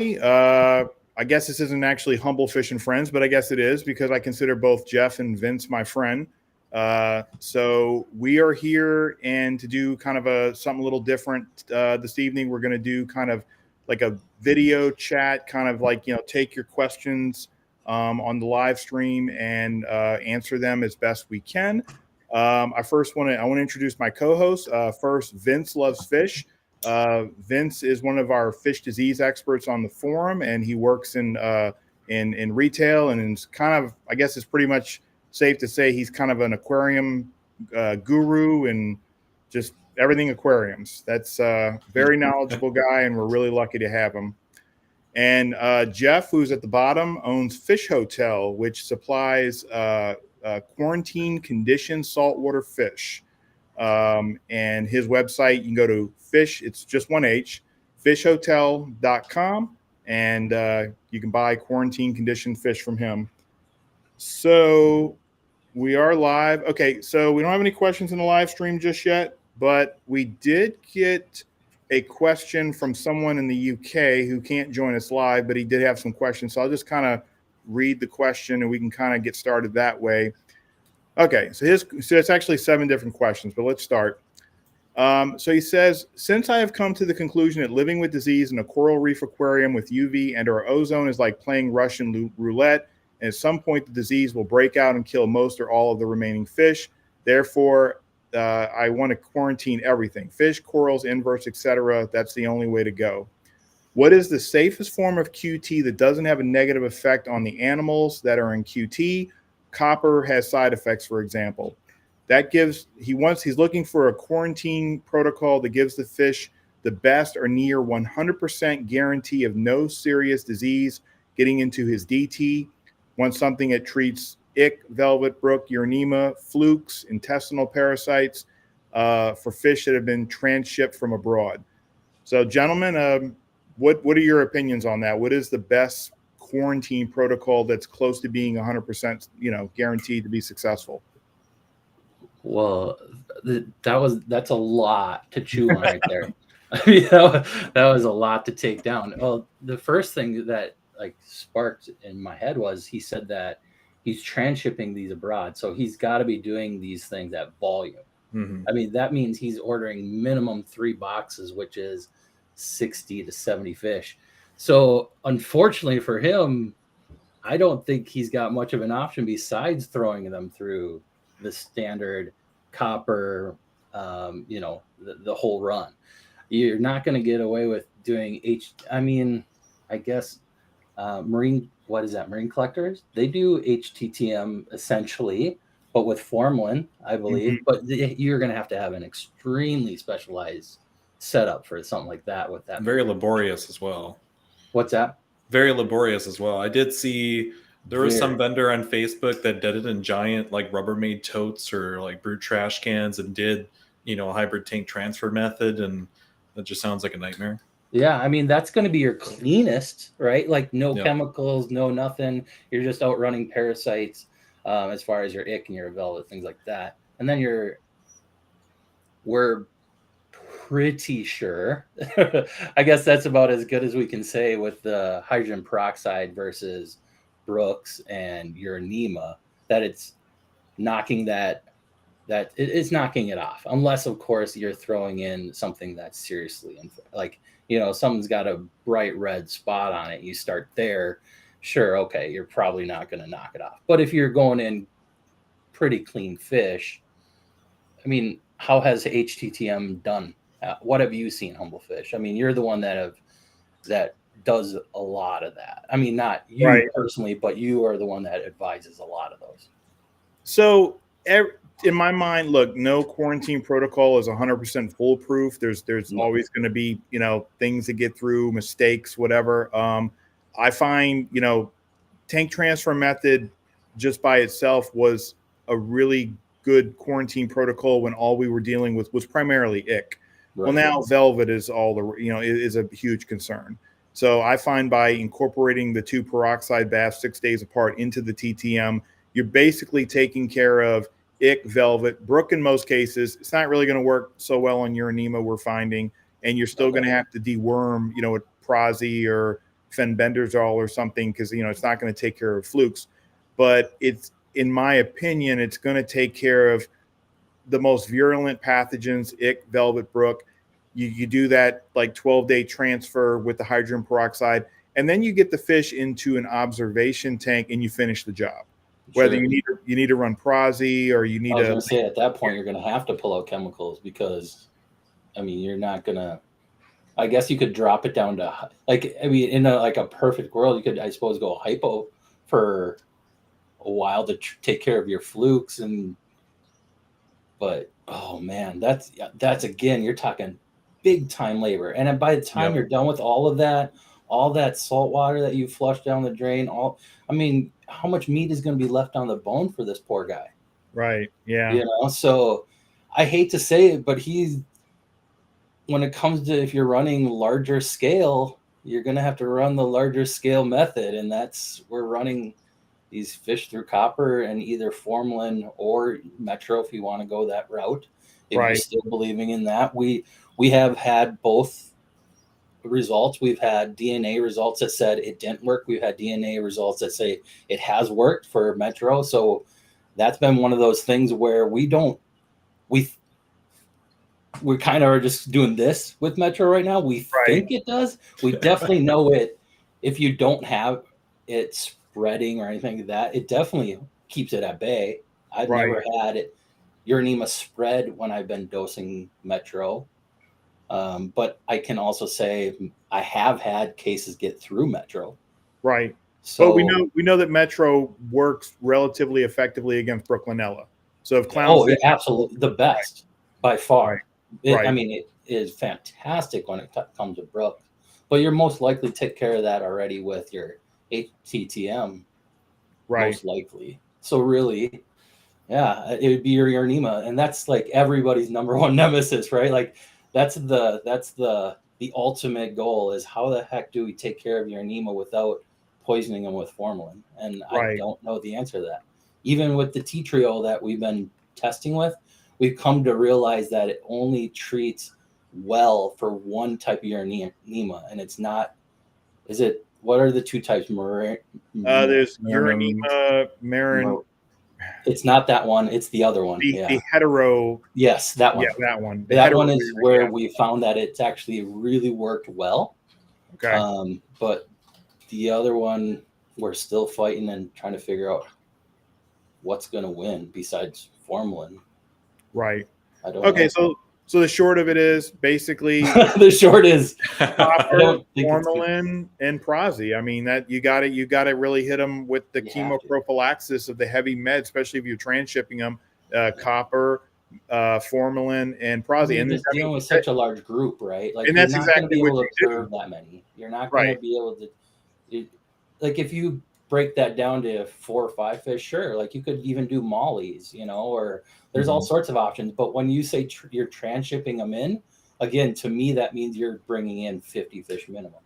I guess this isn't actually Humblefish and Friends, but I guess it is because I consider both Jeff and Vince my friend. So we are here and to do kind of something a little different this evening. We're going to do kind of like a video chat, kind of like, take your questions on the live stream and answer them as best we can. I want to introduce my co-host. First, Vince Loves Fish. Vince is one of our fish disease experts on the forum, and he works in retail, and is kind of, I guess it's pretty much safe to say he's kind of an aquarium guru and just everything aquariums. That's a very knowledgeable guy, and we're really lucky to have him. And Jeff, who's at the bottom, owns FisHotel, which supplies quarantine conditioned saltwater fish. And his website, you can go to it's just one H, FisHotel.com, and you can buy quarantine conditioned fish from him. So we are live. Okay, so we don't have any questions in the live stream just yet, but we did get a question from someone in the UK who can't join us live, but he did have some questions. So I'll just kind of read the question and we can kind of get started that way. Okay, so it's actually 7 different questions, but let's start. So he says, since I have come to the conclusion that living with disease in a coral reef aquarium with UV and or ozone is like playing Russian roulette, and at some point the disease will break out and kill most or all of the remaining fish. Therefore, I want to quarantine everything, fish, corals, inverts, etc. That's the only way to go. What is the safest form of QT that doesn't have a negative effect on the animals that are in QT? Copper has side effects, for example. He's looking for a quarantine protocol that gives the fish the best or near 100% guarantee of no serious disease getting into his DT. Wants something that treats ick, velvet, brook, uronema, flukes, intestinal parasites for fish that have been transshipped from abroad. So, gentlemen, what are your opinions on that? What is the best quarantine protocol that's close to being 100%, guaranteed to be successful? Well, that's a lot to chew on right there. I mean, that was a lot to take down. Well, the first thing that sparked in my head was he said that he's transshipping these abroad, so he's got to be doing these things at volume. Mm-hmm. I mean, that means he's ordering minimum 3 boxes, which is 60 to 70 fish. So unfortunately for him, I don't think he's got much of an option besides throwing them through the standard copper, the whole run. You're not going to get away with doing I guess marine collectors, they do HTTM essentially, but with formalin, I believe. Mm-hmm. But you're going to have an extremely specialized setup for something like that with that. Very laborious as well. What's that? Very laborious as well. I did see there was some vendor on Facebook that did it in giant Rubbermaid totes or brute trash cans and did, a hybrid tank transfer method, and that just sounds like a nightmare. Yeah, I mean, that's going to be your cleanest, right? No chemicals, no nothing. You're just out running parasites as far as your ick and your velvet, things like that. And then we're pretty sure, I guess that's about as good as we can say with the hydrogen peroxide versus Brooks and Uronema, that it's knocking it's knocking it off, unless of course you're throwing in something that's seriously someone's got a bright red spot on it, you start there, sure, okay, you're probably not going to knock it off. But if you're going in pretty clean fish, I mean, how has HTTM done? What have you seen, Humblefish? I mean, you're the one that does a lot of that. I mean, not you personally, but you are the one that advises a lot of those. So in my mind, look, no quarantine protocol is 100% foolproof. There's always going to be, things to get through, mistakes, whatever. I find, tank transfer method just by itself was a really good quarantine protocol when all we were dealing with was primarily ick. Right. Well, now velvet is is a huge concern. So I find by incorporating the 2 peroxide baths 6 days apart into the TTM, you're basically taking care of ick, velvet, brook in most cases. It's not really going to work so well on Uronema, we're finding, and you're still going to have to deworm, with Prezi or fenbendazole or something, because it's not going to take care of flukes, but it's, in my opinion, it's going to take care of the most virulent pathogens, ick, velvet brook. You do that like 12-day transfer with the hydrogen peroxide, and then you get the fish into an observation tank and you finish the job. Whether you need to run Prasi or you need to. I was going to say, at that point you're going to have to pull out chemicals, because I mean, you're not going to. I guess you could drop it down to, like, I mean, in a perfect world, you could, I suppose, go hypo for a while to take care of your flukes, but oh man, that's again, you're talking big time labor, and then by the time you're done with all that salt water that you flush down the drain, I mean, how much meat is going to be left on the bone for this poor guy? Right. Yeah. So I hate to say it, but when it comes to, if you're running larger scale, you're going to have to run the larger scale method, and we're running these fish through copper and either formalin or metro, if you want to go that route. If you're still believing in that, we have had both results. We've had DNA results that said it didn't work. We've had DNA results that say it has worked for metro. So that's been one of those things where we kind of are just doing this with metro right now. We think it does. We definitely know it. If you don't have it spreading or anything like that, it definitely keeps it at bay. I've never had Uronema spread when I've been dosing metro. But I can also say I have had cases get through metro. Right. So but we know that metro works relatively effectively against Brooklinella. So if Clownfish, absolutely the best by far. I mean, it is fantastic when it comes to brook, but you're most likely to take care of that already with your HTTM. Most likely. So really, it would be your Uronema, and that's like everybody's number one nemesis, right? Like that's the ultimate goal, is how the heck do we take care of Uronema without poisoning them with formalin? And I don't know the answer to that. Even with the tea trio that we've been testing with, we've come to realize that it only treats well for one type of Uronema, and it's not. What are the two types? There's Uronema, Marin. It's not that one. It's the other one. The hetero. Yes, that one. Yeah, that one. That one is where we found that it's actually really worked well. Okay. But the other one, we're still fighting and trying to figure out what's going to win besides formalin. Right. I don't know. So the short of it is basically the short is copper, formalin, and Prasi. I mean, that you got to really hit them with the chemoprophylaxis of the heavy meds, especially if you're transshipping them. Copper, formalin, and Prasi. And just dealing with such a large group, right? Like, and that's exactly what you do. That many. You're not going to be able to. Like, if you break that down to 4 or 5 fish, sure. Like, you could even do Mollies, or there's all sorts of options. But when you say you're transshipping them in, again, to me, that means you're bringing in 50 fish minimum.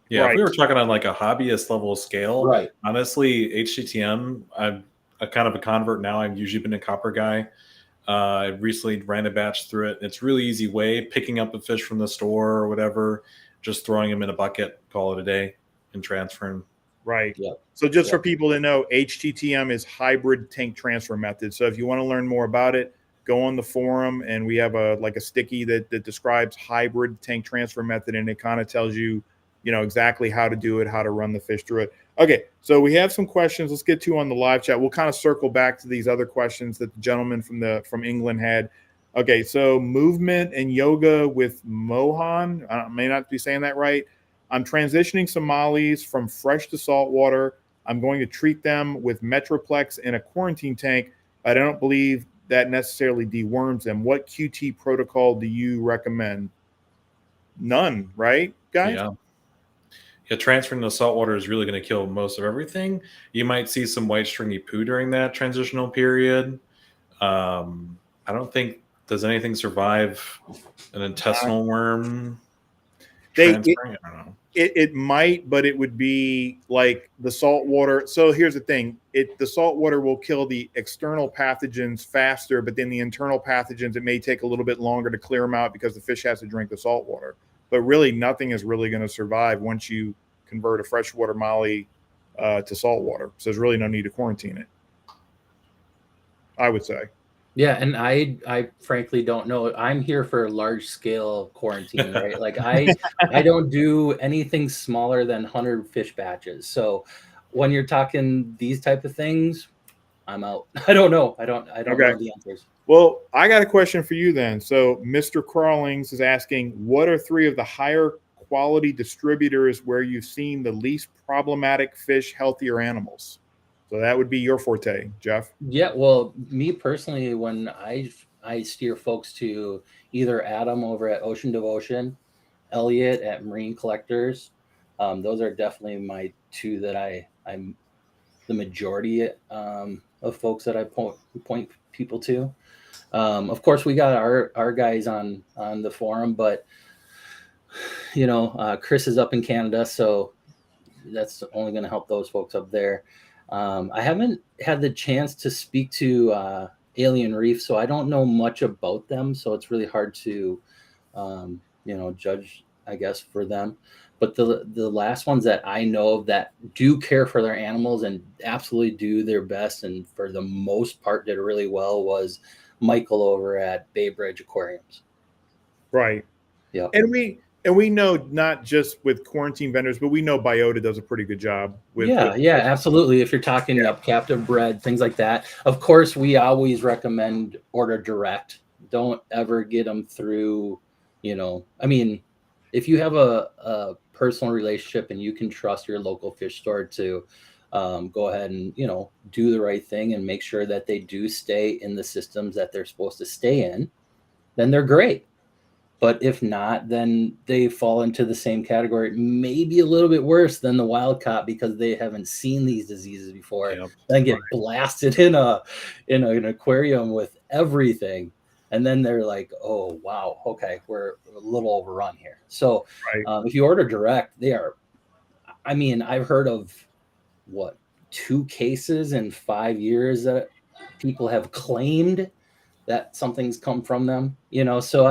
Yeah, if we were talking on like a hobbyist level scale, honestly, HTTM, I'm a kind of a convert now. I've usually been a copper guy. I recently ran a batch through it. It's a really easy way, picking up a fish from the store or whatever, just throwing them in a bucket, call it a day, and transferring. Right. Yep. So just for people to know, HTTM is hybrid tank transfer method. So if you want to learn more about it, go on the forum, and we have a sticky that describes hybrid tank transfer method, and it kind of tells you, exactly how to do it, how to run the fish through it. Okay, so we have some questions. Let's get to on the live chat. We'll kind of circle back to these other questions that the gentleman from England had. Okay, so movement and yoga with Mohan. I may not be saying that right. I'm transitioning some mollies from fresh to salt water. I'm going to treat them with Metroplex in a quarantine tank. I don't believe that necessarily deworms them. What QT protocol do you recommend? None, right, guys? Yeah, transferring to salt water is really going to kill most of everything. You might see some white stringy poo during that transitional period. I don't think, does anything survive an intestinal worm? I don't know. It might, but it would be like the salt water. So here's the thing. The salt water will kill the external pathogens faster, but then the internal pathogens, it may take a little bit longer to clear them out because the fish has to drink the salt water. But really, nothing is really going to survive once you convert a freshwater molly to saltwater. So there's really no need to quarantine it, I would say. Yeah, and I frankly don't know. I'm here for large scale quarantine, right? Like I don't do anything smaller than 100 fish batches. So when you're talking these type of things, I'm out. I don't know. I don't Okay. know the answers. Well, I got a question for you then. So Mr. Crawlings is asking, what are 3 of the higher quality distributors where you've seen the least problematic fish, healthier animals? So that would be your forte, Jeff. Yeah, well, me personally, when I steer folks to either Adam over at Ocean Devotion, Elliot at Marine Collectors, those are definitely my 2 that I'm the majority of folks that I point people to. Of course, we got our guys on the forum, but Chris is up in Canada, so that's only going to help those folks up there. I haven't had the chance to speak to Alien Reef, so I don't know much about them. So it's really hard to, judge, I guess, for them. But the last ones that I know of that do care for their animals and absolutely do their best, and for the most part did really well, was Michael over at Bay Bridge Aquariums. Right. Yeah. And we know not just with quarantine vendors, but we know Biota does a pretty good job with. Absolutely. If you're talking captive bred, things like that. Of course, we always recommend order direct. Don't ever get them through, if you have a personal relationship and you can trust your local fish store to go ahead and, do the right thing and make sure that they do stay in the systems that they're supposed to stay in, then they're great. But if not, then they fall into the same category, maybe a little bit worse than the wild caught because they haven't seen these diseases before. Yep. Then get blasted in an aquarium with everything. And then they're like, oh, wow, okay, we're a little overrun here. So if you order direct, they are, I've heard of 2 cases in 5 years that people have claimed that something's come from them, so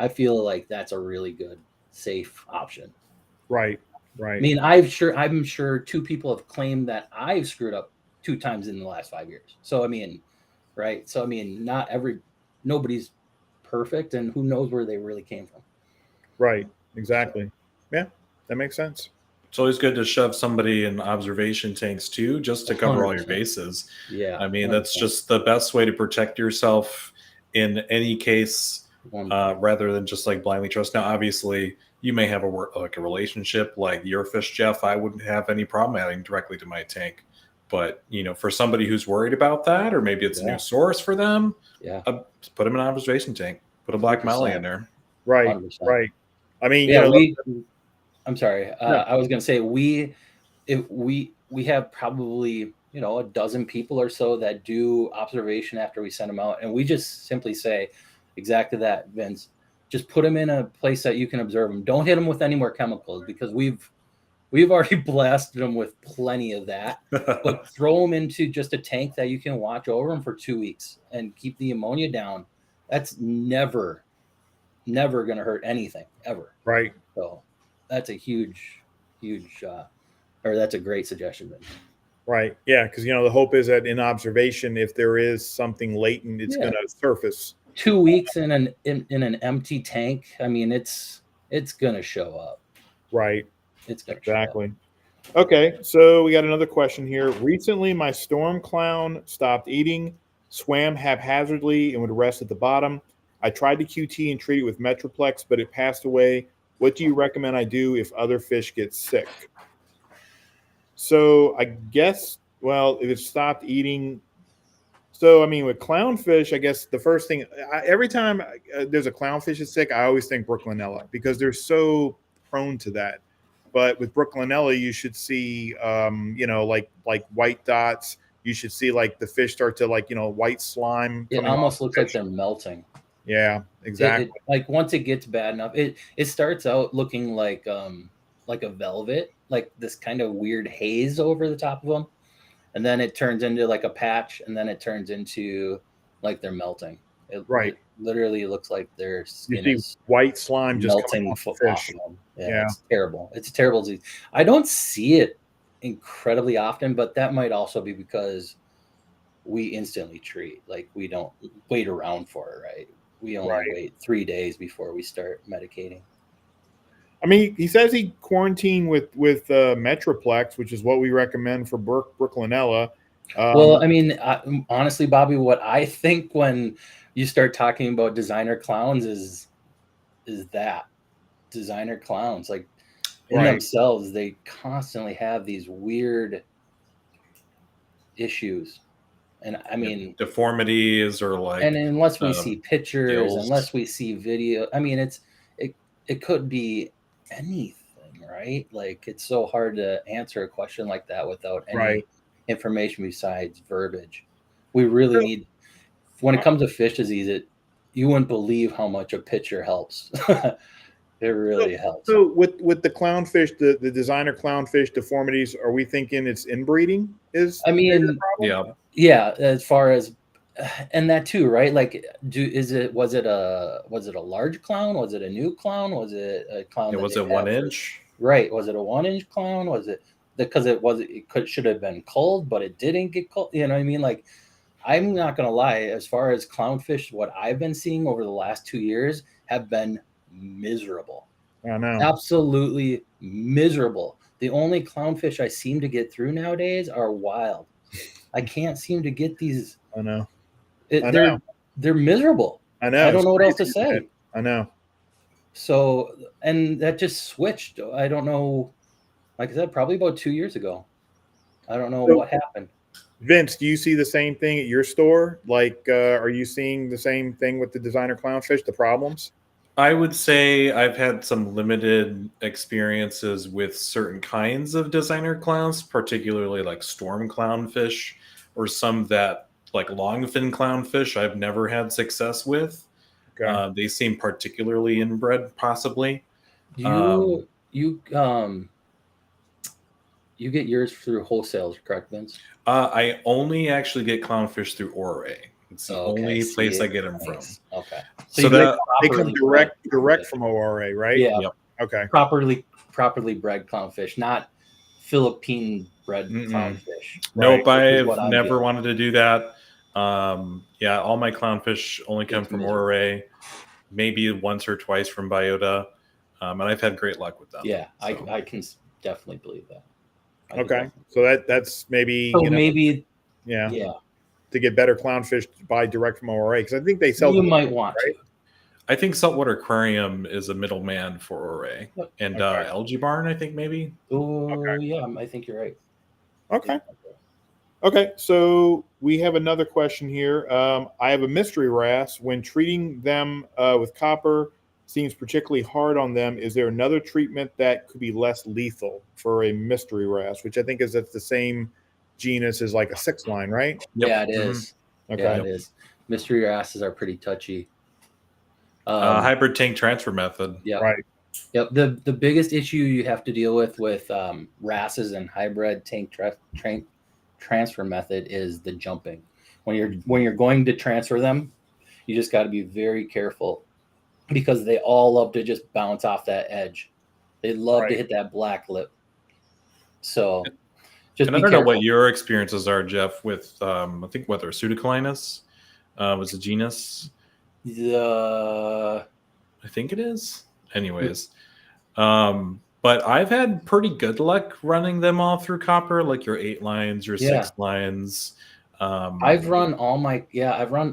I feel like that's a really good, safe option. Right. I'm sure 2 people have claimed that I've screwed up 2 times in the last 5 years. So, right. So, nobody's perfect, and who knows where they really came from. Right. Exactly. Yeah, that makes sense. It's always good to shove somebody in observation tanks too, just to cover 100%. All your bases. Yeah. 100%. That's just the best way to protect yourself in any case. Rather than just like blindly trust. Now, obviously, you may have a relationship like your fish, Jeff. I wouldn't have any problem adding directly to my tank, but for somebody who's worried about that, or maybe it's a new source for them, put them in an observation tank. Put a black molly in there. Right, 100%. Right. I'm sorry. No. I was going to say we have probably a dozen people or so that do observation after we send them out, and we just simply say. Exactly that, Vince. Just put them in a place that you can observe them. Don't hit them with any more chemicals because we've already blasted them with plenty of that. But throw them into just a tank that you can watch over them for 2 weeks and keep the ammonia down. That's never going to hurt anything ever. Right. So that's a huge, or that's a great suggestion, Vince. Right. Yeah, because the hope is that in observation, if there is something latent, it's going to surface. 2 weeks in an empty tank. It's going to show up. Right. It's going to exactly. Show up. Okay. So we got another question here. Recently, my storm clown stopped eating, swam haphazardly, and would rest at the bottom. I tried to QT and treat it with Metroplex, but it passed away. What do you recommend I do if other fish get sick? So I guess, if it stopped eating. So, with clownfish, I guess the first thing, every time there's a clownfish that's sick, I always think Brooklinella because they're so prone to that. But with Brooklinella, you should see, like white dots. You should see like the fish start to white slime. It almost looks like they're melting. Yeah, exactly. Like once it gets bad enough, it starts out looking like a velvet, like this kind of weird haze over the top of them. And then it turns into like a patch, and then it turns into like they're melting. It Right. literally looks like their You skin see is white slime just coming melting off the off fish. of them. Yeah. It's terrible. It's a terrible disease. I don't see it incredibly often, but that might also be because we instantly treat. Like, we don't wait around for it, right? We only Right. wait 3 days before we start medicating. I mean, he says he quarantined with Metroplex, which is what we recommend for Brooklinella. Well, I mean, honestly, Bobby, what I think when you start talking about designer clowns is that designer clowns, like, in Right. themselves, they constantly have these weird issues. And I mean, deformities or like, and unless we see pictures, gills. unless we see video, I mean, it could be anything, right? Like, it's so hard to answer a question like that without any Right. information besides verbiage. We really need, when it comes to fish disease, you wouldn't believe how much a picture helps. It really helps. So with the clownfish, the designer clownfish deformities, are we thinking it's inbreeding? I mean, yeah, as far as, and that too, right? Like, was it a large clown? Was it a new clown? Was it a clown? Was it 1 inch? Right. Was it a 1-inch clown? Was it because should have been culled, but it didn't get culled? You know what I mean? Like, I'm not gonna lie, as far as clownfish, what I've been seeing over the last 2 years have been miserable. I know. Absolutely miserable. The only clownfish I seem to get through nowadays are wild. I can't seem to get these. I know. They're miserable. I know. I don't know what else to say. I know. So, and that just switched. I don't know. Like I said, probably about 2 years ago. I don't know what happened. Vince, do you see the same thing at your store? Like, are you seeing the same thing with the designer clownfish, the problems? I would say I've had some limited experiences with certain kinds of designer clowns, particularly like storm clownfish or some that like longfin clownfish I've never had success with. Okay. They seem particularly inbred, possibly. You get yours through wholesalers, correct, Vince? I only actually get clownfish through Wrasse. It's the only place I get them from. Okay. So they come direct from ORA, right? Yeah. Yep. Okay. Properly bred clownfish, not Philippine bred clownfish. Nope, I've never wanted to do that. All my clownfish only come from ORA, maybe once or twice from Biota, and I've had great luck with them. Yeah, so. I can definitely believe that. Okay, so that's maybe to get better clownfish to buy direct from ORA, because I think they sell. You might want to. I think Saltwater Aquarium is a middleman for ORA, and Algae Barn, I think maybe. Oh yeah, I think you're right. Okay, so we have another question here. I have a mystery wrasse. When treating them with copper, seems particularly hard on them. Is there another treatment that could be less lethal for a mystery wrasse, which I think is that's the same genus as like a 6-line, right? Yep. Yeah, it is. Okay. Yeah, it is. Mystery wrasses are pretty touchy. Hybrid tank transfer method. Yeah. Right. Yep. The biggest issue you have to deal with wrasses and hybrid tank transfer method is the jumping. When you're going to transfer them, you just got to be very careful, because they all love to just bounce off that edge. They love to hit that black lip. So just I don't know what your experiences are, Jeff, with I think whether Pseudoclinus was a genus. I think it is. Anyways. But I've had pretty good luck running them all through copper, like your 8 lines, your 6 lines. I've run all my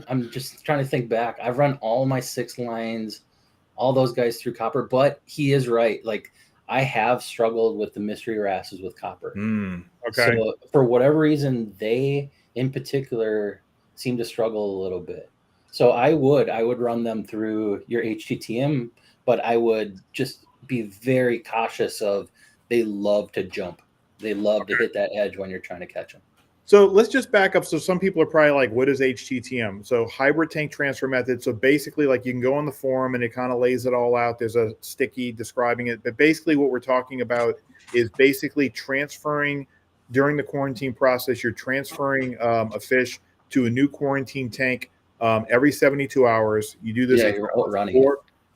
I'm just trying to think back. I've run all my 6 lines, all those guys through copper, but he is right. Like, I have struggled with the mystery wrasses with copper. Okay. So for whatever reason, they in particular seem to struggle a little bit. So I would run them through your HTTM, but I would just be very cautious of, they love to jump. They love to hit that edge when you're trying to catch them. So let's just back up. So some people are probably like, what is HTTM? So hybrid tank transfer method. So basically, like, you can go on the forum and it kind of lays it all out. There's a sticky describing it. But basically what we're talking about is basically transferring during the quarantine process. You're transferring a fish to a new quarantine tank every 72 hours. You do this. Yeah, you're outrunning it.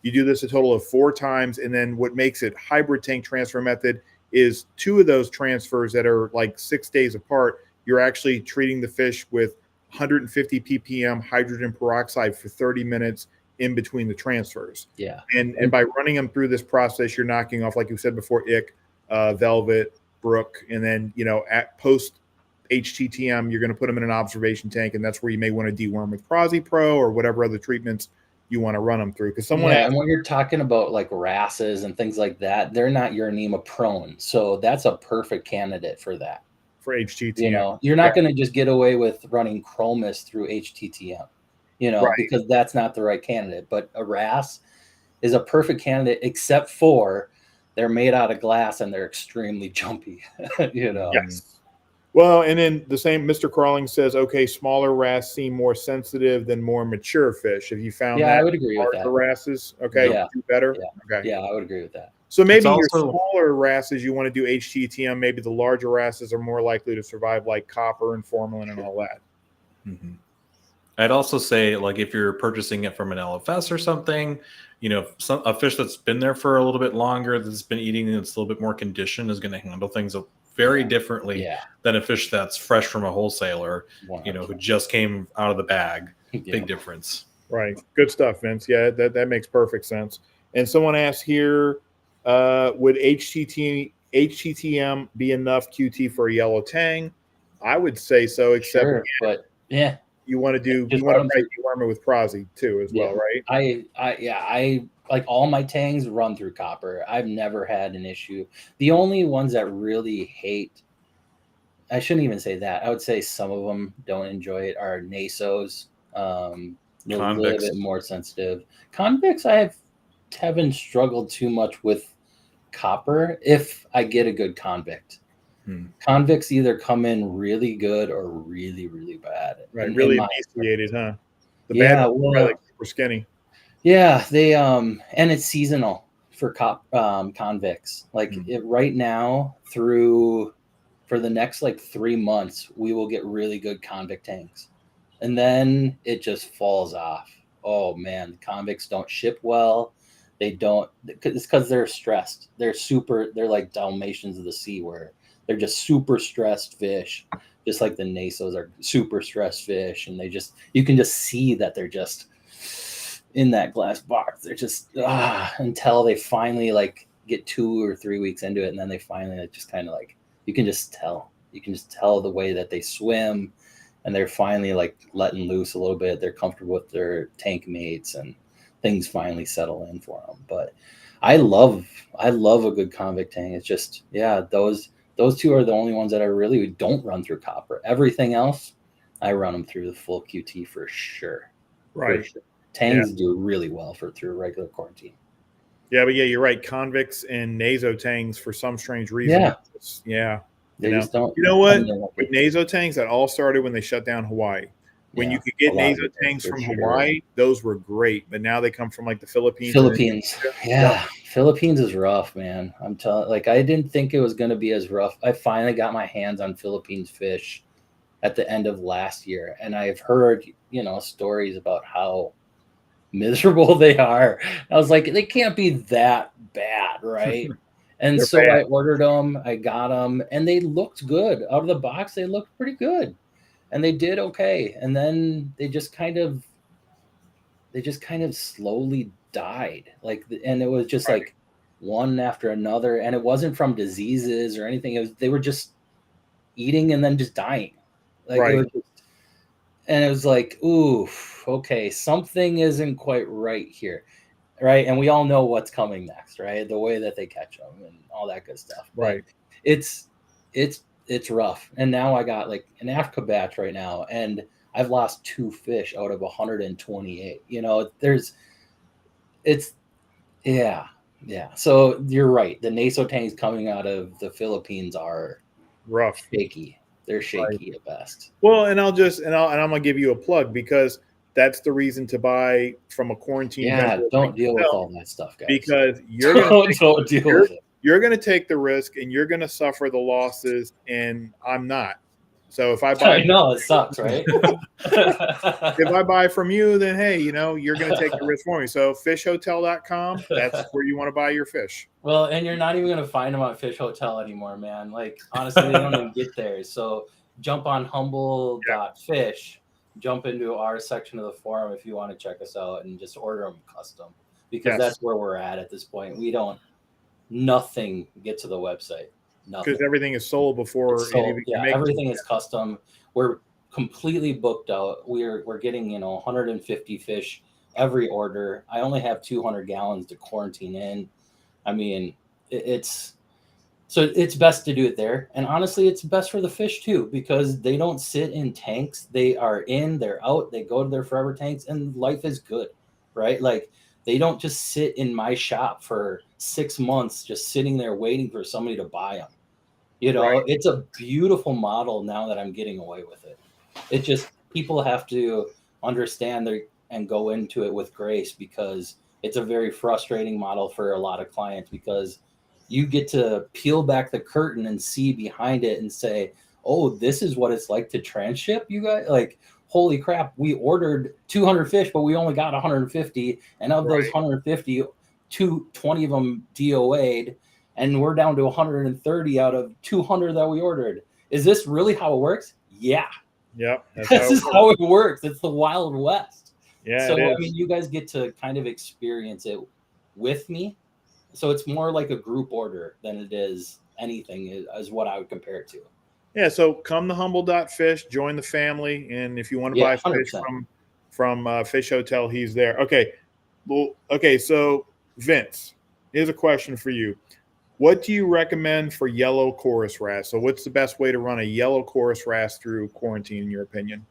You do this a total of 4 times, and then what makes it hybrid tank transfer method is 2 of those transfers that are like 6 days apart. You're actually treating the fish with 150 ppm hydrogen peroxide for 30 minutes in between the transfers. Yeah. And by running them through this process, you're knocking off, like you said before, ick, velvet, brook, and then, at post HTTM, you're going to put them in an observation tank, and that's where you may want to deworm with Prozzy Pro or whatever other treatments you want to run them through. Because someone and when you're talking about like wrasses and things like that, they're not Uronema prone, so that's a perfect candidate for that. For HTTM, you're not going to just get away with running chromis through HTTM, because that's not the right candidate. But a wrasse is a perfect candidate, except for they're made out of glass and they're extremely jumpy. Yes. Well, and then the same Mr. Crawling says, okay, smaller wrasse seem more sensitive than more mature fish. Have you found that? Yeah, I would agree with that. The wrasses, okay, do better. Yeah. Okay. Yeah, I would agree with that. So maybe your smaller wrasses, you want to do HTTM. Maybe the larger wrasses are more likely to survive, like copper and formalin and all that. Mm-hmm. I'd also say, like, if you're purchasing it from an LFS or something, a fish that's been there for a little bit longer, that's been eating, that's a little bit more conditioned, is going to handle things very differently than a fish that's fresh from a wholesaler, 100%. Who just came out of the bag. Big difference. Right. Good stuff, Vince. Yeah, that makes perfect sense. And someone asked here, would HTTM be enough QT for a yellow tang? I would say so, except but you want to deworm it with Prozzy too as well, right? I like all my tangs run through copper. I've never had an issue. The only ones that really hate, I shouldn't even say that. I would say some of them don't enjoy it are nasos. A little bit more sensitive. Convicts, I haven't struggled too much with copper if I get a good convict. Convicts either come in really good or really, really bad. Right, really emaciated, huh? The bad ones are like super skinny. Yeah, they and it's seasonal for convicts. Like right now for the next like 3 months, we will get really good convict tanks, and then it just falls off. Oh man, the convicts don't ship well. They don't. It's because they're stressed. They're like Dalmatians of the sea, where they're just super stressed fish, just like the nasos are super stressed fish, and you can just see that they're just in that glass box. They're just until they finally like get 2 or 3 weeks into it, and then they finally just kind of like you can just tell the way that they swim, and they're finally like letting loose a little bit. They're comfortable with their tank mates, and things finally settle in for them. But I love a good convict tank. It's just those 2 are the only ones that I really don't run through copper. Everything else, I run them through the full QT for sure. Right. For sure. Tangs do really well through regular quarantine. Yeah, but you're right. Convicts and naso tangs, for some strange reason. They just don't. You know what? With naso tangs, that all started when they shut down Hawaii. When you could get naso tangs from Hawaii, those were great. But now they come from like the Philippines. Philippines is rough, man. I'm telling. Like I didn't think it was going to be as rough. I finally got my hands on Philippines fish at the end of last year, and I've heard stories about how miserable they are. I was like, they can't be that bad, right? And so bad. I ordered them, I got them, and they looked good out of the box. They looked pretty good, and they did okay. And then they just kind of slowly died. And it was just like one after another, and it wasn't from diseases or anything. They were just eating and then just dying. And it was like, ooh, okay, something isn't quite right here, right? And we all know what's coming next, right? The way that they catch them and all that good stuff. Right. But it's rough. And now I got like an Africa batch right now, and I've lost 2 fish out of 128. So you're right. The naso tangs coming out of the Philippines are rough, shaky. They're shaky at best. Well, and I'm gonna give you a plug, because that's the reason to buy from a quarantine. Yeah, don't deal with all that stuff, guys. Because you're gonna take the risk and you're gonna suffer the losses, and I'm not. So if I I buy, know it sucks, right? if I buy from you, then hey, you know, you're going to take the risk for me. So FisHotel.com, that's where you want to buy your fish. Well, and you're not even going to find them on Fish Hotel anymore, man. Like, honestly, they don't even get there. So jump on humble.fish, jump into our section of the forum if you want to check us out and just order them custom, because Yes. that's where we're at this point. We don't, nothing gets to the website. Nothing. Because everything is sold before So, anything yeah, everything is custom. We're completely booked out. We're getting, 150 fish every order. I only have 200 gallons to quarantine in. I mean, it's best to do it there. And honestly, it's best for the fish too, because they don't sit in tanks. They are in, they're out, they go to their forever tanks, and life is good, right? Like, they don't just sit in my shop for 6 months, just sitting there waiting for somebody to buy them. Right. It's a beautiful model now that I'm getting away with it. It just, people have to understand and go into it with grace, because it's a very frustrating model for a lot of clients, because you get to peel back the curtain and see behind it and say, oh, this is what it's like to transship, you guys. Like, holy crap, we ordered 200 fish, but we only got 150. And of those 150, 20 of them DOA'd. And we're down to 130 out of 200 that we ordered. Is this really how it works? Yeah. Yep. This is how it works. It's the Wild West. Yeah. So, I mean, you guys get to kind of experience it with me. So it's more like a group order than it is anything, is what I would compare it to. Yeah. So come to humble.fish, join the family. And if you want to buy 100%. fish from Fish Hotel, he's there. Okay. Well, okay. So Vince, here's a question for you. What do you recommend for yellow chorus wrasse? So what's the best way to run a yellow chorus wrasse through quarantine, in your opinion?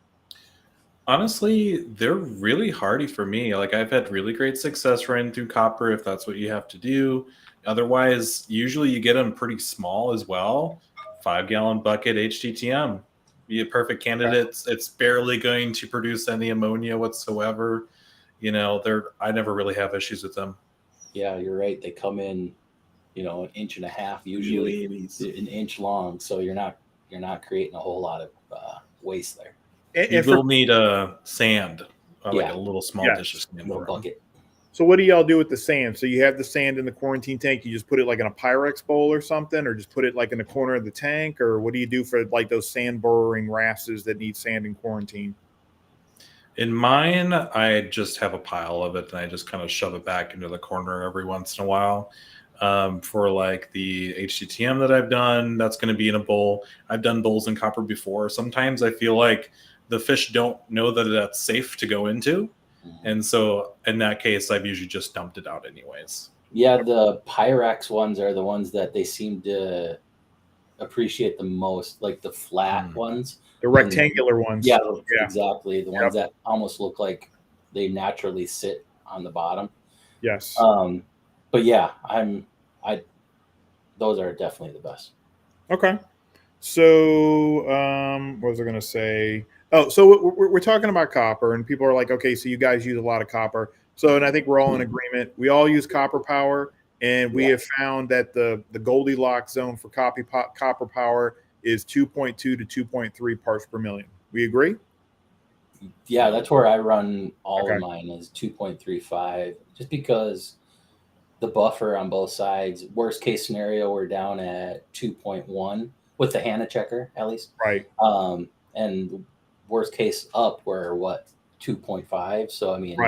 Honestly, they're really hardy for me. Like, I've had really great success running through copper if that's what you have to do. Otherwise, usually you get them pretty small as well. 5-gallon bucket HTTM. Be a perfect candidate. It's barely going to produce any ammonia whatsoever. I never really have issues with them. Yeah, you're right. They come in, an inch and a half, usually an inch long. So you're not creating a whole lot of waste there. You will need a sand, like a little small dish of sand, little bucket. So what do y'all do with the sand? So you have the sand in the quarantine tank. You just put it like in a Pyrex bowl or something, or just put it like in the corner of the tank, or what do you do for like those sand burrowing wrasses that need sand in quarantine? In mine, I just have a pile of it, and I just kind of shove it back into the corner every once in a while. For like the HTTM that I've done, that's going to be in a bowl. I've done bowls in copper before. Sometimes I feel like the fish don't know that that's safe to go into. And so in that case, I've usually just dumped it out anyways. Yeah, the Pyrex ones are the ones that they seem to appreciate the most, like the flat ones. The rectangular ones. Yeah, exactly. The ones that almost look like they naturally sit on the bottom. Yes. But yeah, those are definitely the best. Okay. So, what was I going to say? Oh, so we're talking about copper, and people are like, okay, so you guys use a lot of copper. So, and I think we're all in agreement. We all use copper power, and we have found that the Goldilocks zone for copper power is 2.2 to 2.3 parts per million. We agree? Yeah, that's where I run all of mine, is 2.35, just because the buffer on both sides. Worst case scenario, we're down at 2.1 with the Hannah checker, at least. Right. And worst case up, we're 2.5. So I mean,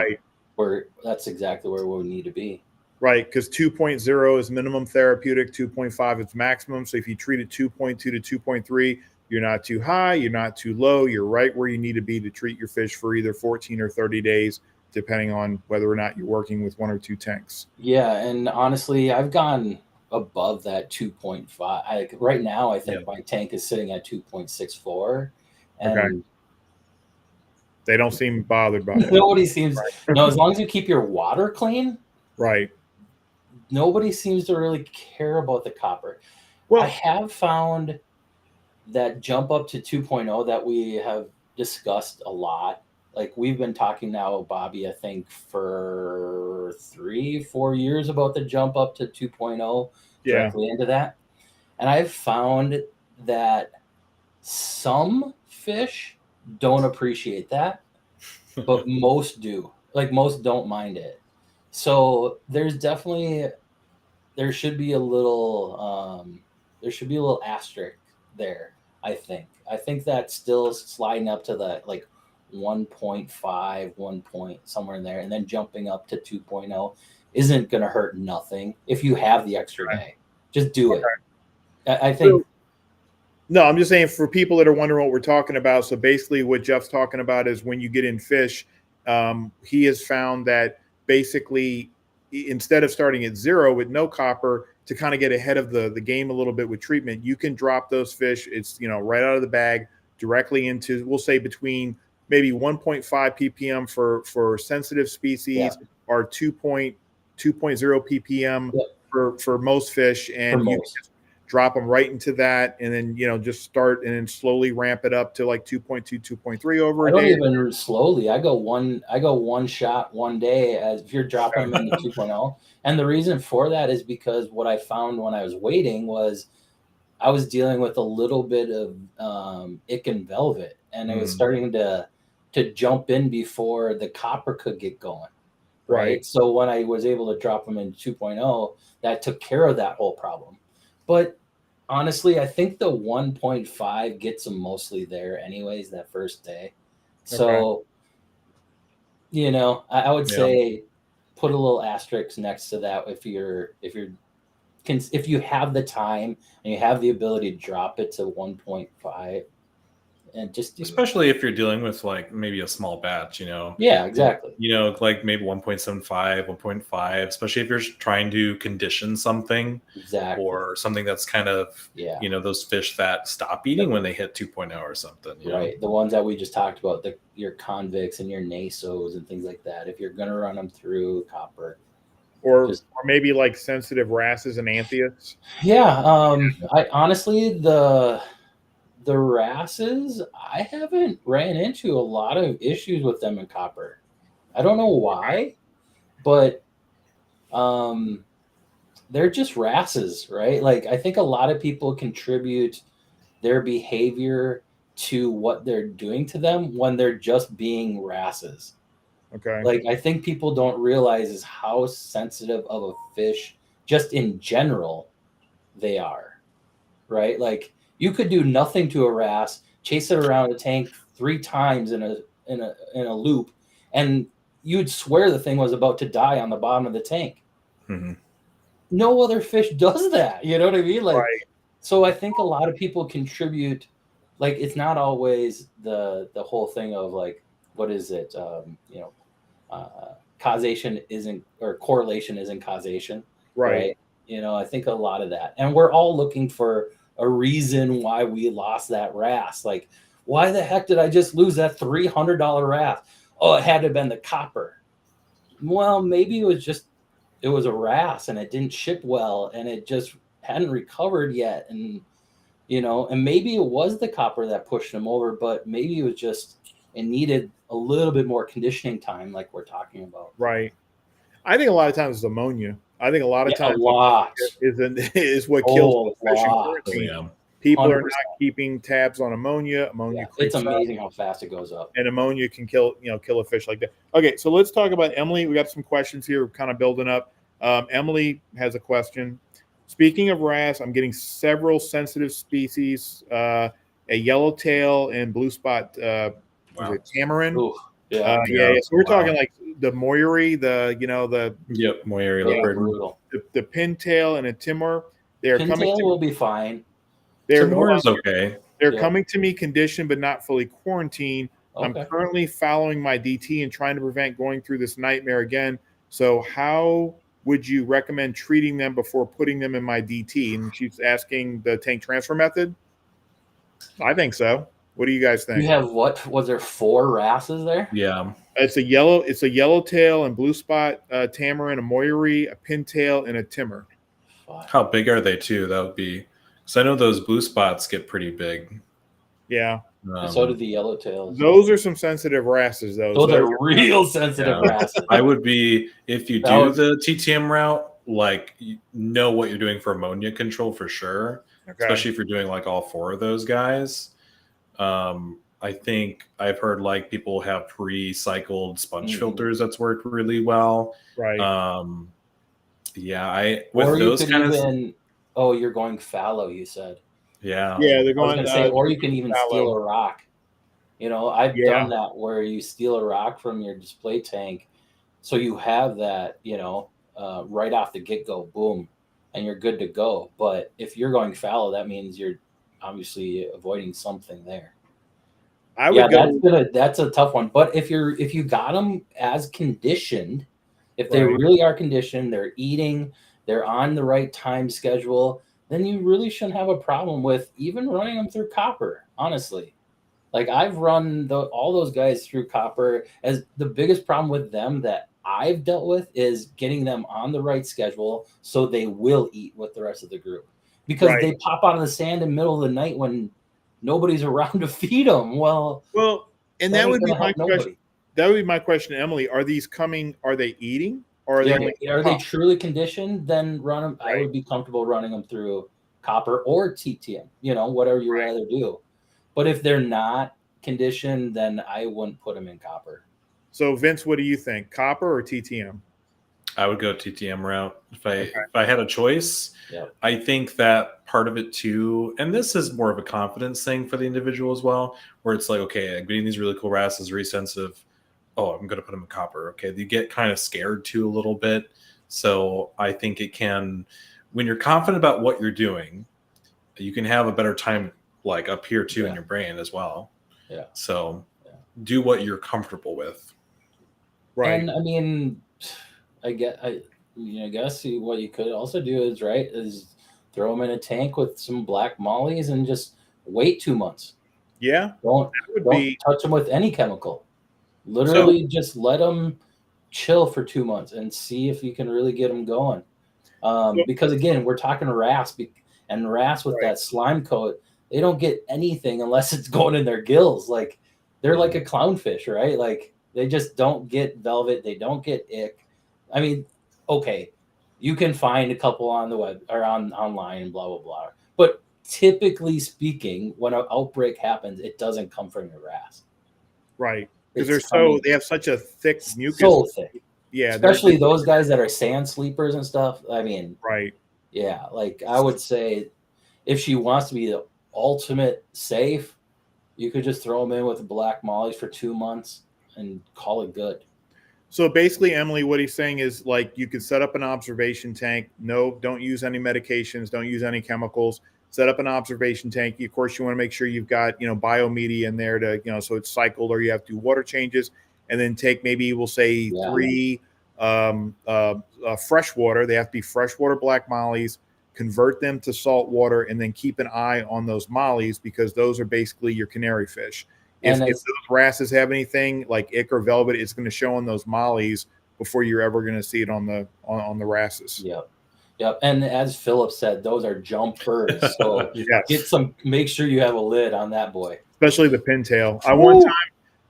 that's exactly where we need to be. Right, because 2.0 is minimum therapeutic, 2.5 is maximum. So if you treat it 2.2 to 2.3, you're not too high, you're not too low, you're right where you need to be to treat your fish for either 14 or 30 days. Depending on whether or not you're working with 1 or 2 tanks. Yeah, and honestly, I've gone above that 2.5. Right now, I think my tank is sitting at 2.64. And they don't seem bothered by it. Nobody seems. No, as long as you keep your water clean. Right. Nobody seems to really care about the copper. Well, I have found that jump up to 2.0 that we have discussed a lot. Like, we've been talking now, Bobby, I think for 3-4 years about the jump up to 2.0 directly into that. And I've found that Some fish don't appreciate that, but most do. Like most don't mind it. So there should be a little asterisk there. I think that's still sliding up to the like 1.5, 1 point somewhere in there, and then jumping up to 2.0 isn't going to hurt nothing if you have the extra day. Just do it. I think. No, I'm just saying for people that are wondering what we're talking about. So basically, what Jeff's talking about is when you get in fish, he has found that basically instead of starting at 0 with no copper, to kind of get ahead of the game a little bit with treatment, you can drop those fish. It's right out of the bag directly into, we'll say between maybe 1.5 ppm for sensitive species, or 2.0 ppm for most fish, and you can just drop them right into that, and then just start and then slowly ramp it up to like 2.2, 2.3 over a day. I don't even slowly. I go one shot one day as if you're dropping them into 2.0. And the reason for that is because what I found when I was waiting was I was dealing with a little bit of ick and velvet, and it was starting to jump in before the copper could get going. Right. So when I was able to drop them in 2.0, that took care of that whole problem. But honestly, I think the 1.5 gets them mostly there anyways that first day. So, I would say put a little asterisk next to that if you have the time and you have the ability to drop it to 1.5. And just especially if you're dealing with like maybe a small batch, Yeah, exactly. Like maybe 1.75, 1.5, especially if you're trying to condition something, or something that's kind of, those fish that stop eating when they hit 2.0 or something. Right. The ones that we just talked about, your convicts and your nasos and things like that. If you're going to run them through copper. Or maybe like sensitive wrasses and anthias. Yeah. I honestly, the wrasses, I haven't ran into a lot of issues with them in copper. I don't know why, but they're just wrasses, right? Like I think a lot of people contribute their behavior to what they're doing to them when they're just being wrasses. Okay. Like I think people don't realize is how sensitive of a fish, just in general, they are, right? Like you could do nothing to a wrasse, chase it around a tank 3 times in a loop, and you'd swear the thing was about to die on the bottom of the tank. Mm-hmm. No other fish does that. You know what I mean? Like, right. So I think a lot of people contribute. Like, it's not always the whole thing of like, what is it? Causation isn't, or correlation isn't causation. Right. I think a lot of that, and we're all looking for a reason why we lost that wrasse. Like, why the heck did I just lose that $300 wrasse? Oh, it had to have been the copper. Well, maybe it was a wrasse and it didn't ship well and it just hadn't recovered yet. And, and maybe it was the copper that pushed him over, but maybe it was just, it needed a little bit more conditioning time, like we're talking about. Right. I think a lot of times it's ammonia. I think a lot of times is what kills the fish in quarantine. People 100%. Are not keeping tabs on ammonia. Ammonia it's amazing how fast it goes up. And ammonia can kill a fish like that. Okay, so let's talk about Emily. We got some questions here, kind of building up. Emily has a question. Speaking of wrasse, I'm getting several sensitive species, a yellowtail and blue spot tamarin. Ooh, So we're talking like the moyari, moyari leopard, the pintail and a timor. Pintail will be fine. Timor is okay. They're coming to me conditioned but not fully quarantined. Okay. I'm currently following my DT and trying to prevent going through this nightmare again. So how would you recommend treating them before putting them in my DT? And she's asking the tank transfer method. I think so. What do you guys think? You have what? Was there 4 wrasses there? Yeah. It's a yellowtail and blue spot tamarin, a moyari, a pintail, and a timor. How big are they too? That would be, because I know those blue spots get pretty big. Yeah. So do the yellowtails. Those are some sensitive wrasses, though. Those are real sensitive wrasses. I would be, if you do the TTM route, like, know what you're doing for ammonia control for sure. Okay. Especially if you're doing like all 4 of those guys. I think I've heard like people have pre-cycled sponge Mhm. filters that's worked really well. Right. Yeah, Or with you those could kind of even, oh, you're going fallow, you said. yeah. Yeah, they're I was going. gonna say, or you can even steal fallow. a rock. You know, I've Yeah. done that where you steal a rock from your display tank, so you have that, right off the get-go, boom, and you're good to go. But if you're going fallow, that means you're obviously avoiding something there. I Yeah, would go. that's a tough one. But if you got them as conditioned, if they Right. really are conditioned, they're eating, they're on the right time schedule, then you really shouldn't have a problem with even running them through copper, honestly. Like I've run all those guys through copper. As the biggest problem with them that I've dealt with is getting them on the right schedule so they will eat with the rest of the group, because Right. they pop out of the sand in the middle of the night when nobody's around to feed them. Well, And that that ain't would be gonna my help question. nobody. That would be my question, Emily. Are these coming? Are they eating? Or are they Yeah, only? are they truly conditioned? Then run them. I Right. would be comfortable running them through copper or TTM. Whatever you Right. rather do. But if they're not conditioned, then I wouldn't put them in copper. So, Vince, what do you think? Copper or TTM? I would go TTM route if Okay. if I had a choice. Yep. I think that part of it too, and this is more of a confidence thing for the individual as well, where it's like, okay, I'm getting these really cool wrasses, really sensitive. Oh, I'm going to put them in copper. Okay, you get kind of scared too a little bit. So I think it can, when you're confident about what you're doing, you can have a better time like up here too in your brain as well. Yeah. So do what you're comfortable with. Right. And I mean, I guess what you could also do is throw them in a tank with some black mollies and just wait 2 months. Yeah. Don't touch them with any chemical. Literally, just let them chill for 2 months and see if you can really get them going. Because again, we're talking wrasse, and wrasse with that slime coat, they don't get anything unless it's going in their gills. Like they're like a clownfish, right? Like they just don't get velvet. They don't get ick. I mean, okay, you can find a couple on the web or online and blah blah blah. But typically speaking, when an outbreak happens, it doesn't come from your wrasse. Right. Because they have such a thick mucus. So thick. Yeah. Especially those guys that are sand sleepers and stuff. I mean, right. Yeah. Like I would say if she wants to be the ultimate safe, you could just throw them in with the black mollies for 2 months and call it good. So basically, Emily, what he's saying is like you could set up an observation tank. No, don't use any medications. Don't use any chemicals. Set up an observation tank. Of course, you want to make sure you've got, biomedia in there to, so it's cycled or you have to do water changes. And then take maybe we'll say 3 freshwater. They have to be freshwater black mollies. Convert them to salt water and then keep an eye on those mollies because those are basically your canary fish. If those wrasses have anything like ick or velvet, it's going to show on those mollies before you're ever going to see it on the wrasses. Yep. And as Philip said, those are jumpers. So make sure you have a lid on that boy. Especially the pintail. One time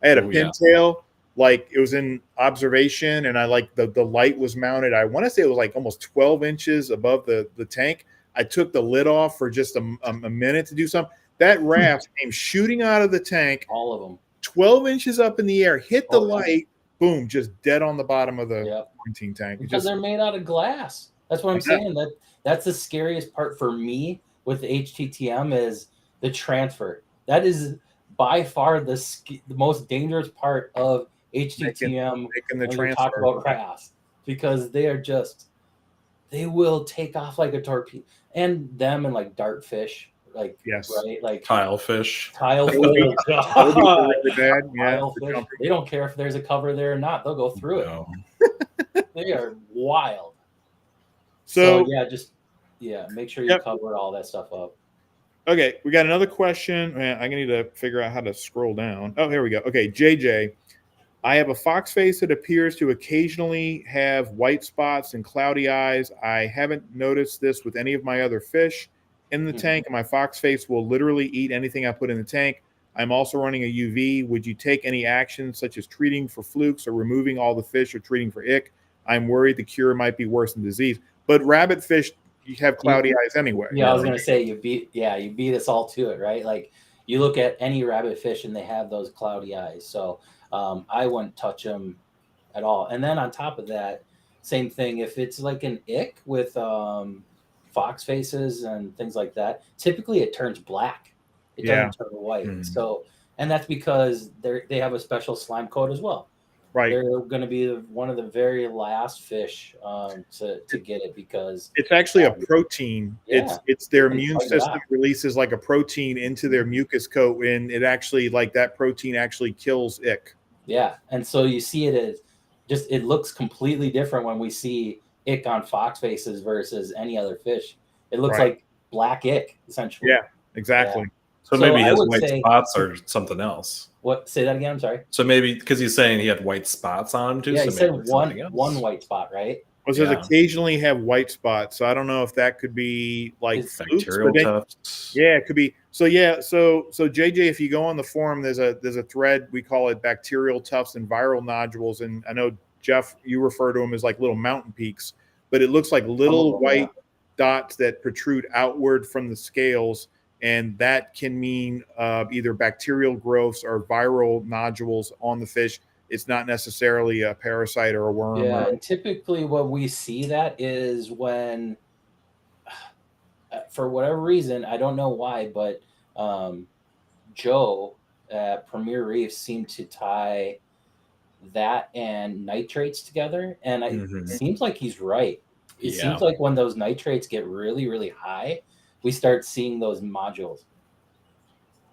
I had a pintail, like it was in observation and I like the light was mounted. I want to say it was like almost 12 inches above the tank. I took the lid off for just a minute to do something. That wrasse came shooting out of the tank. All of them. 12 inches up in the air, hit the light, boom, just dead on the bottom of the quarantine tank. Because they're made out of glass. That's what I'm saying. That's the scariest part for me with the HTTM is the transfer. That is by far the most dangerous part of HTTM when we talk about wrasse, because they will take off like a torpedo. And them and like dartfish. Like right, like tilefish. Really bad. Yeah, they don't care if there's a cover there or not; they'll go through it. They are wild. So make sure you cover all that stuff up. Okay, we got another question. Man, I need to figure out how to scroll down. Oh, here we go. Okay, JJ, I have a Foxface that appears to occasionally have white spots and cloudy eyes. I haven't noticed this with any of my other fish in the tank, and my Foxface will literally eat anything I put in the tank. I'm also running a UV. Would you take any action such as treating for flukes or removing all the fish or treating for ick? I'm worried the cure might be worse than disease. But rabbitfish, you have cloudy eyes anyway. Yeah, I was gonna say you beat us all to it, right? Like you look at any rabbit fish and they have those cloudy eyes. So I wouldn't touch them at all. And then on top of that, same thing. If it's like an ick with fox faces and things like that, typically it turns black. It doesn't turn white. Mhm. So, and that's because they have a special slime coat as well. Right. They're going to be one of the very last fish to get it because it's actually a protein. Yeah. It's their They immune fight it system out. releases like a protein into their mucus coat, and it actually like that protein actually kills ick. Yeah, and so you see it as just it looks completely different when we see ick on fox faces versus any other fish. It looks Right. like black ick essentially. Yeah, exactly. So So maybe I his would white say- spots are something else. What? Say that again. I'm sorry. So maybe because he's saying he had white spots on him too. Yeah, so you said maybe it's something else. one white spot, right? Well, it says Yeah. occasionally have white spots, so I don't know if that could be like It's flukes, Bacterial but then- tufts. yeah, it could be. So yeah, so JJ, if you go on the forum, there's a thread, we call it bacterial tufts and viral nodules, and I know Jeff, you refer to them as like little mountain peaks, but it looks like little them, yeah. white dots that protrude outward from the scales, and that can mean either bacterial growths or viral nodules on the fish. It's not necessarily a parasite or a worm. Yeah, Or, and typically when we see that is when, for whatever reason, I don't know why, but Joe at Premier Reef seemed to tie that and nitrates together, and it seems like he's right. It Yeah. seems like when those nitrates get really, really high, we start seeing those modules.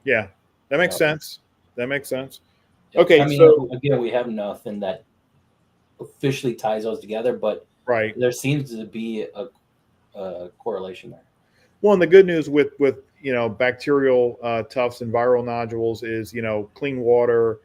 yeah, that makes Yep. sense. That makes sense. Yep. Okay, I mean, so- again, we have nothing that officially ties those together, but Right. there seems to be a correlation there. Well, and the good news with bacterial tufts and viral nodules is clean water,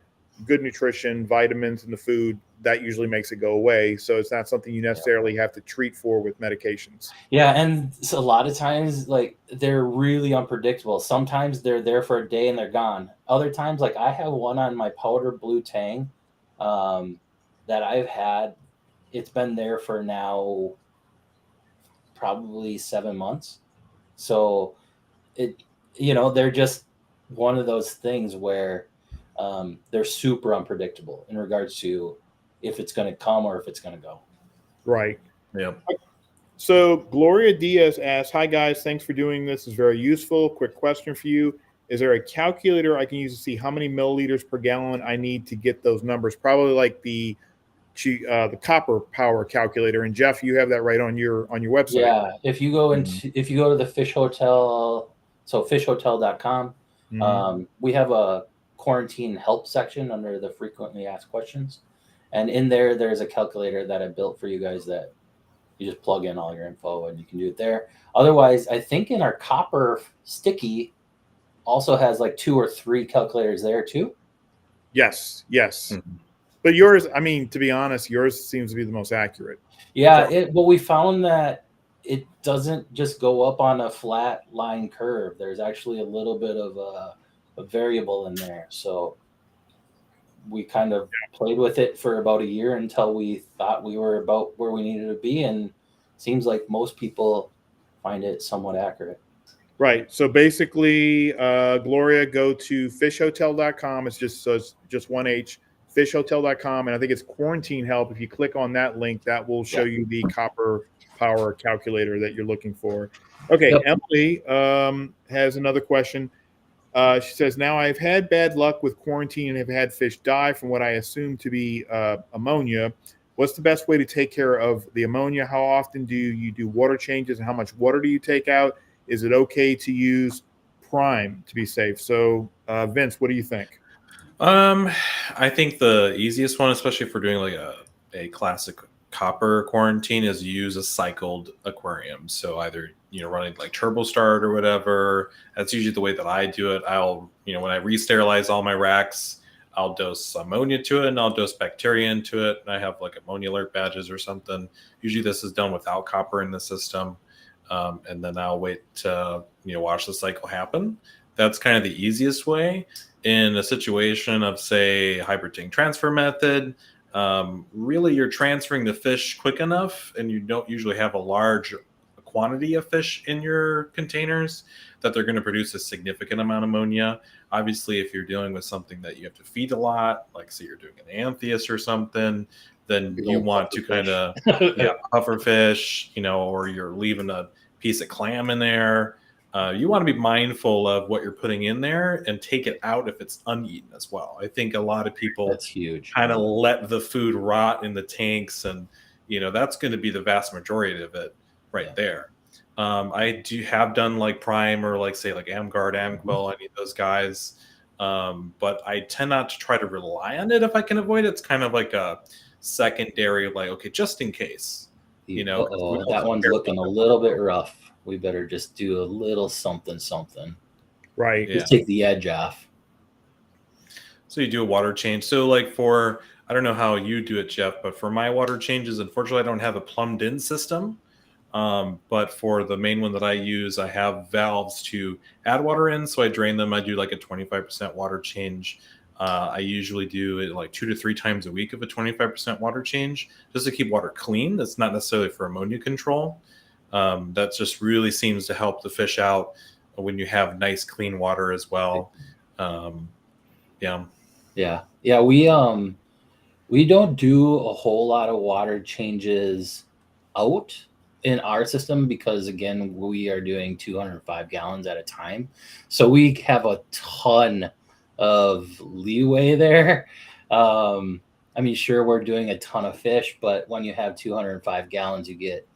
good nutrition, vitamins in the food, that usually makes it go away. So it's not something you necessarily have to treat for with medications. Yeah, and a lot of times, like, they're really unpredictable. Sometimes they're there for a day and they're gone. Other times, like I have one on my powder blue tang that I've had. It's been there for now probably 7 months. So they're just one of those things where they're super unpredictable in regards to if it's going to come or if it's going to go. Right. Yep. So Gloria Diaz asks, "Hi guys, thanks for doing this. It's very useful. Quick question for you: is there a calculator I can use to see how many milliliters per gallon I need to get those numbers? Probably like the copper power calculator." And Jeff, you have that right on your website. Yeah, if you go to the Fish Hotel, so fishhotel.com, we have a quarantine help section under the frequently asked questions, and in there's a calculator that I built for you guys that you just plug in all your info and you can do it there. Otherwise, I think in our copper sticky also has like 2 or 3 calculators there too. Yes. But yours, I mean, to be honest, yours seems to be the most accurate. Yeah, but we found that it doesn't just go up on a flat line curve. There's actually a little bit of a variable in there. So we kind of played with it for about a year until we thought we were about where we needed to be. And seems like most people find it somewhat accurate. Right. So basically, Gloria, go to fishhotel.com. It's just one H, fishhotel.com. And I think it's quarantine help. If you click on that link, that will show you the copper power calculator that you're looking for. Okay. Yep. Emily has another question. She says, "Now I've had bad luck with quarantine and have had fish die from what I assume to be ammonia. What's the best way to take care of the ammonia? How often do you do water changes, and how much water do you take out? Is it okay to use prime to be safe?" So, Vince, what do you think? I think the easiest one, especially if we're doing like a classic copper quarantine, is use a cycled aquarium. So either running like turbo start or whatever. That's usually the way that I do it. I'll when I re-sterilize all my racks, I'll dose ammonia to it and I'll dose bacteria into it. And I have like ammonia alert badges or something. Usually this is done without copper in the system. And then I'll wait to watch the cycle happen. That's kind of the easiest way. In a situation of, say, hybrid tank transfer method, really you're transferring the fish quick enough and you don't usually have a large quantity of fish in your containers, that they're going to produce a significant amount of ammonia. Obviously, if you're dealing with something that you have to feed a lot, like say you're doing an anthias or something, then you want to kind of puffer fish, or you're leaving a piece of clam in there. You want to be mindful of what you're putting in there and take it out if it's uneaten as well. I think a lot of people That's huge. kind of let the food rot in the tanks, and that's going to be the vast majority of it right there. I have done like Prime or like say like Amguard, Amquil, any of those guys, but I tend not to try to rely on it if I can avoid it. It's kind of like a secondary, like, okay, just in case. That one's looking a little bit rough. We better just do a little something. Right. Just take the edge off. So you do a water change. So like I don't know how you do it, Jeff, but for my water changes, unfortunately, I don't have a plumbed in system. But for the main one that I use, I have valves to add water in. So I drain them. I do like a 25% water change. I usually do it like 2 to 3 times a week of a 25% water change, just to keep water clean. That's not necessarily for ammonia control. That just really seems to help the fish out when you have nice clean water as well. We don't do a whole lot of water changes out in our system because, again, we are doing 205 gallons at a time, so we have a ton of leeway there. Sure, we're doing a ton of fish, but when you have 205 gallons, you get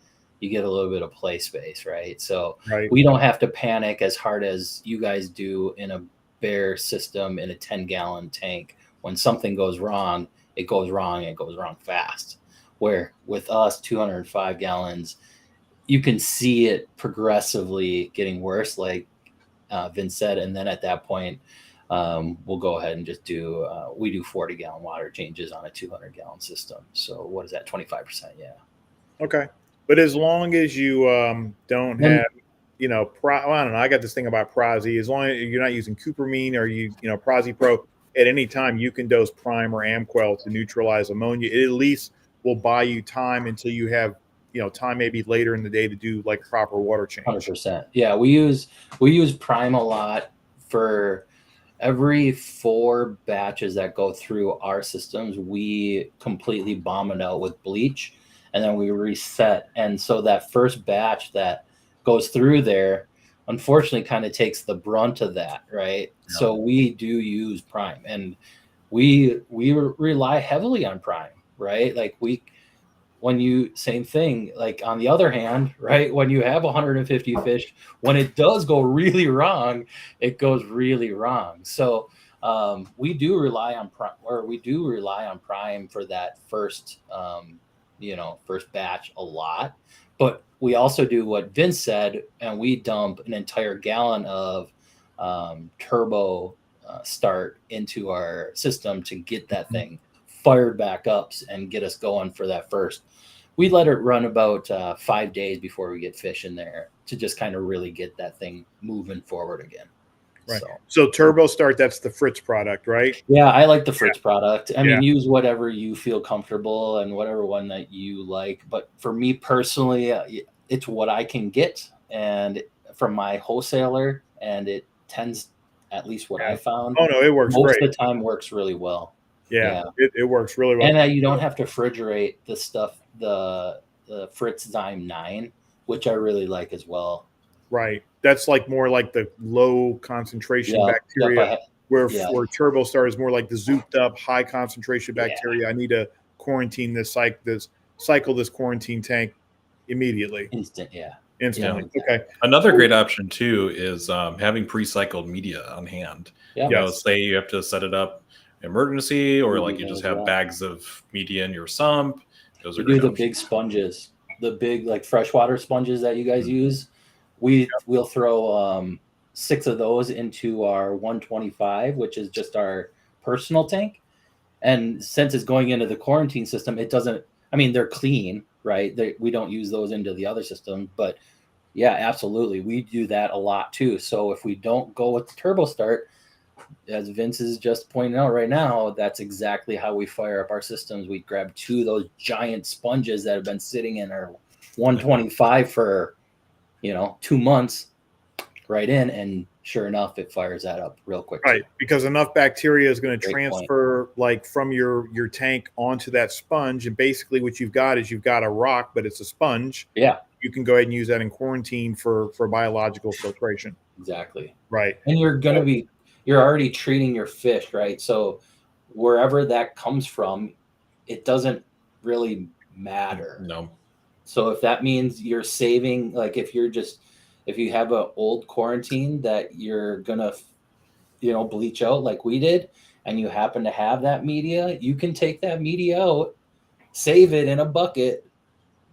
a little bit of play space, right? So we don't have to panic as hard as you guys do in a bare system in a 10-gallon tank. When something goes wrong, it goes wrong, and it goes wrong fast. Where with us, 205 gallons, you can see it progressively getting worse, like Vince said, and then at that point, we'll go ahead and just do 40-gallon water changes on a 200-gallon system. So what is that, 25%? Yeah. Okay. But as long as you don't have, I don't know, I got this thing about Prezi. As long as you're not using Cupramine or Prezi Pro, at any time you can dose Prime or Amquil to neutralize ammonia. It at least will buy you time until you have, time maybe later in the day to do like proper water change. 100%. Yeah, we use Prime a lot for every 4 batches that go through our systems. We completely bomb it out with bleach, and then we reset. And so that first batch that goes through there, unfortunately, kind of takes the brunt of that, right? Yeah. So we do use Prime, and we rely heavily on Prime, right? Like same thing, like on the other hand, right? When you have 150 fish, when it does go really wrong, it goes really wrong. So we do rely on Prime for that first batch a lot. But we also do what Vince said, and we dump an entire gallon of turbo start into our system to get that thing fired back up and get us going for that first. We let it run about 5 days before we get fish in there to just kind of really get that thing moving forward again. Right. So Turbo Start, that's the Fritz product, right? Yeah, I like the Fritz product. I mean, use whatever you feel comfortable and whatever one that you like. But for me personally, it's what I can get and from my wholesaler, and it tends, at least what I found. Oh no, it works most great. Of the time works really well. Yeah. It works really well. And you don't have to refrigerate the stuff, the Fritz Zyme 9, which I really like as well. Right. That's like more like the low concentration bacteria, where Turbo Star is more like the zooped up high concentration bacteria. I need to quarantine cycle this quarantine tank immediately. Instantly. Okay. Another great option too is having pre-cycled media on hand. Say you have to set it up emergency, or like you just have bags of media in your sump. Those are great the big sponges, the big like freshwater sponges that you guys use. We'll throw 6 of those into our 125, which is just our personal tank. And since it's going into the quarantine system, it doesn't. I mean, they're clean, right? We don't use those into the other system, but yeah, absolutely, we do that a lot too. So if we don't go with the Turbo Start, as Vince is just pointing out right now, that's exactly how we fire up our systems. We grab 2 of those giant sponges that have been sitting in our 125 for 2 months right in, and sure enough, it fires that up real quick. Right, because enough bacteria is going to Great transfer like from your tank onto that sponge, and basically what you've got is you've got a rock, but it's a sponge. Yeah, You can go ahead and use that in quarantine for biological filtration. exactly. Right, And you're already treating your fish, right? So wherever that comes from, it doesn't really matter. No. So if that means you're saving, like if you have an old quarantine that you're gonna, bleach out like we did, and you happen to have that media, you can take that media out, save it in a bucket,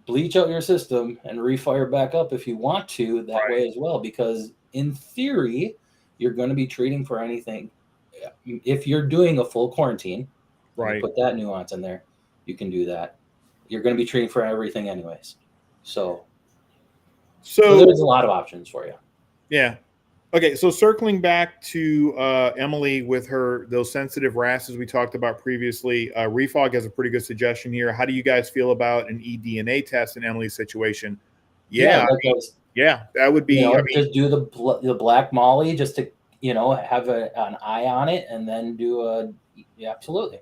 bleach out your system, and refire back up if you want to that way as well. Because in theory, you're going to be treating for anything. If you're doing a full quarantine, right. put that nuance in there, you can do that. You're going to be treating for everything anyways. So there's a lot of options for you. Yeah. Okay, so circling back to Emily with those sensitive wrasses we talked about previously, Reef has a pretty good suggestion here. How do you guys feel about an eDNA test in Emily's situation? Yeah, that would be. Just do the black molly just to have an eye on it, and then do absolutely.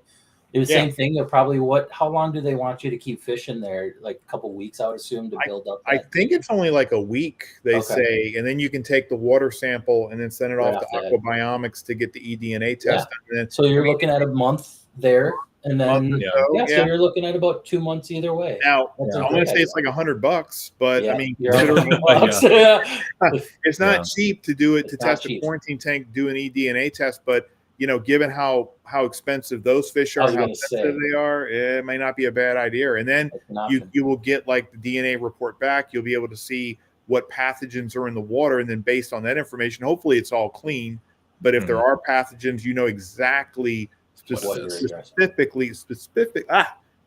Do the same thing. They're probably how long do they want you to keep fishing there? Like a couple weeks, I would assume, to build up. I think it's only like a week, they say, and then you can take the water sample and then send it off to Aquabiomics to get the eDNA test. Yeah. So you're looking at a month there, and then so you're looking at about 2 months either way. Now I'm going to say it's like $100, but I mean, it's not cheap to do it to test a quarantine tank, do an eDNA test, but given how expensive those fish are, how sensitive they are, it may not be a bad idea. And then you will get like the DNA report back. You'll be able to see what pathogens are in the water, and then based on that information, hopefully it's all clean. But if there are pathogens, exactly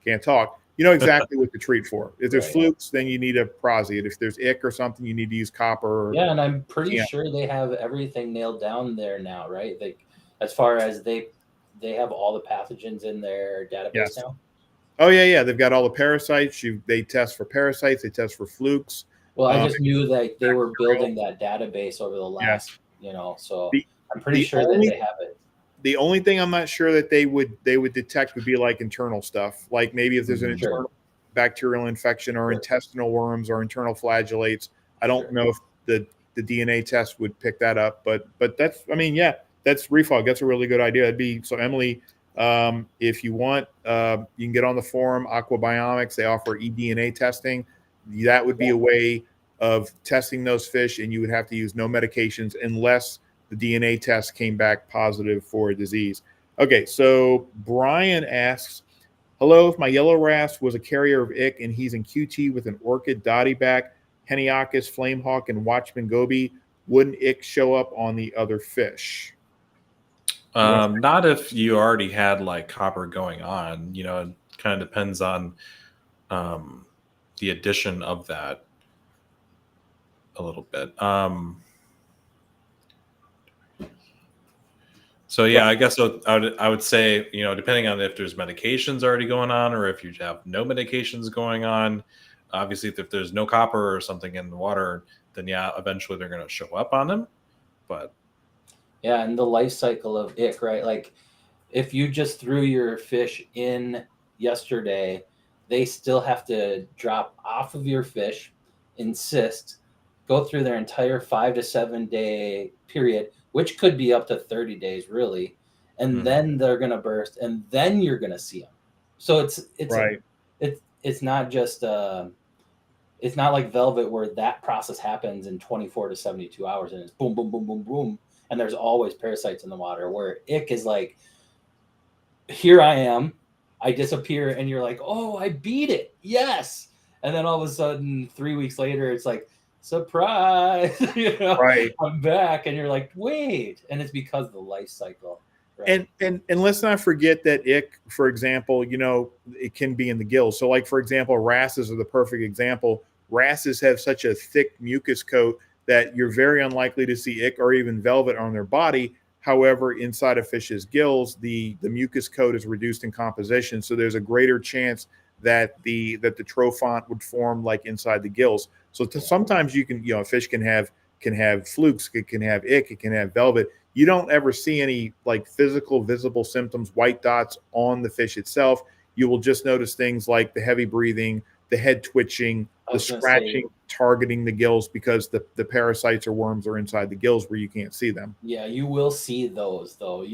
can't talk. Exactly what to treat for. If there's flukes, then you need a Parasite. If there's ick or something, you need to use copper. And I'm pretty sure they have everything nailed down there now, right? As far as they have all the pathogens in their database now. Oh yeah. They've got all the parasites. They test for parasites. They test for flukes. Well, I just knew that they were building that database over the last, so I'm pretty sure that they have it. The only thing I'm not sure that they would detect would be like internal stuff, like maybe if there's an internal bacterial infection or intestinal worms or internal flagellates. I don't know if the DNA test would pick that up, but that's that's Reef. That's a really good idea. It'd be so Emily. If you want, you can get on the forum. Aquabiomics, they offer eDNA testing. That would be a way of testing those fish, and you would have to use no medications unless the DNA test came back positive for a disease. Okay, so Brian asks, hello, if my yellow wrasse was a carrier of ick and he's in QT with an orchid, dottyback, Heniacus, flamehawk, and watchman goby, wouldn't ick show up on the other fish? Not if you already had like copper going on. It kind of depends on the addition of that a little bit. So I guess I would say, depending on if there's medications already going on or if you have no medications going on. Obviously, if there's no copper or something in the water, then eventually they're going to show up on them. But and the life cycle of ick, right? Like if you just threw your fish in yesterday, they still have to drop off of your fish, insist, go through their entire 5 to 7 day period, which could be up to 30 days really. And then they're going to burst, and then you're going to see them. So it's not just, it's not like velvet where that process happens in 24 to 72 hours and it's boom, boom, boom, boom, boom. And there's always parasites in the water, where ick is like, here I am, I disappear, and you're like, oh, I beat it. Yes. And then all of a sudden, 3 weeks later, it's like, surprise, I'm back. And you're like, wait. And it's because of the life cycle. Right? And let's not forget that ick, for example, it can be in the gills. So like, for example, wrasses are the perfect example. Wrasses have such a thick mucus coat that you're very unlikely to see ick or even velvet on their body. However, inside a fish's gills, the mucus coat is reduced in composition. So there's a greater chance that the trophont would form like inside the gills. So sometimes you can, a fish can have flukes, it can have ick, it can have velvet. You don't ever see any like physical visible symptoms, white dots on the fish itself. You will just notice things like the heavy breathing, the head twitching, the scratching, targeting the gills, because the parasites or worms are inside the gills where you can't see them. Yeah, you will see those though.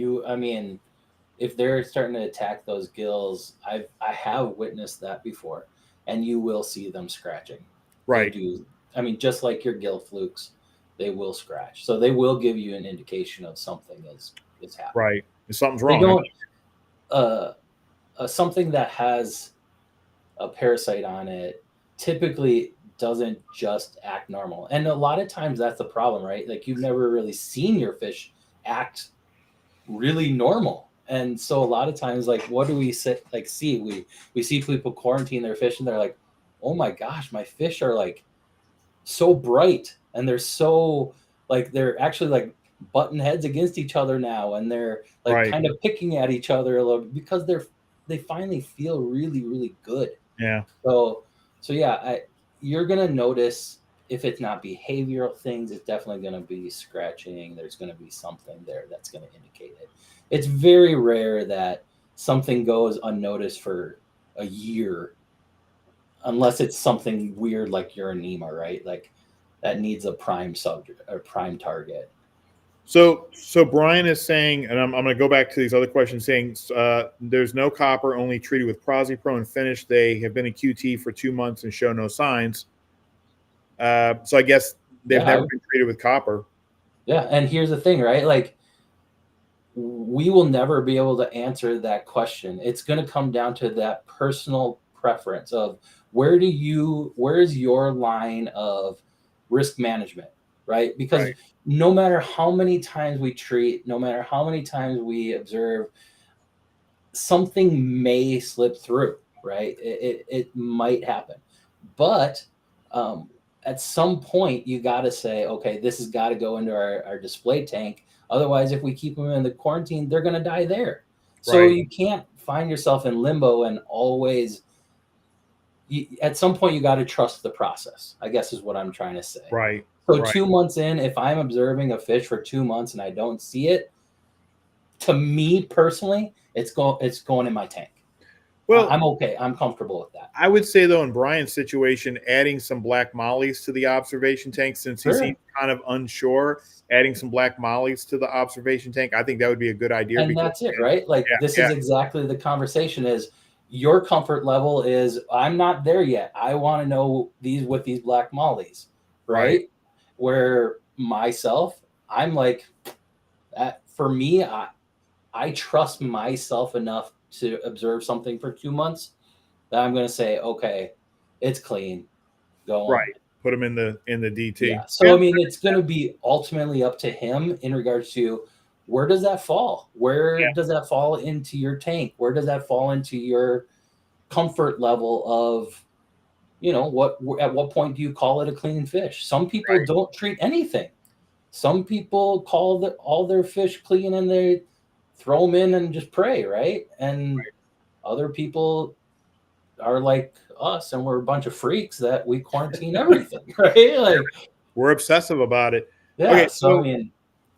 If they're starting to attack those gills, I have witnessed that before, and you will see them scratching. Right. They do. Just like your gill flukes, they will scratch. So they will give you an indication of something is happening. Right. If something's wrong. Something that has a parasite on it typically doesn't just act normal. And a lot of times that's the problem, right? Like you've never really seen your fish act really normal. And so a lot of times, like, what do we see? We see people quarantine their fish and they're like, oh my gosh, my fish are like so bright, and they're so like, they're actually like button heads against each other now, and they're like kind of picking at each other a little, because they finally feel really, really good. Yeah. So yeah, you're gonna notice if it's not behavioral things, it's definitely gonna be scratching. There's gonna be something there that's gonna indicate it. It's very rare that something goes unnoticed for a year, unless it's something weird like Uronema, right? Like that needs a prime subject or prime target. So Brian is saying, and I'm going to go back to these other questions, saying there's no copper, only treated with Prozipro and finished. They have been in QT for 2 months and show no signs. So I guess they've never been treated with copper. Yeah, and here's the thing, right? Like, we will never be able to answer that question. It's going to come down to that personal preference of where is your line of risk management, right? Because no matter how many times we treat, no matter how many times we observe, something may slip through, right? It might happen. But at some point, you got to say, okay, this has got to go into our display tank. Otherwise, if we keep them in the quarantine, they're going to die there. So you can't find yourself in limbo and always. At some point, you got to trust the process, I guess is what I'm trying to say. Right. So 2 months in, if I'm observing a fish for 2 months and I don't see it, to me personally, it's going in my tank. Well, I'm okay. I'm comfortable with that. I would say, though, in Brian's situation, adding some black mollies to the observation tank, since he seems kind of unsure, adding some black mollies to the observation tank, I think that would be a good idea. And that's it, right? Like this is exactly the conversation is your comfort level is, I'm not there yet. I want to know these black mollies, right? Where myself, I'm like, for me, I trust myself enough to observe something for 2 months that I'm going to say, okay, it's clean. Go on. Put them in the DT. Yeah. So, it's going to be ultimately up to him in regards to where does that fall? Where does that fall into your tank? Where does that fall into your comfort level of, at what point do you call it a clean fish? Some people don't treat anything. Some people call all their fish clean and they throw them in and just pray, right? And other people are like us, and we're a bunch of freaks that we quarantine everything, right? Like we're obsessive about it. Yeah. Okay, so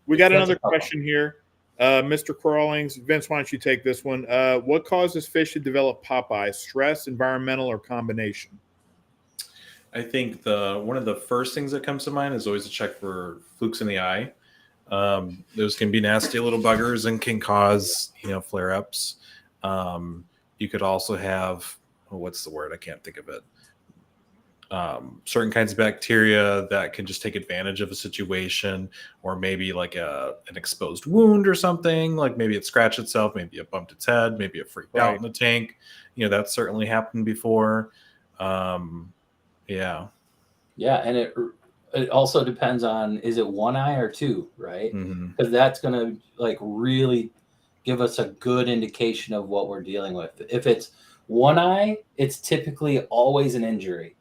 we got another question here. Mr. Crawlings, Vince, why don't you take this one? What causes fish to develop Popeye? Stress, environmental, or combination? I think one of the first things that comes to mind is always to check for flukes in the eye. Those can be nasty little buggers and can cause, flare-ups. You could also have, what's the word? I can't think of it. Certain kinds of bacteria that can just take advantage of a situation, or maybe like an exposed wound or something, like maybe it scratched itself, maybe it bumped its head, maybe it freaked out in the tank. That's certainly happened before. Yeah. And it also depends on, is it one eye or two, right? Because that's going to like really give us a good indication of what we're dealing with. If it's one eye, it's typically always an injury,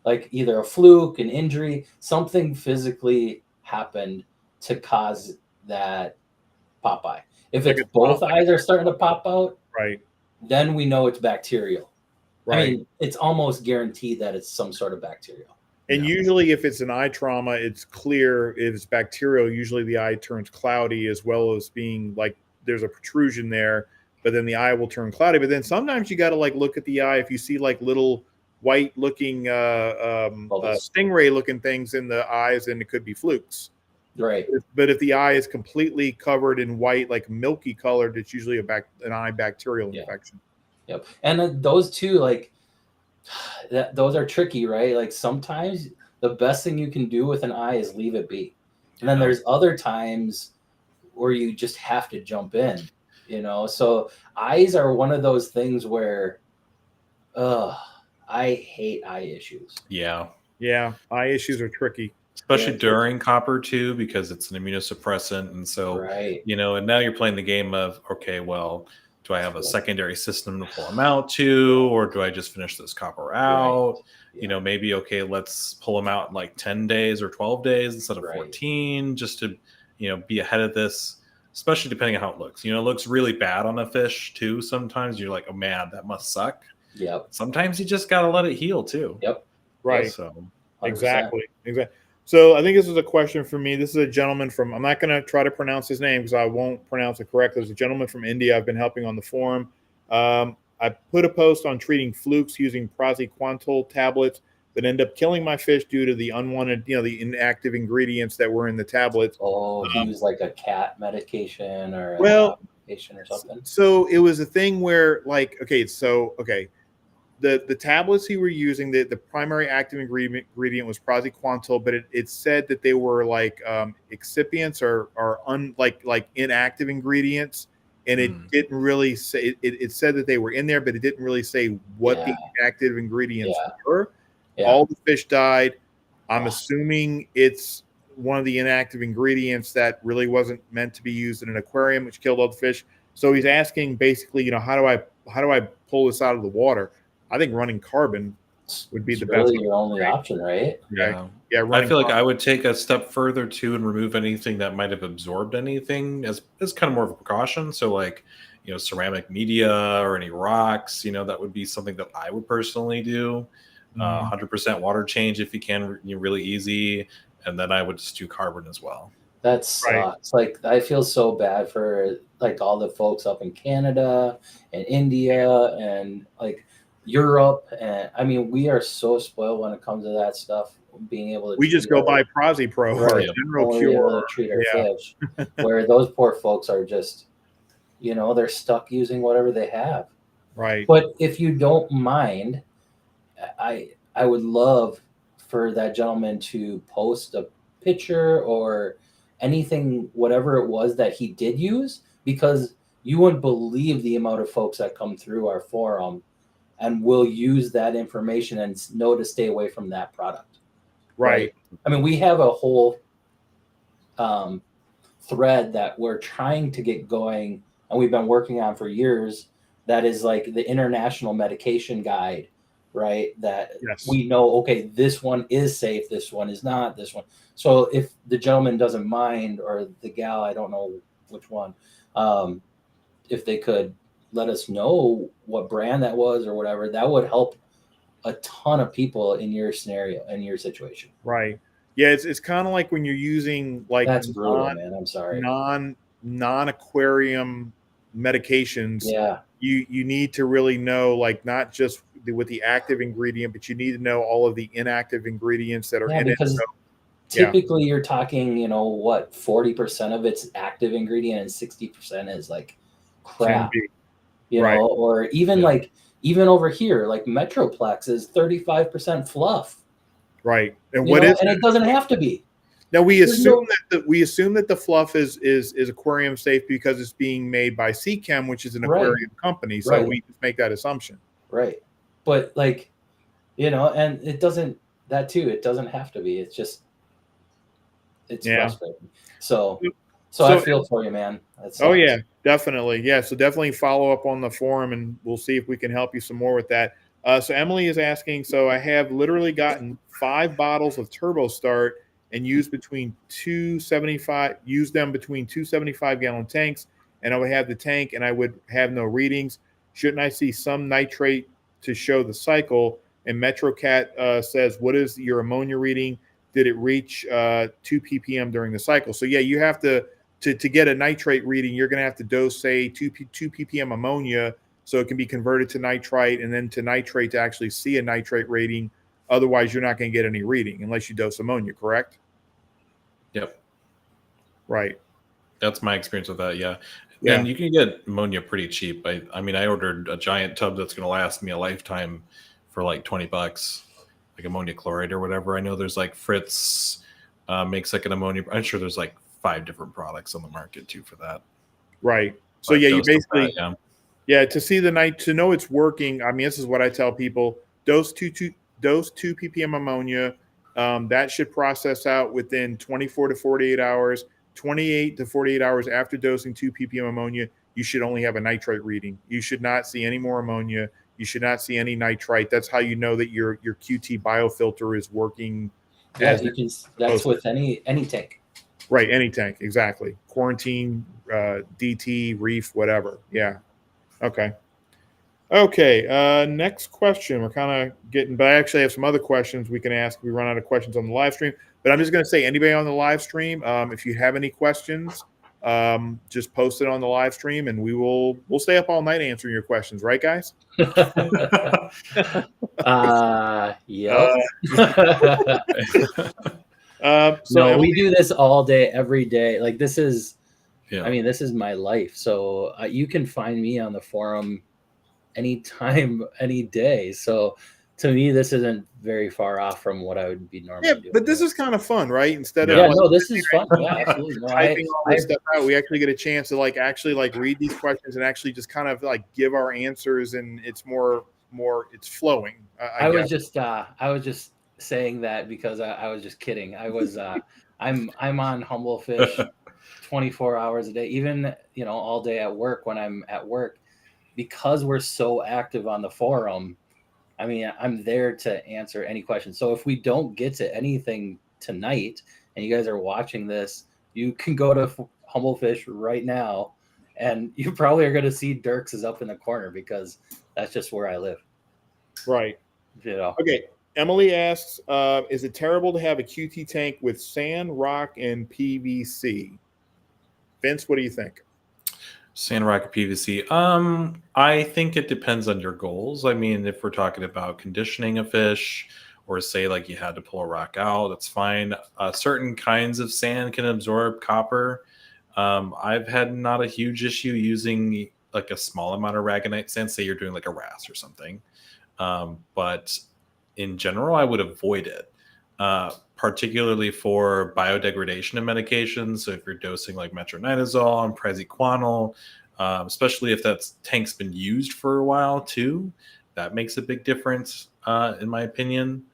like either a fluke, an injury, something physically happened to cause that Popeye. If it's both eyes are starting to pop out, then we know it's bacterial. It's almost guaranteed that it's some sort of bacterial. And Yeah. usually if it's an eye trauma, it's clear. If it's bacterial, usually the eye turns cloudy, as well as being like there's a protrusion there, but then the eye will turn cloudy. But then sometimes you got to like look at the eye. If you see like little white looking Bubbles. stingray looking things in the eyes, then it could be flukes. Right. But if the eye is completely covered in white, like milky colored, it's usually an eye bacterial infection. Yep. And those two, like, those are tricky, right? Like sometimes the best thing you can do with an eye is leave it be. And then there's other times where you just have to jump in, you know? So eyes are one of those things where, I hate eye issues. Yeah. Yeah. Eye issues are tricky. Especially during copper too, because it's an immunosuppressant. And so, you know, and now you're playing the game of, okay, well, do I have a secondary system to pull them out to, or do I just finish this copper out? You know, maybe, okay, let's pull them out in like 10 days or 12 days instead of 14, just to, you know, be ahead of this, especially depending on how it looks. You know, it looks really bad on a fish too. Sometimes you're like, oh man, that must suck. Yep. Sometimes you just got to let it heal too. Yep. Right. So 100%. Exactly. So I think this is a question for me. This is a gentleman from, I'm not going to try to pronounce his name because I won't pronounce it correctly. There's a gentleman from India I've been helping on the forum. I put a post on treating flukes using praziquantel tablets that end up killing my fish due to the unwanted, you know, the inactive ingredients that were in the tablets. Oh, he used like a cat medication or medication or something. So it was a thing where like, the tablets he were using, the primary active ingredient was praziquantel, but it said that they were like excipients or like inactive ingredients, and it didn't really say. It said that they were in there, but it didn't really say what the active ingredients were. All the fish died. I'm assuming it's one of the inactive ingredients that really wasn't meant to be used in an aquarium, which killed all the fish. So he's asking basically, you know, how do I pull this out of the water? I think running carbon would be the best. Really, your only option, right? Yeah. I feel like I would take a step further too and remove anything that might have absorbed anything as kind of more of a precaution. So, like, you know, ceramic media or any rocks, you know, that would be something that I would personally do. 100% water change if you can, really easy, and then I would just do carbon as well. That sucks. Like, I feel so bad for like all the folks up in Canada and India and like Europe, and I mean, we are so spoiled when it comes to that stuff. Being able to, we just go buy Prazi Pro or General Cure, treat our fish. Where those poor folks are just, you know, they're stuck using whatever they have. Right. But if you don't mind, I would love for that gentleman to post a picture or anything, whatever it was that he did use, because you wouldn't believe the amount of folks that come through our forum and will use that information and know to stay away from that product. Right. I mean, we have a whole thread that we're trying to get going and we've been working on for years. That is like the international medication guide, right? That we know, okay, this one is safe. This one is not, this one. So if the gentleman doesn't mind, or the gal, I don't know which one, if they could let us know what brand that was or whatever, that would help a ton of people in your scenario, in your situation. Right. Yeah. It's kind of like when you're using like that's brutal, man. I'm sorry. Non-aquarium medications. Yeah. You need to really know, like, not just with the active ingredient, but you need to know all of the inactive ingredients that are in it. So, typically you're talking, you know, what, 40% of it's active ingredient and 60% is like crap. You know, or even like, even over here, like Metroplex is 35% fluff. Right. And and it doesn't have to be. Now we assume that the fluff is aquarium safe because it's being made by Seachem, which is an aquarium company. So we just make that assumption. Right. But like, you know, and it doesn't have to be. It's just, it's frustrating. So I feel for you, man. Yeah, definitely. Yeah. So definitely follow up on the forum and we'll see if we can help you some more with that. So Emily is asking, so I have literally gotten 5 bottles of Turbo Start and used them between 2 75-gallon tanks, and I would have the tank and I would have no readings. Shouldn't I see some nitrate to show the cycle? And MetroCat says, what is your ammonia reading? Did it reach 2 ppm during the cycle? So yeah, you have to get a nitrate reading, you're going to have to dose, say, 2 ppm ammonia so it can be converted to nitrite and then to nitrate to actually see a nitrate rating. Otherwise, you're not going to get any reading unless you dose ammonia, correct? Yep. Right. That's my experience with that, yeah. Yeah. And you can get ammonia pretty cheap. I mean, I ordered a giant tub that's going to last me a lifetime for like $20, like ammonia chloride or whatever. I know there's like Fritz makes like an ammonia. I'm sure there's like 5 different products on the market too for that. Right. So yeah, you basically, that, yeah, to see to know it's working. I mean, this is what I tell people: dose 2 ppm ammonia. That should process out within 24 to 48 hours. 28 to 48 hours after dosing 2 ppm ammonia, you should only have a nitrate reading. You should not see any more ammonia. You should not see any nitrite. That's how you know that your QT biofilter is working. Yeah, that's with any tank. Right, any tank, exactly. Quarantine, DT, Reef, whatever. Yeah. Okay. Okay. Next question. We're kind of getting, but I actually have some other questions we can ask. We run out of questions on the live stream, but I'm just going to say, anybody on the live stream, if you have any questions, just post it on the live stream, and we'll stay up all night answering your questions. Right, guys? Yeah. So we do this all day, every day. Like this is, yeah. I mean, this is my life. So you can find me on the forum anytime, any day. So to me, this isn't very far off from what I would be normally doing. But this is kind of fun, right? Instead of this is fun. Yeah, absolutely. No, typing all this stuff out, we actually get a chance to actually read these questions and actually just kind of give our answers, and it's more it's flowing. I was just saying that because I was just kidding. I was I'm on Humblefish 24 hours a day, even all day at work when I'm at work, because we're so active on the forum. I mean, I'm there to answer any questions. So if we don't get to anything tonight and you guys are watching this, you can go to Humblefish right now, and you probably are going to see Dirks is up in the corner because that's just where I live. Right. Okay. Emily asks, is it terrible to have a QT tank with sand, rock, and PVC? Vince, what do you think? Sand, rock, or PVC. I think it depends on your goals. I mean, if we're talking about conditioning a fish, or say like you had to pull a rock out, that's fine. Certain kinds of sand can absorb copper. I've had not a huge issue using like a small amount of ragonite sand. Say you're doing like a wrasse or something. But in general, I would avoid it, particularly for biodegradation of medications. So if you're dosing like metronidazole and praziquantel, especially if that tank's been used for a while too, that makes a big difference, in my opinion.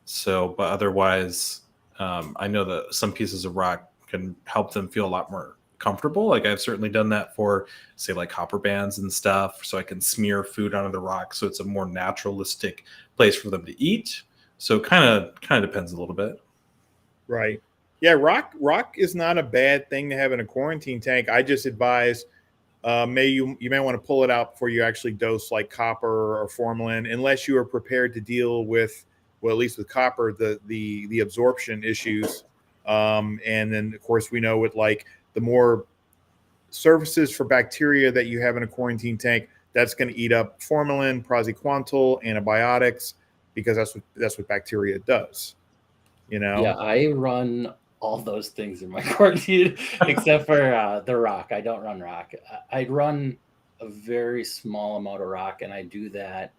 So, but otherwise, I know that some pieces of rock can help them feel a lot more comfortable. Like I've certainly done that for, say, like copper bands and stuff, so I can smear food onto the rock, so it's a more naturalistic place for them to eat. So kind of depends a little bit. Right. Yeah, rock is not a bad thing to have in a quarantine tank. I just advise you may want to pull it out before you actually dose like copper or formalin, unless you are prepared to deal with, well, at least with copper, the absorption issues. And then of course we know with like the more surfaces for bacteria that you have in a quarantine tank, that's going to eat up formalin, praziquantel, antibiotics, because that's what bacteria does. Yeah, I run all those things in my quarantine except for the rock. I don't run rock. I run a very small amount of rock, and I do that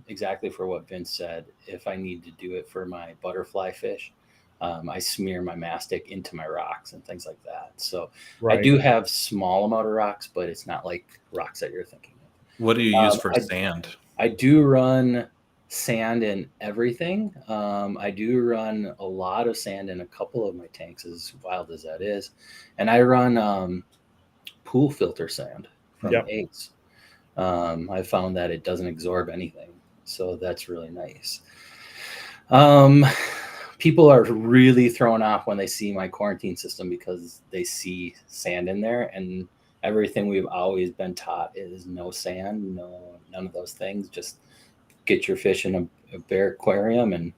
exactly for what Vince said. If I need to do it for my butterfly fish, I smear my mastic into my rocks and things like that. So right. I do have small amount of rocks, but it's not like rocks that you're thinking of. What do you use for sand? I do run sand in everything. I do run a lot of sand in a couple of my tanks, as wild as that is. And I run pool filter sand from eggs. I found that it doesn't absorb anything. So that's really nice. People are really thrown off when they see my quarantine system because they see sand in there, and everything we've always been taught is no sand, none of those things. Just get your fish in a bare aquarium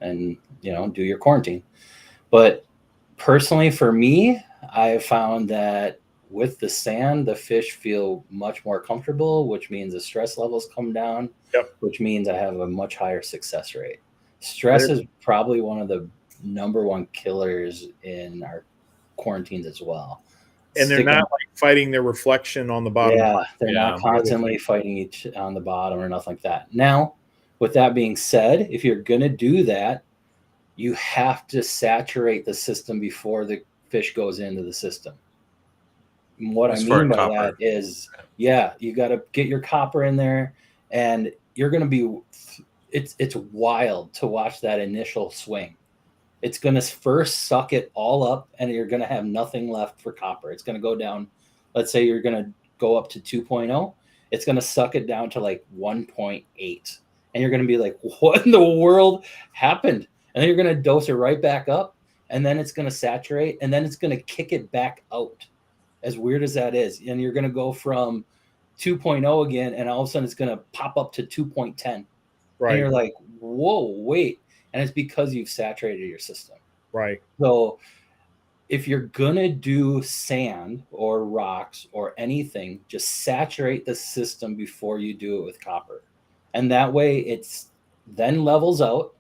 and do your quarantine. But personally, for me, I have found that with the sand, the fish feel much more comfortable, which means the stress levels come down, which means I have a much higher success rate. Stress is probably one of the number one killers in our quarantines as well. And they're not like fighting their reflection on the bottom. Yeah, they're not constantly fighting each on the bottom or nothing like that. Now, with that being said, if you're going to do that, you have to saturate the system before the fish goes into the system. And what I mean by that is, you got to get your copper in there, and you're going to be, it's wild to watch that initial swing. It's going to first suck it all up, and you're going to have nothing left for copper. It's going to go down. Let's say you're going to go up to 2.0. It's going to suck it down to like 1.8. And you're going to be like, what in the world happened? And then you're going to dose it right back up, and then it's going to saturate, and then it's going to kick it back out. As weird as that is. And you're going to go from 2.0 again, and all of a sudden it's going to pop up to 2.10. Right. And you're like, whoa, wait. And it's because you've saturated your system. Right. So if you're going to do sand or rocks or anything, just saturate the system before you do it with copper. And that way it's then levels out,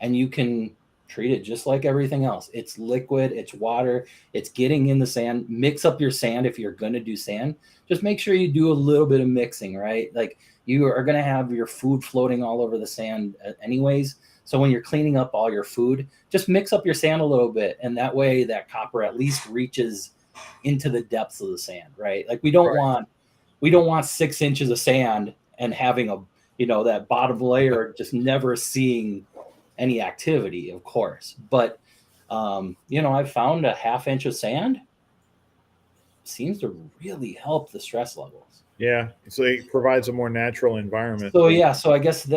and you can treat it just like everything else. It's liquid, it's water, it's getting in the sand. Mix up your sand if you're going to do sand. Just make sure you do a little bit of mixing, right? Like you are going to have your food floating all over the sand anyways. So when you're cleaning up all your food, just mix up your sand a little bit. And that way that copper at least reaches into the depths of the sand, right? Like we don't want 6 inches of sand and having that bottom layer just never seeing any activity, of course. But, I've found a 1/2 inch of sand seems to really help the stress levels. Yeah. So it provides a more natural environment. So I guess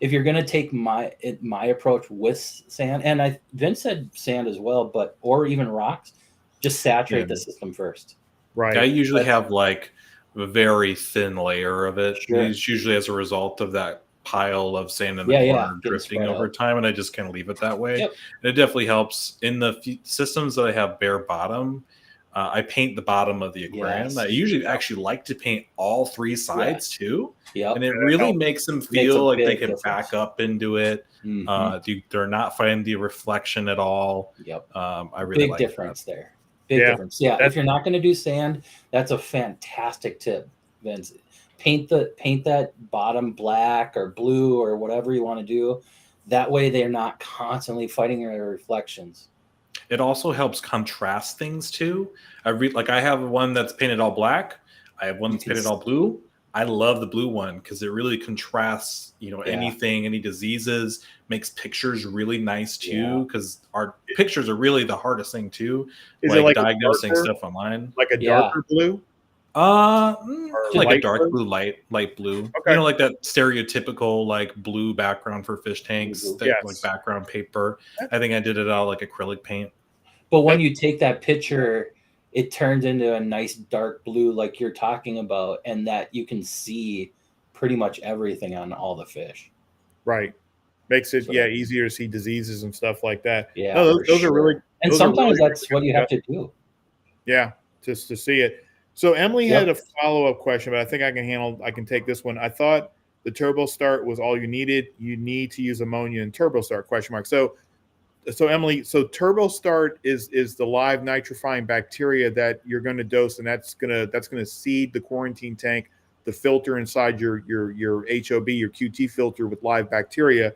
if you're going to take my approach with sand, and Vince said sand as well, or even rocks, just saturate the system first. Right. I usually have like a very thin layer of it. Sure. It's usually as a result of that pile of sand in the corner drifting over time, and I just kind of leave it that way. Yep. And it definitely helps in the systems that I have bare bottom. I paint the bottom of the aquarium. Yes. I usually actually like to paint all 3 sides too. Yep. And it really makes them feel like they can back up into it. Mm-hmm. They're not fighting the reflection at all. Yep. I really like difference that. There. Big difference. Yeah. If you're not going to do sand, that's a fantastic tip, Vince. Paint that bottom black or blue or whatever you want to do. That way they're not constantly fighting their reflections. It also helps contrast things too. I have one that's painted all black. I have one that's painted all blue. I love the blue one because it really contrasts, anything, any diseases, makes pictures really nice too. Because our pictures are really the hardest thing too. Is it like diagnosing stuff online? Like a darker blue? Like a dark blue, light blue. Okay. Like that stereotypical like blue background for fish tanks, like background paper. I think I did it out like acrylic paint. But when you take that picture, it turns into a nice dark blue like you're talking about, and that you can see pretty much everything on all the fish. Right. Makes it easier to see diseases and stuff like that. Yeah. No, those are really, and sometimes that's what you have to do. Yeah, just to see it. So Emily had a follow-up question, but I think I can take this one. I thought the turbo start was all you needed. You need to use ammonia and turbo start ? So Emily, turbo start is the live nitrifying bacteria that you're going to dose, and that's gonna seed the quarantine tank, the filter inside your HOB, your QT filter with live bacteria.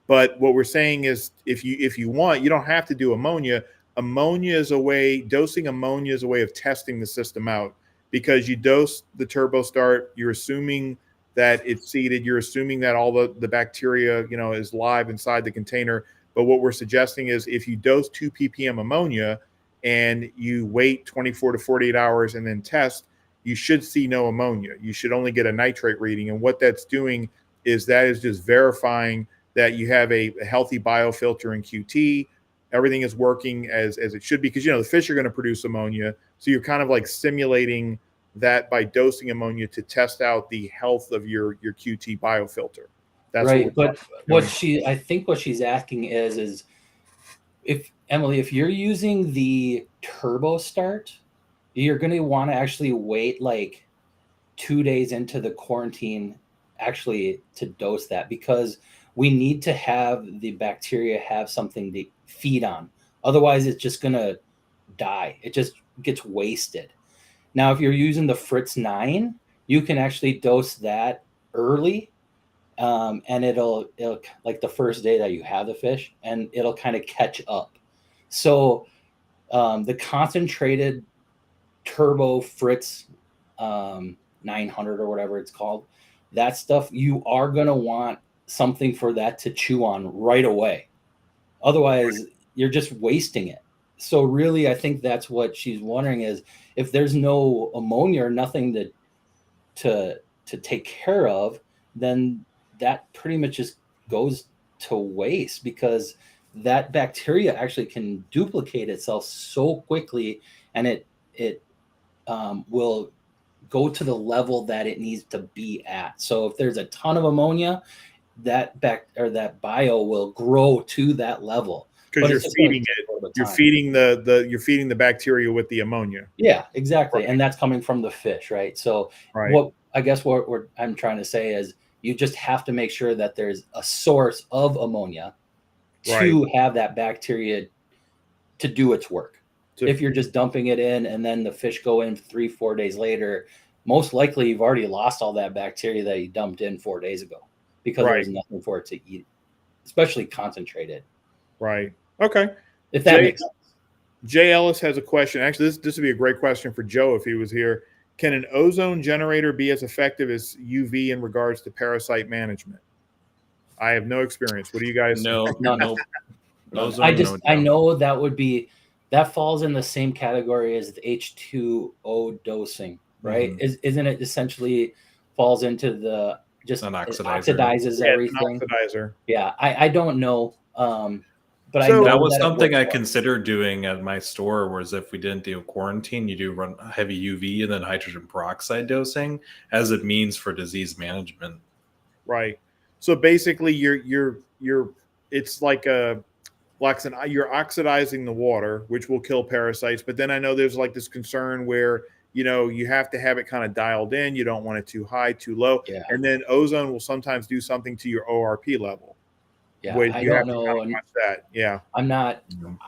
But what we're saying is if you want, you don't have to do ammonia. Dosing ammonia is a way of testing the system out, because you dose the turbo start, you're assuming that it's seeded, you're assuming that all the bacteria, is live inside the container. But what we're suggesting is if you dose 2 ppm ammonia and you wait 24 to 48 hours and then test, you should see no ammonia. You should only get a nitrate reading. And what that's doing is just verifying that you have a healthy biofilter in QT. Everything is working as it should be, because the fish are going to produce ammonia, so you're kind of like simulating that by dosing ammonia to test out the health of your QT biofilter. That's right. what But I think what she's asking is if Emily, if you're using the turbo start, you're going to want to actually wait like 2 days into the quarantine actually to dose that, because we need to have the bacteria have something to feed on. Otherwise, it's just going to die. It just gets wasted. Now, if you're using the Fritz 9, you can actually dose that early, and it'll like the first day that you have the fish, and it'll kind of catch up. So the concentrated turbo Fritz 900 or whatever it's called, that stuff, you are going to want something for that to chew on right away. Otherwise, you're just wasting it. So really, I think that's what she's wondering is if there's no ammonia or nothing to take care of, then that pretty much just goes to waste, because that bacteria actually can duplicate itself so quickly, and it will go to the level that it needs to be at. So if there's a ton of ammonia, that bio will grow to that level. Because you're feeding it, you're feeding the bacteria with the ammonia. Yeah, exactly, right. And that's coming from the fish, right? So what I'm trying to say is you just have to make sure that there's a source of ammonia to have that bacteria to do its work. If you're just dumping it in and then the fish go in 3-4 days later, most likely you've already lost all that bacteria that you dumped in 4 days ago, because there's nothing for it to eat, especially concentrated. Right. Okay. If that makes sense. Jay Ellis has a question. Actually, this would be a great question for Joe if he was here. Can an ozone generator be as effective as UV in regards to parasite management? I have no experience. What do you guys? No. Ozone, I know that falls in the same category as the H2O dosing, right? Mm-hmm. Isn't it essentially falls into the just oxidizes everything? An oxidizer. Yeah, I don't know. But so I know that was something I considered doing at my store, was if we didn't do quarantine, you do run heavy UV and then hydrogen peroxide dosing as it means for disease management. Right. So basically you're it's like you're oxidizing the water, which will kill parasites. But then I know there's like this concern where, you have to have it kind of dialed in. You don't want it too high, too low. Yeah. And then ozone will sometimes do something to your ORP level. Yeah, I don't know. That. Yeah, I'm not.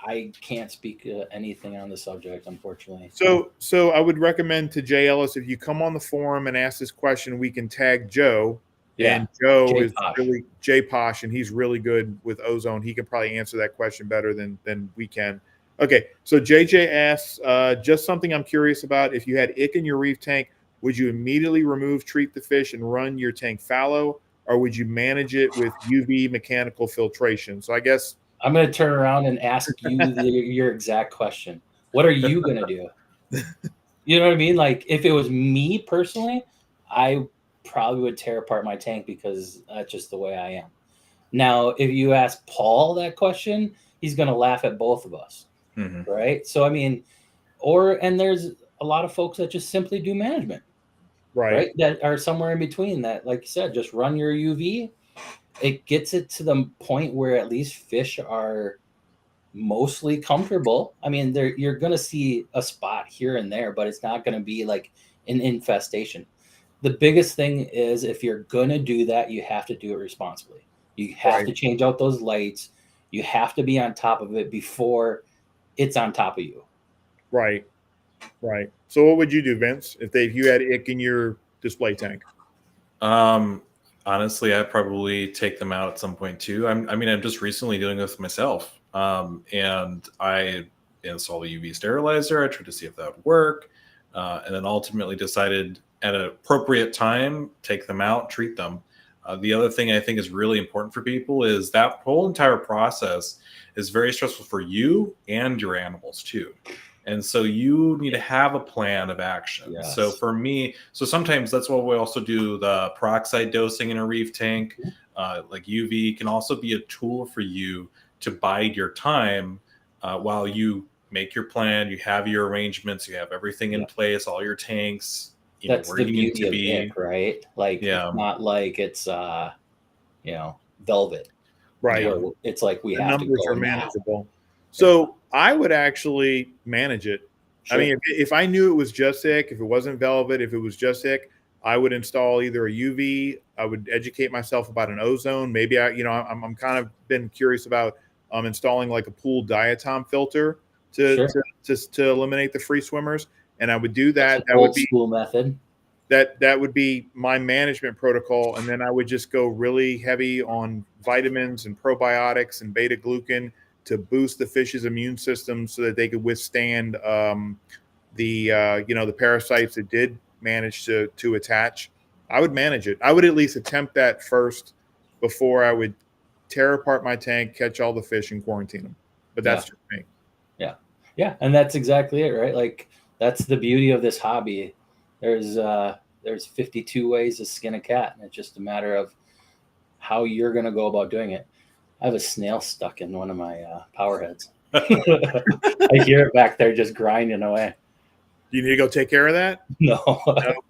I can't speak anything on the subject, unfortunately. So I would recommend to Jay Ellis, if you come on the forum and ask this question, we can tag Joe. Yeah, and Joe is really Jay Posh, and he's really good with ozone. He can probably answer that question better than we can. Okay, so JJ asks, just something I'm curious about. If you had ick in your reef tank, would you immediately treat the fish, and run your tank fallow? Or would you manage it with UV mechanical filtration? So I guess I'm going to turn around and ask you your exact question. What are you going to do? You know what I mean? Like, if it was me personally, I probably would tear apart my tank, because that's just the way I am. Now, if you ask Paul that question, he's going to laugh at both of us, right? So, I mean, and there's a lot of folks that just simply do management. Right. That are somewhere in between that, like you said, just run your UV. It gets it to the point where at least fish are mostly comfortable. I mean, you're going to see a spot here and there, but it's not going to be like an infestation. The biggest thing is, if you're going to do that, you have to do it responsibly. You have to change out those lights. You have to be on top of it before it's on top of you. Right. Right. So what would you do, Vince, if you had ick in your display tank? Honestly, I'd probably take them out at some point too. I'm just recently doing this myself. And I installed a UV sterilizer. I tried to see if that would work. And then ultimately decided at an appropriate time, take them out, treat them. The other thing I think is really important for people is that whole entire process is very stressful for you and your animals too. And so you need to have a plan of action. Yes. So for me, sometimes that's why we also do the peroxide dosing in a reef tank. Like UV can also be a tool for you to bide your time while you make your plan, you have your arrangements, you have everything in place, all your tanks, That's where the you need beauty to of be. it, right? Like it's not like it's velvet. Right. Where it's like we The have to numbers go are now. manageable. So I would actually manage it. Sure. I mean, if I knew it was just ick, if it wasn't velvet, if it was just ick, I would install either a UV. I would educate myself about an ozone. Maybe I'm kind of been curious about installing like a pool diatom filter to eliminate the free swimmers. And I would do that. That would be school method. That would be my management protocol. And then I would just go really heavy on vitamins and probiotics and beta glucan to boost the fish's immune system so that they could withstand the parasites that did manage to attach. I would manage it. I would at least attempt that first before I would tear apart my tank, catch all the fish, and quarantine them. But that's just me. Yeah, and that's exactly it, right? Like that's the beauty of this hobby. There's 52 ways to skin a cat, and it's just a matter of how you're going to go about doing it. I have a snail stuck in one of my power heads. I hear it back there just grinding away. Do you need to go take care of that? No.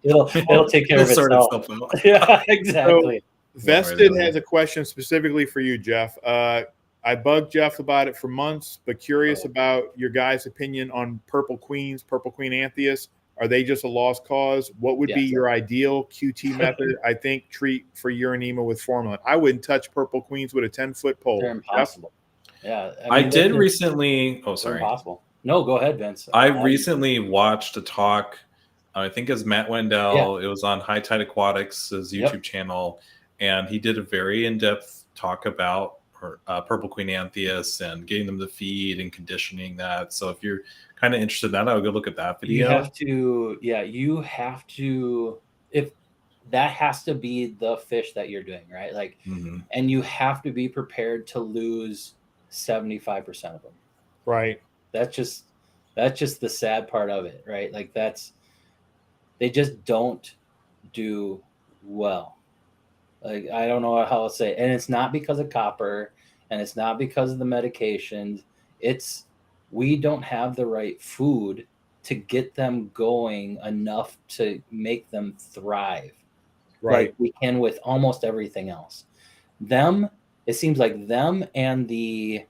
It'll take care of itself. Yeah, exactly. So, Vested has a question specifically for you, Jeff. I bugged Jeff about it for months, but curious about your guys' opinion on purple queen anthias. Are they just a lost cause? What would be your ideal QT method? I think treat for Uronema with formalin. I wouldn't touch purple queens with a 10-foot pole. They're impossible. Yeah. I did recently. Oh, sorry. Impossible. No, go ahead, Vince. I recently watched a talk. I think it's Matt Wendell. It was on High Tide Aquatics' YouTube channel, and he did a very in-depth talk about purple queen anthias and getting them to feed and conditioning that. So if you're kind of interested in that, I would go look at that video. You have to, if that has to be the fish that you're doing, right? Like, and you have to be prepared to lose 75% of them. Right. That's just the sad part of it, right? Like they just don't do well. Like, I don't know how to say it. And it's not because of copper, and it's not because of the medications. We don't have the right food to get them going enough to make them thrive. Right. Like we can with almost everything else. It seems like them and the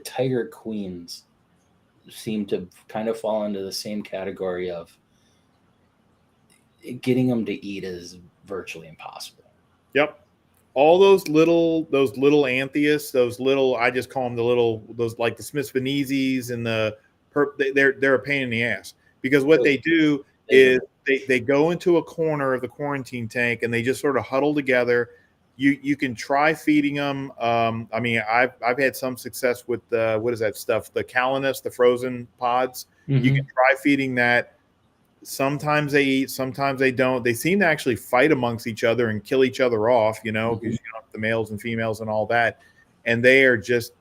tiger queens seem to kind of fall into the same category of getting them to eat is virtually impossible. Yep. All those little anthias, I just call them those like the Smith's Venezi's and they're a pain in the ass, because what they do is they go into a corner of the quarantine tank and they just sort of huddle together. You can try feeding them. I mean, I've had some success with what is that stuff? The Calanus, the frozen pods. You can try feeding that. Sometimes they eat, sometimes they don't. They seem to actually fight amongst each other and kill each other off, because the males and females and all that. And they're it's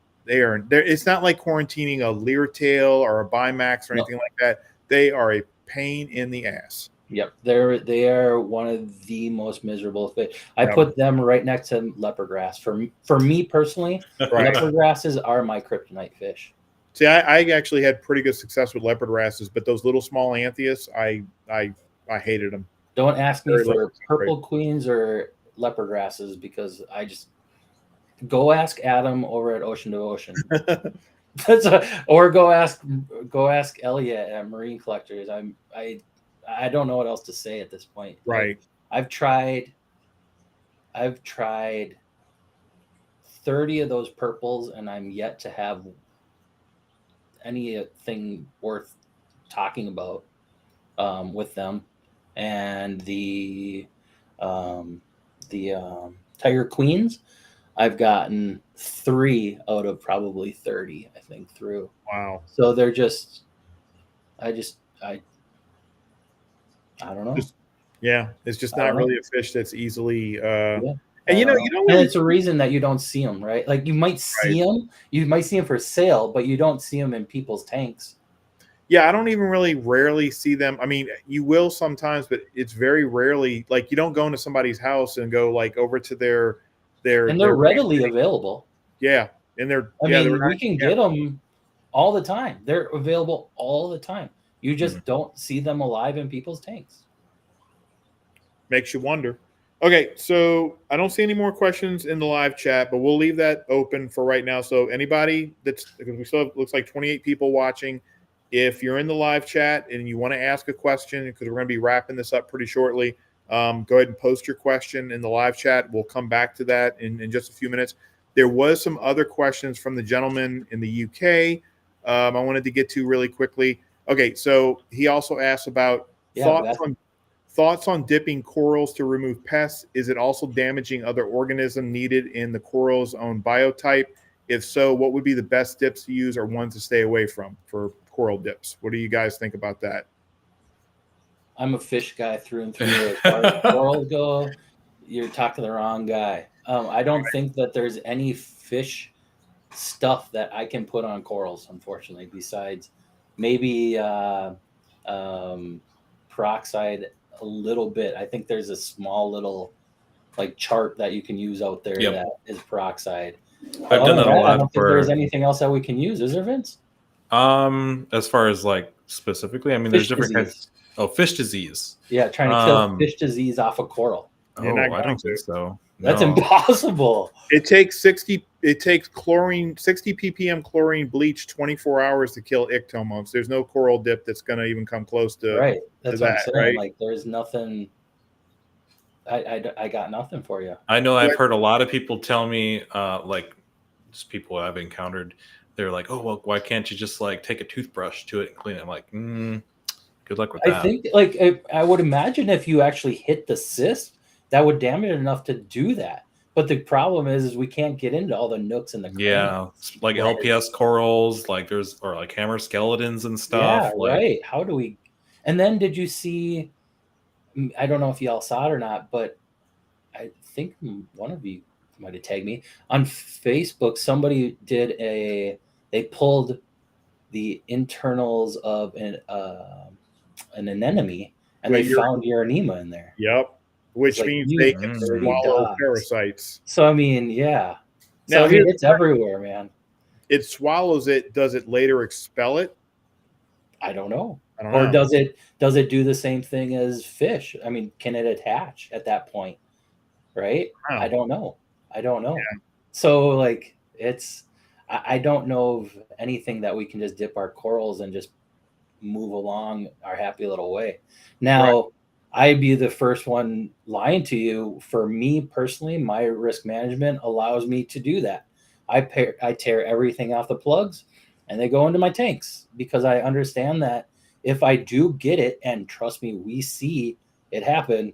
not like quarantining a Leartail or a Bimax or anything like that. They are a pain in the ass. Yep, they are one of the most miserable fish. I put them right next to leopard wrasse. For me personally, leopard wrasses are my kryptonite fish. See, I actually had pretty good success with leopard wrasses, but those little small anthias, I hated them. Don't ask me for purple queens or leopard wrasses, because I just go ask Adam over at Ocean to Ocean. Or go ask Elliot at Marine Collectors. I don't know what else to say at this point. Right. I've tried 30 of those purples, and I'm yet to have anything worth talking about with them. And the tiger queens, I've gotten 3 out of probably 30, I think, through. Wow. So they're just, I don't know. It's just not really a fish that's easily. And and it's a reason that you don't see them, right? Like you might see them, for sale, but you don't see them in people's tanks. Yeah, I don't even rarely see them. I mean, you will sometimes, but it's very rarely. Like you don't go into somebody's house and go like over to their and they're readily available. Yeah, And they're I yeah, mean, we can get them all the time. They're available all the time. You just don't see them alive in people's tanks. Makes you wonder. Okay, so I don't see any more questions in the live chat, but we'll leave that open for right now. So anybody because we still have, looks like 28 people watching. If you're in the live chat and you want to ask a question, because we're going to be wrapping this up pretty shortly, go ahead and post your question in the live chat. We'll come back to that in just a few minutes. There was some other questions from the gentleman in the UK I wanted to get to really quickly. Okay, so he also asked about thoughts on dipping corals to remove pests. Is it also damaging other organisms needed in the coral's own biotype? If so, what would be the best dips to use or ones to stay away from for coral dips? What do you guys think about that? I'm a fish guy through and through. As far as corals go, you're talking to the wrong guy. I don't think that there's any fish stuff that I can put on corals, unfortunately, besides maybe peroxide a little bit. I think there's a small little like chart that you can use out there that is peroxide. I've done that a lot. I don't think there's anything else that we can use. Is there, Vince? As far as like specifically, I mean, there's different kinds. Oh, fish disease. Yeah, trying to kill fish disease off a coral. Oh, I don't think so. That's impossible. It takes 60 ppm chlorine bleach 24 hours to kill ictomos. There's no coral dip that's going to even come close to That's what I'm saying. Right? Like there's nothing. I got nothing for you. I know I've heard a lot of people tell me, like just people I've encountered, they're like, oh, well, why can't you just like take a toothbrush to it and clean it? I'm like, good luck with that. I think like I would imagine if you actually hit the cyst, that would damage it enough to do that. But the problem is we can't get into all the nooks in the cranium. Yeah, like LPS corals, like or like hammer skeletons and stuff. Yeah, right. How do we? And then did you see? I don't know if y'all saw it or not, but I think one of you might have tagged me on Facebook. Somebody they pulled the internals of an anemone, and they found Uronema in there. Yep. Which means they can swallow parasites. So I mean, yeah. So I mean, it's everywhere, man. It swallows it. Does it later expel it? I don't know. Or does it do the same thing as fish? I mean, can it attach at that point? Right? I don't know. Yeah. So like I don't know of anything that we can just dip our corals and just move along our happy little way. Now, I'd be the first one lying to you. For me personally, my risk management allows me to do that. I tear everything off the plugs and they go into my tanks because I understand that if I do get it, and trust me, we see it happen.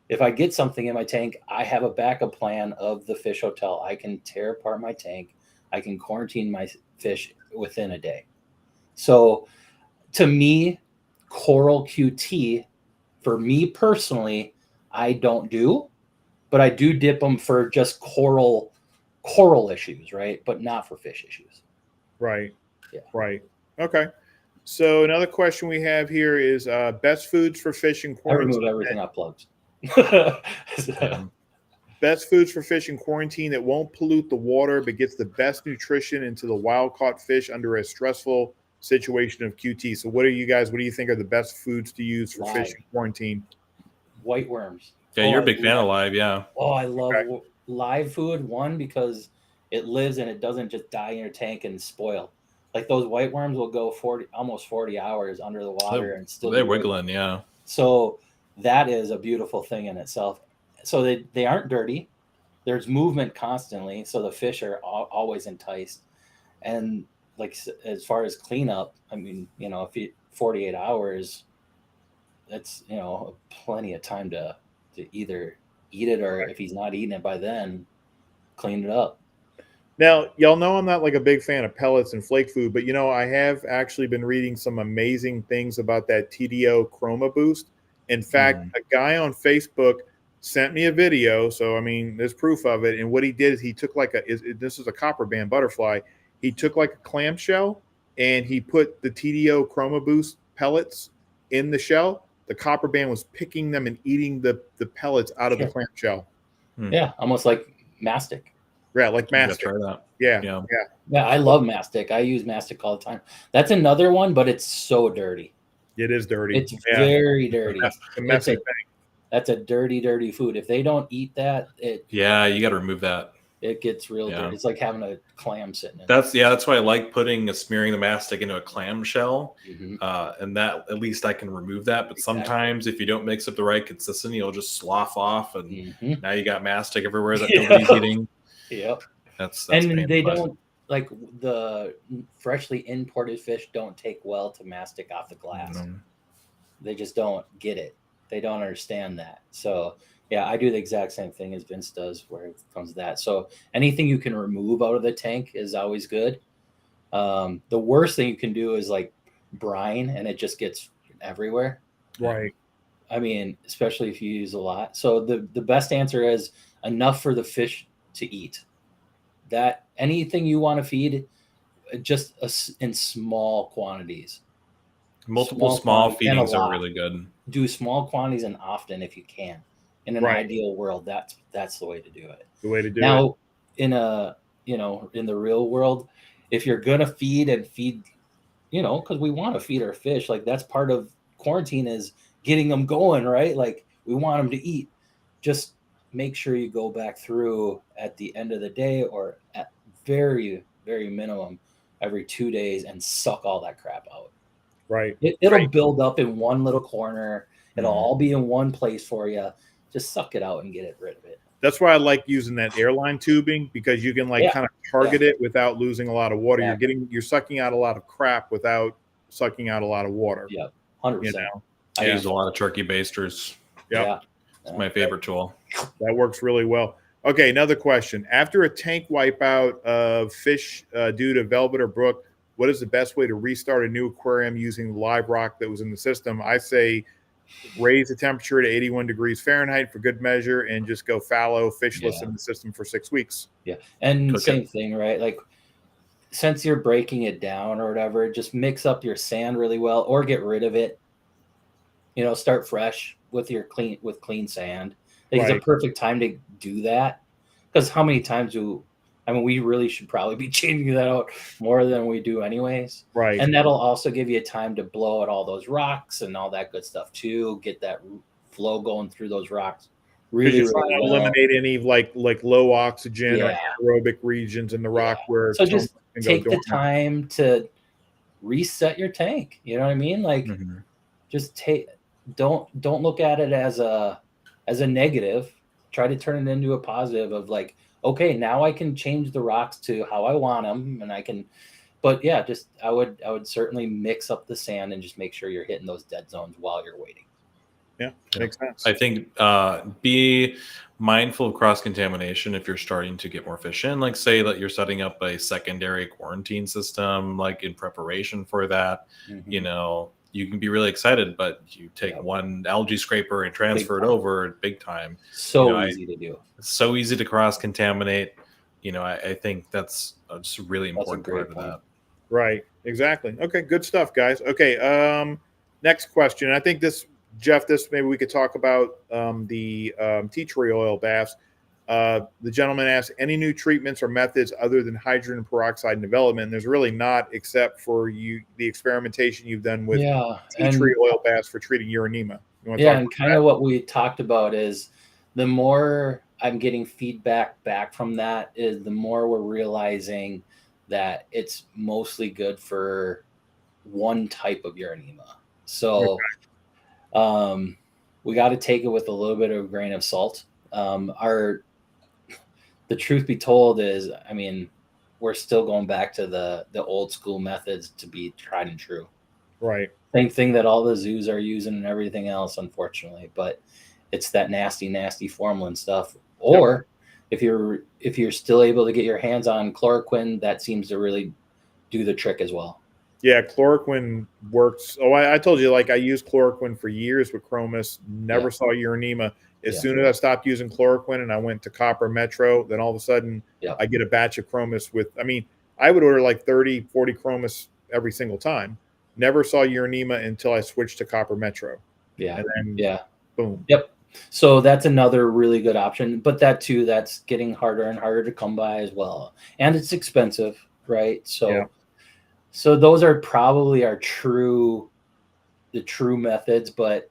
If I get something in my tank, I have a backup plan of the fish hotel. I can tear apart my tank. I can quarantine my fish within a day. So to me, coral QT, for me personally, I don't do, but I do dip them for just coral issues, right? But not for fish issues. Right. Yeah. Right. Okay. So another question we have here is best foods for fish in quarantine. I remove everything off plugs. Best foods for fish in quarantine that won't pollute the water but gets the best nutrition into the wild caught fish under a stressful situation of QT. So what do you think are the best foods to use for fish in quarantine? White worms. Yeah, you're a big fan of live, yeah. Oh, I love live food, one, because it lives and it doesn't just die in your tank and spoil. Like those white worms will go almost 40 hours under the water and still they're wiggling, yeah. So that is a beautiful thing in itself. So they aren't dirty. There's movement constantly, so the fish are always enticed. And like as far as cleanup, I mean, if you 48 hours, that's plenty of time to either eat it, or if he's not eating it by then, clean it up. Now, y'all know I'm not like a big fan of pellets and flake food, but I have actually been reading some amazing things about that TDO Chroma Boost. In fact, a guy on Facebook sent me a video, so I mean, there's proof of it. And what he did is he took this is a copper band butterfly. He took like a clamshell and he put the TDO Chroma Boost pellets in the shell. The copper band was picking them and eating the pellets out of the clamshell. Yeah, almost like mastic. Yeah, like You gotta mastic. try that. Yeah, Yeah. yeah. Yeah, I love mastic. I use mastic all the time. That's another one, but it's so dirty. It is dirty. It's Yeah. very dirty. It's a messy thing. That's a dirty, dirty food. If they don't eat that, Yeah, you got to remove that. it gets real Yeah. dirty. It's like having a clam sitting in. That's why I like smearing the mastic into a clamshell, and that at least I can remove that. But sometimes if you don't mix up the right consistency, it'll just slough off, and now you got mastic everywhere that nobody's eating. Yep. That's and they don't like the freshly imported fish don't take well to mastic off the glass. They just don't get it. They don't understand that. So yeah, I do the exact same thing as Vince does where it comes to that. So anything you can remove out of the tank is always good. The worst thing you can do is like brine, and it just gets everywhere. Right. I mean, especially if you use a lot. So the best answer is enough for the fish to eat. That anything you want to feed, just in small quantities. Multiple small feedings are really good. Do small quantities and often if you can. In an ideal world, that's the way to do it. The way to do it. Now, in the real world, if you're gonna feed, because we want to feed our fish, like that's part of quarantine is getting them going, right? Like we want them to eat. Just make sure you go back through at the end of the day or at very, very minimum every 2 days and suck all that crap out. Right. It'll build up in one little corner. It'll all be in one place for you. Just suck it out and get rid of it. That's why I like using that airline tubing, because you can kind of target it without losing a lot of water. Yeah. You're sucking out a lot of crap without sucking out a lot of water. Yeah, 100%. I use a lot of turkey basters. Yeah. It's my favorite tool. That works really well. Okay, another question. After a tank wipeout of fish due to velvet or brook, what is the best way to restart a new aquarium using the live rock that was in the system? I say raise the temperature to 81 degrees Fahrenheit for good measure and just go fallow, fishless in the system for 6 weeks. Yeah, and same thing, right? Like since you're breaking it down or whatever, just mix up your sand really well or get rid of it. Start fresh with clean sand. It's a perfect time to do that, because how many times we really should probably be changing that out more than we do anyways. Right. And that'll also give you time to blow out all those rocks and all that good stuff too. Get that flow going through those rocks. Really, you're trying to eliminate any like low oxygen or aerobic regions in the rock where. So just take the time to reset your tank. You know what I mean? Like just don't look at it as a negative. Try to turn it into a positive of like, okay, now I can change the rocks to how I want them, and I can. But yeah, just I would certainly mix up the sand and just make sure you're hitting those dead zones while you're waiting. Yeah, makes sense. I think be mindful of cross-contamination if you're starting to get more fish in. Like say that you're setting up a secondary quarantine system, like in preparation for that. You can be really excited, but you take one algae scraper and transfer it over big time. So easy to do. It's so easy to cross-contaminate. I think that's just a really important part of that. Right. Exactly. Okay. Good stuff, guys. Okay. Next question. I think Jeff, maybe we could talk about the tea tree oil baths. The gentleman asked, any new treatments or methods other than hydrogen peroxide in development? And there's really not, except for the experimentation you've done with tea tree oil baths for treating Uronema. And kind of what we talked about is the more I'm getting feedback back from that is the more we're realizing that it's mostly good for one type of Uronema. So we got to take it with a little bit of a grain of salt. The truth be told is, we're still going back to the old school methods to be tried and true. Right. Same thing that all the zoos are using and everything else, unfortunately. But it's that nasty, nasty formalin stuff. Or if you're still able to get your hands on chloroquine, that seems to really do the trick as well. Yeah, chloroquine works. Oh, I told you, like I used chloroquine for years with chromis, never saw Uronema. As soon as I stopped using chloroquine and I went to Copper Metro, then all of a sudden I get a batch of chromis I would order like 30, 40 chromis every single time. Never saw Uronema until I switched to Copper Metro. Yeah. And then boom. Yep. So that's another really good option, but that's getting harder and harder to come by as well, and it's expensive, right? So those are probably the true methods. But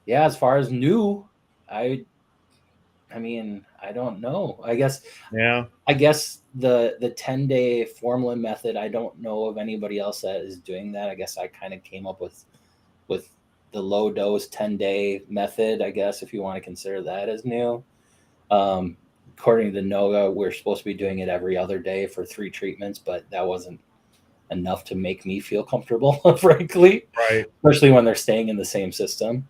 yeah, as far as new, I mean, I don't know. I guess the 10-day formalin method, I don't know of anybody else that is doing that. I guess I kind of came up with the low dose 10-day method, I guess, if you want to consider that as new. According to NOAA, we're supposed to be doing it every other day for 3 treatments, but that wasn't enough to make me feel comfortable, frankly. Right. Especially when they're staying in the same system.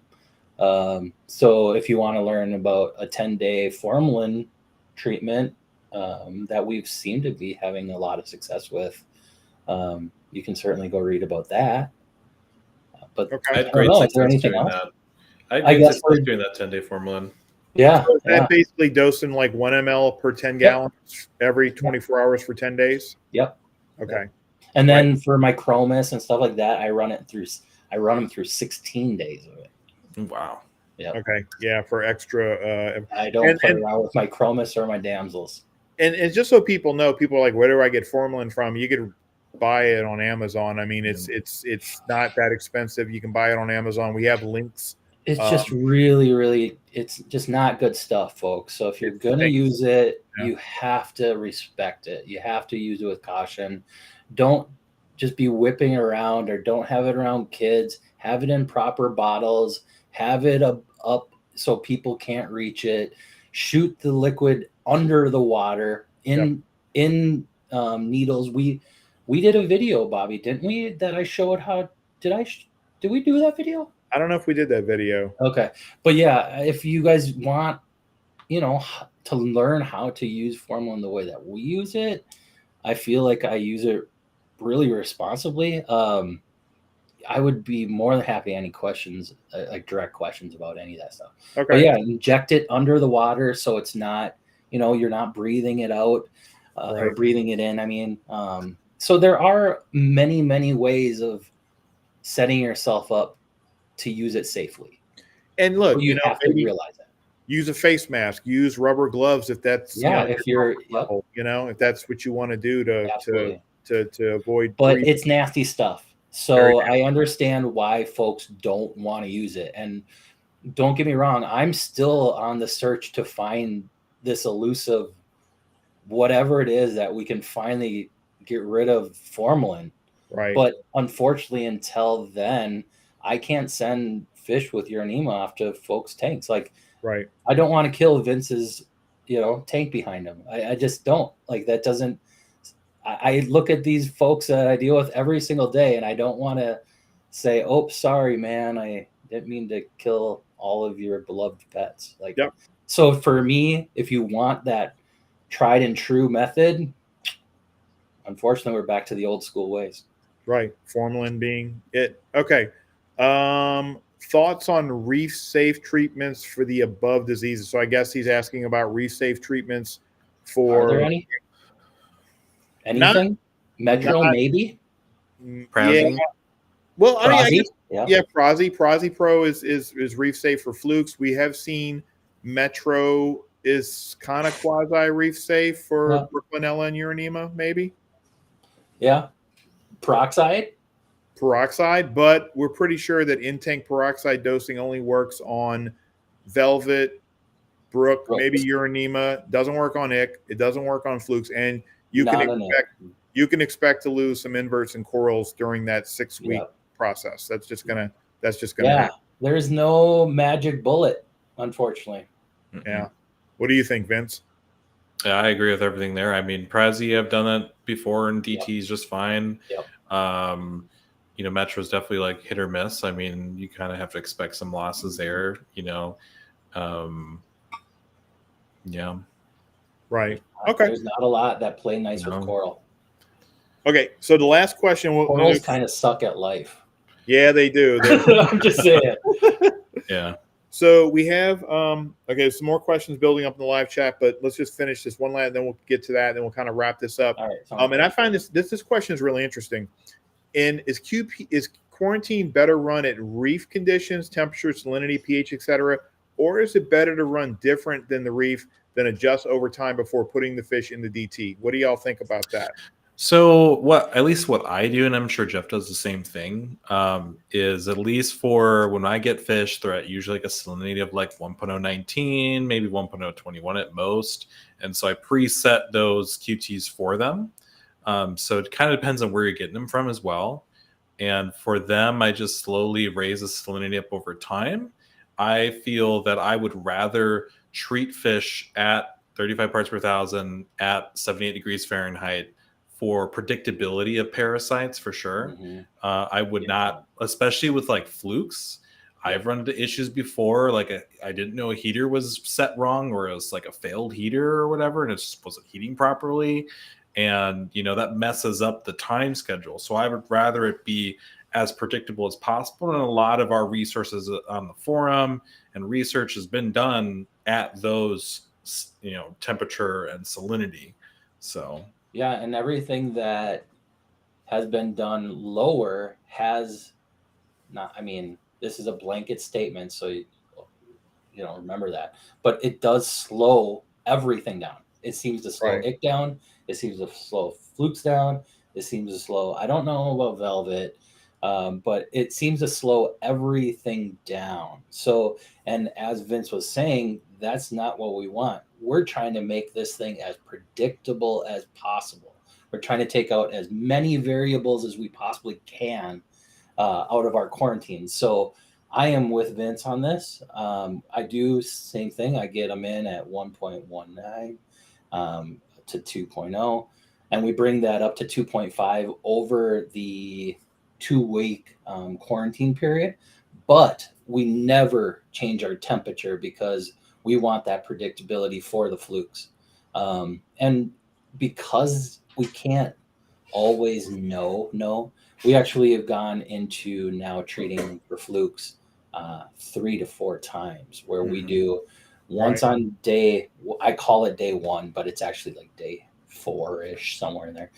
So if you want to learn about a 10-day formalin treatment that we've seemed to be having a lot of success with, you can certainly go read about that. But I had great success doing that. I guess we're doing that 10-day formalin. Yeah. So is that basically dosing like 1 ml per 10 gallons every 24 hours for 10 days? Yep. Okay. Yep. And then for my chromis and stuff like that, I run them through 16 days of it. Wow. Yeah. Okay. Yeah. For extra. I don't play around with my chromis or my damsels. And just so people know, people are like, where do I get formalin from? You could buy it on Amazon. I mean, it's not that expensive. You can buy it on Amazon. We have links. It's just really, it's just not good stuff, folks. So if you're going to use it, you have to respect it. You have to use it with caution. Don't just be whipping around, or don't have it around kids. Have it in proper bottles. Have it up so people can't reach it. Shoot the liquid under the water in needles. We did a video, Bobby, didn't we? That I showed how. Did we do that video? I don't know if we did that video. Okay. But yeah, if you guys want, to learn how to use formalin the way that we use it, I feel like I use it really responsibly. I would be more than happy any questions, like direct questions about any of that stuff. Okay. But yeah, inject it under the water so it's not, you're not breathing it out or breathing it in. I mean, so there are many, many ways of setting yourself up to use it safely. And look, you have to realize that. Use a face mask. Use rubber gloves if that's if that's what you want to do to avoid. But it's nasty stuff. So I understand why folks don't want to use it. And don't get me wrong, I'm still on the search to find this elusive whatever it is that we can finally get rid of formalin. Right. But unfortunately, until then, I can't send fish with Uronema off to folks' tanks. Like, I don't want to kill Vince's, tank behind him. I just don't. Like, that doesn't. I look at these folks that I deal with every single day, and I don't want to say, "Oh, sorry, man, I didn't mean to kill all of your beloved pets." Like, so for me, if you want that tried and true method, unfortunately, we're back to the old school ways. Right, formalin being it. Okay. Thoughts on reef safe treatments for the above diseases? So I guess he's asking about reef safe treatments for. Are there any? Anything? Medril, maybe. Prazi? Yeah. Well, I guess, Prazi. Prazi Pro is reef safe for flukes. We have seen Metro is kind of quasi reef safe for Brooklynella and Uronema, maybe. Yeah. Peroxide, but we're pretty sure that in-tank peroxide dosing only works on velvet, brook, maybe Uronema. Doesn't work on ick. It doesn't work on flukes, and you can expect to lose some inverts and corals during that 6-week process. That's just gonna happen. There's no magic bullet, unfortunately. Yeah. What do you think, Vince? Yeah, I agree with everything there. I mean, Prazi, I've done that before, and DT is just fine. Metro is definitely like hit or miss. I mean, you kind of have to expect some losses there. Right. Okay. There's not a lot that play nice with coral. Okay, so the last question. Corals kind of suck at life. Yeah, they do. I'm just saying. Yeah. So we have some more questions building up in the live chat, but let's just finish this one last, then we'll get to that, and then we'll kind of wrap this up. All right. And I find this question is really interesting. And is quarantine better run at reef conditions, temperature, salinity, pH, etc., or is it better to run different than the Reef, then adjust over time before putting the fish in the DT? What do y'all think about that? So at least what I do, and I'm sure Jeff does the same thing, is at least for when I get fish, they're at usually like a salinity of like 1.019, maybe 1.021 at most. And so I preset those QTs for them. So it kind of depends on where you're getting them from as well. And for them, I just slowly raise the salinity up over time. I feel that I would rather treat fish at 35 parts per thousand at 78 degrees Fahrenheit for predictability of parasites, for sure. I would not, especially with like flukes. I've run into issues before, like I didn't know a heater was set wrong, or it was like a failed heater or whatever, and it just wasn't heating properly. And, that messes up the time schedule. So I would rather it be as predictable as possible. And a lot of our resources on the forum and research has been done at those, temperature and salinity. So yeah, and everything that has been done lower has not, I mean, this is a blanket statement, so remember that. But it does slow everything down. It seems to slow ick down. It seems to slow flukes down. It seems to slow, I don't know about velvet, but it seems to slow everything down. So, and as Vince was saying, that's not what we want. We're trying to make this thing as predictable as possible. We're trying to take out as many variables as we possibly can out of our quarantine. So I am with Vince on this. I do same thing. I get them in at 1.19 to 2.0, and we bring that up to 2.5 over the 2-week quarantine period. But we never change our temperature because we want that predictability for the flukes. And because we can't always know, we actually have gone into now treating for flukes 3 to 4 times, where we do once on day, I call it day 1, but it's actually like day 4-ish, somewhere in there.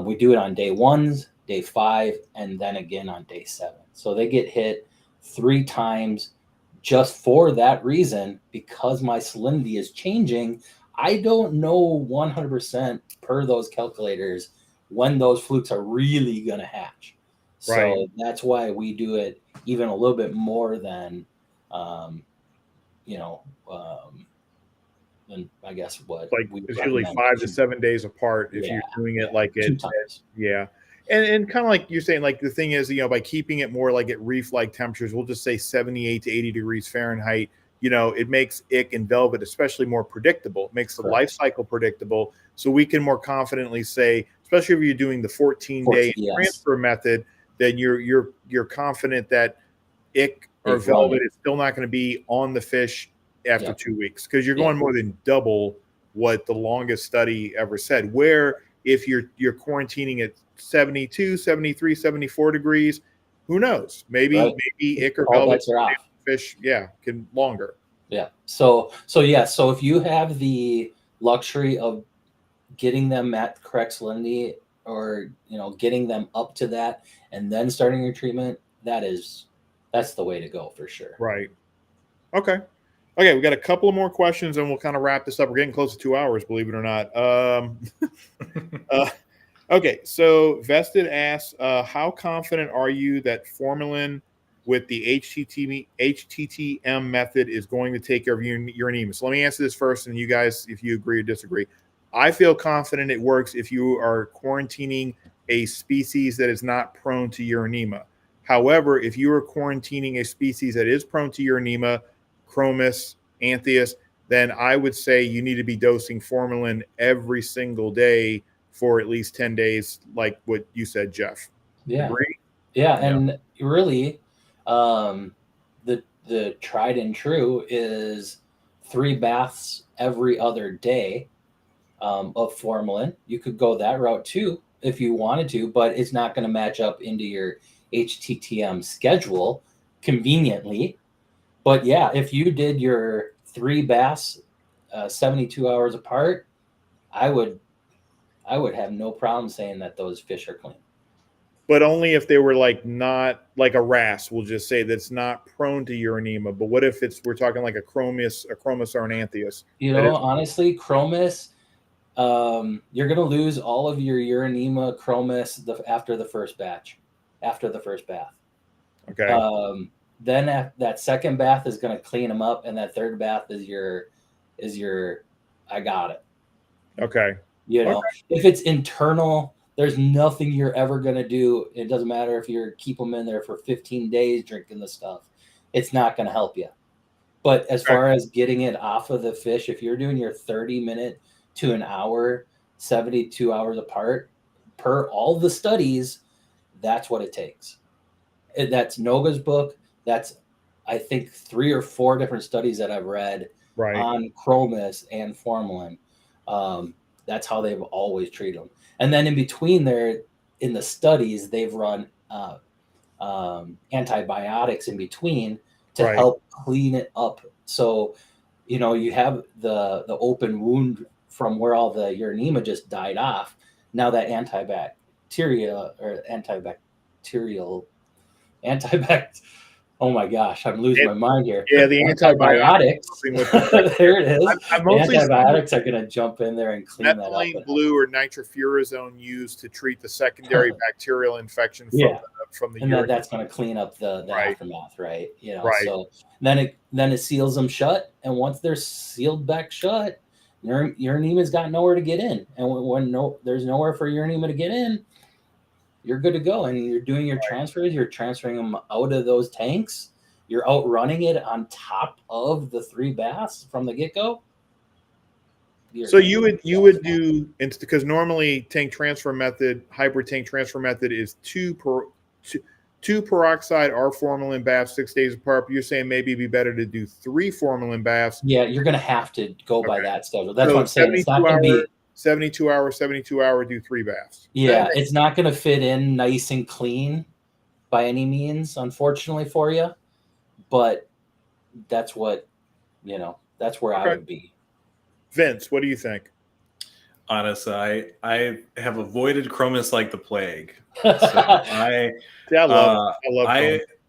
We do it on day 1, day 5, and then again on day 7. So they get hit 3 times just for that reason, because my salinity is changing. I don't know 100% per those calculators when those flukes are really going to hatch. So that's why we do it even a little bit more than, than I guess what like we it's usually recommend. 5 to 7 days apart if you're doing it like it. 2 times. And kind of like you're saying, like the thing is, by keeping it more like at reef-like temperatures, we'll just say 78 to 80 degrees Fahrenheit. It makes ick and velvet especially more predictable. It makes the life cycle predictable, so we can more confidently say, especially if you're doing the 14-day transfer method, then you're confident that ick or velvet is still not going to be on the fish after 2 weeks, because you're going more than double what the longest study ever said. Where if you're quarantining at 72, 73, 74 degrees, who knows? Maybe ick or velvet fish can longer. So if you have the luxury of getting them at correct salinity, or getting them up to that and then starting your treatment, that's the way to go for sure. Okay, we got a couple of more questions and we'll kind of wrap this up. We're getting close to 2 hours, believe it or not. Okay, so Vested asks, how confident are you that formalin with the HTTM method is going to take care of Uronema? So let me answer this first, and you guys, if you agree or disagree. I feel confident it works if you are quarantining a species that is not prone to Uronema. However, if you are quarantining a species that is prone to Uronema, chromis, anthias, then I would say you need to be dosing formalin every single day for at least 10 days, like what you said, Jeff. Agree? And really, the tried and true is 3 baths every other day of formalin. You could go that route too if you wanted to, but it's not going to match up into your HTTM schedule conveniently. But if you did your 3 baths 72 hours apart, I would have no problem saying that those fish are clean. but only if they were like not like a wrasse. We'll just say that's not prone to uronema. But what if we're talking like a chromis or an anthias? You know, honestly, chromis, you're gonna lose all of your uronema chromis after the first batch, after the first bath. Okay. Then that second bath is gonna clean them up, and that third bath is your I got it. Okay. You know, if it's internal, there's nothing you're ever going to do. It doesn't matter if you keep them in there for 15 days drinking the stuff. It's not going to help you. But as far as getting it off of the fish, if you're doing your 30-minute to an hour, 72 hours apart, per all the studies, that's what it takes. That's Noga's book. That's, I think, 3 or 4 different studies that I've read on chromis and formalin. That's how they've always treated them. And then in between there, in the studies, they've run antibiotics in between to help clean it up. So, you know, you have the open wound from where all the uronema just died off. Now that oh my gosh, I'm losing my mind here. Yeah, the antibiotics. There it is. Antibiotics are going to jump in there and clean that up. Methylene blue or nitrofurazone used to treat the secondary bacterial infection from the urine. And that's going to clean up the aftermath, right? You know, so then it seals them shut, and once they're sealed back shut, uronema's got nowhere to get in, and when there's nowhere for uronema to get in, you're good to go. And you're doing your transfers. You're transferring them out of those tanks. You're outrunning it on top of the 3 baths from the get-go. So you would do, because normally hybrid tank transfer method is 2 peroxide or formalin baths 6 days apart. But you're saying maybe it'd be better to do 3 formalin baths. Yeah, you're going to have to go by that schedule. That's what I'm saying. It's not going to be 72 hour, do 3 baths. Yeah, it's not going to fit in nice and clean by any means, unfortunately for you. But that's what, that's where I would be. Vince, what do you think? Honestly, I have avoided chromis like the plague. So I love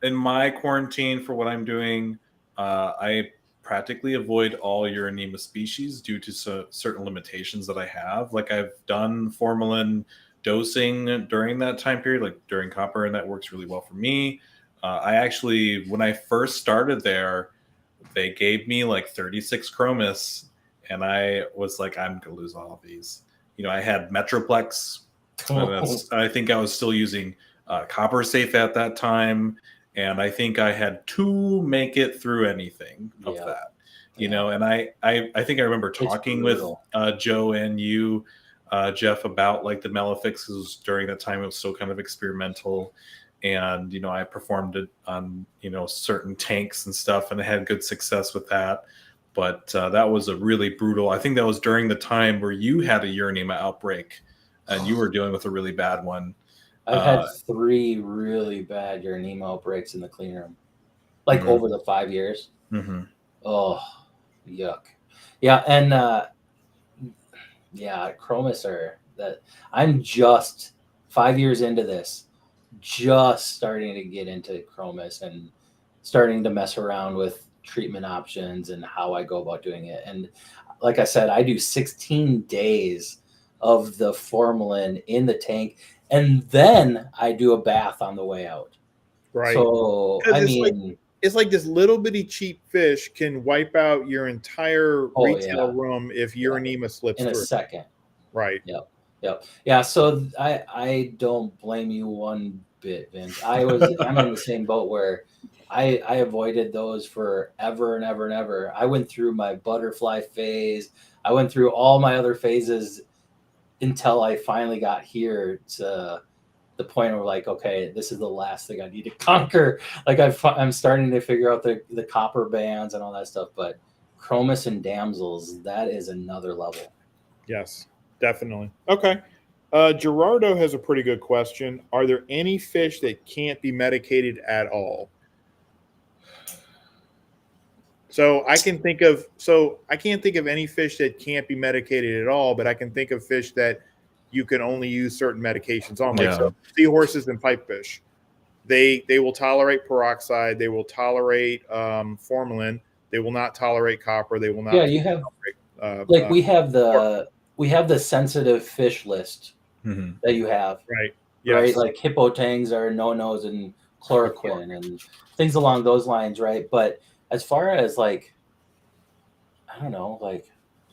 in my quarantine for what I'm doing, I practically avoid all uronema species due to certain limitations that I have. Like I've done formalin dosing during that time period, like during copper, and that works really well for me. I actually, when I first started there, they gave me like 36 chromis, and I was like, I'm gonna lose all of these. You know, I had Metroplex. I think I was still using Copper Safe at that time. And I think I had to make it through anything of that, you know. And I think I remember talking with Joe and you, Jeff, about like the Melafixes during that time. It was still kind of experimental, and I performed it on certain tanks and stuff, and I had good success with that. But that was a really brutal. I think that was during the time where you had a uronema outbreak, and you were dealing with a really bad one. I've had 3 really bad uronema outbreaks in the clean room, like over the 5 years. Mm-hmm. Oh, yuck. Yeah, and chromis are that. I'm just 5 years into this, just starting to get into chromis and starting to mess around with treatment options and how I go about doing it. And like I said, I do 16 days of the formalin in the tank. And then I do a bath on the way out. Right. So, it's like this little bitty cheap fish can wipe out your entire retail room if uronema slips in through. A second. Right. Yep. Yeah. So I don't blame you one bit, Vince. I'm in the same boat where I avoided those forever and ever and ever. I went through my butterfly phase. I went through all my other phases until I finally got here to the point where like, okay, this is the last thing I need to conquer. Like I'm starting to figure out the copper bands and all that stuff, but chromis and damsels, that is another level. Yes, definitely. Okay. Gerardo has a pretty good question. Are there any fish that can't be medicated at all? I can't think of any fish that can't be medicated at all, but I can think of fish that you can only use certain medications on. Like so seahorses and pipefish, they will tolerate peroxide, they will tolerate formalin, they will not tolerate copper, they will not. Yeah, you have like we have the sensitive fish list that you have, right? Yes. Right, like hippotangs are no-nos and chloroquine and things along those lines, right? But as far as like, I don't know, like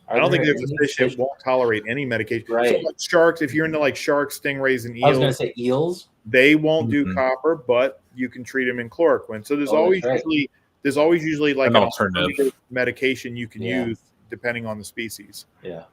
I don't think there's a fish that won't tolerate any medication. Right. So like sharks, if you're into like sharks, stingrays, and eels, I was going to say eels. They won't do copper, but you can treat them in chloroquine. So there's always usually like an alternative medication you can use depending on the species. Yeah.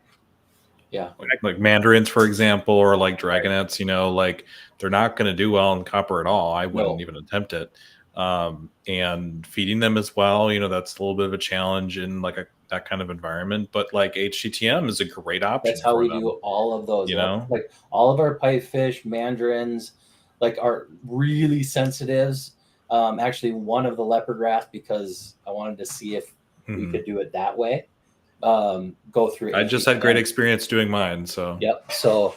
Yeah. Like mandarins, for example, or like dragonets, like they're not going to do well in copper at all. I wouldn't even attempt it. And feeding them as well, that's a little bit of a challenge in like that kind of environment. But like HTTM is a great option. That's how we do all of those. Like all of our pipefish, mandarins, like are really sensitives. Actually, one of the leopard wrasse, because I wanted to see if we could do it that way. Go through. I just had great experience doing mine. So yep. So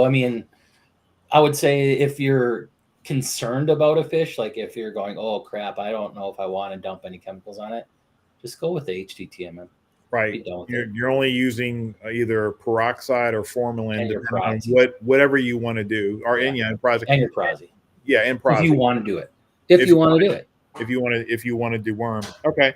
I mean, I would say if you're concerned about a fish, like if you're going, oh crap, I don't know if I want to dump any chemicals on it, just go with the HTTM. Right. You're only using either peroxide or formalin, depending on whatever you want to do, or and your prasi. Yeah, and prasi. If you want to do it. If you want to do it. If you want to do worm. Okay.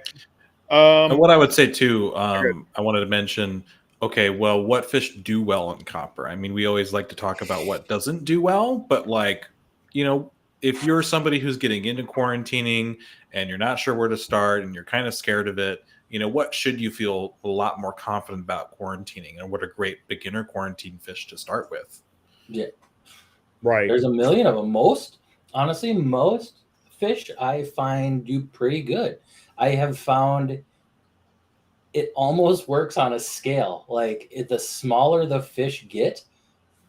And what I would say too, I wanted to mention, okay, well, what fish do well in copper? I mean, we always like to talk about what doesn't do well, but like, if you're somebody who's getting into quarantining and you're not sure where to start and you're kind of scared of it, what should you feel a lot more confident about quarantining, and what are great beginner quarantine fish to start with? Yeah. Right. There's a million of them. Most fish I find do pretty good. I have found it almost works on a scale. Like the smaller the fish get,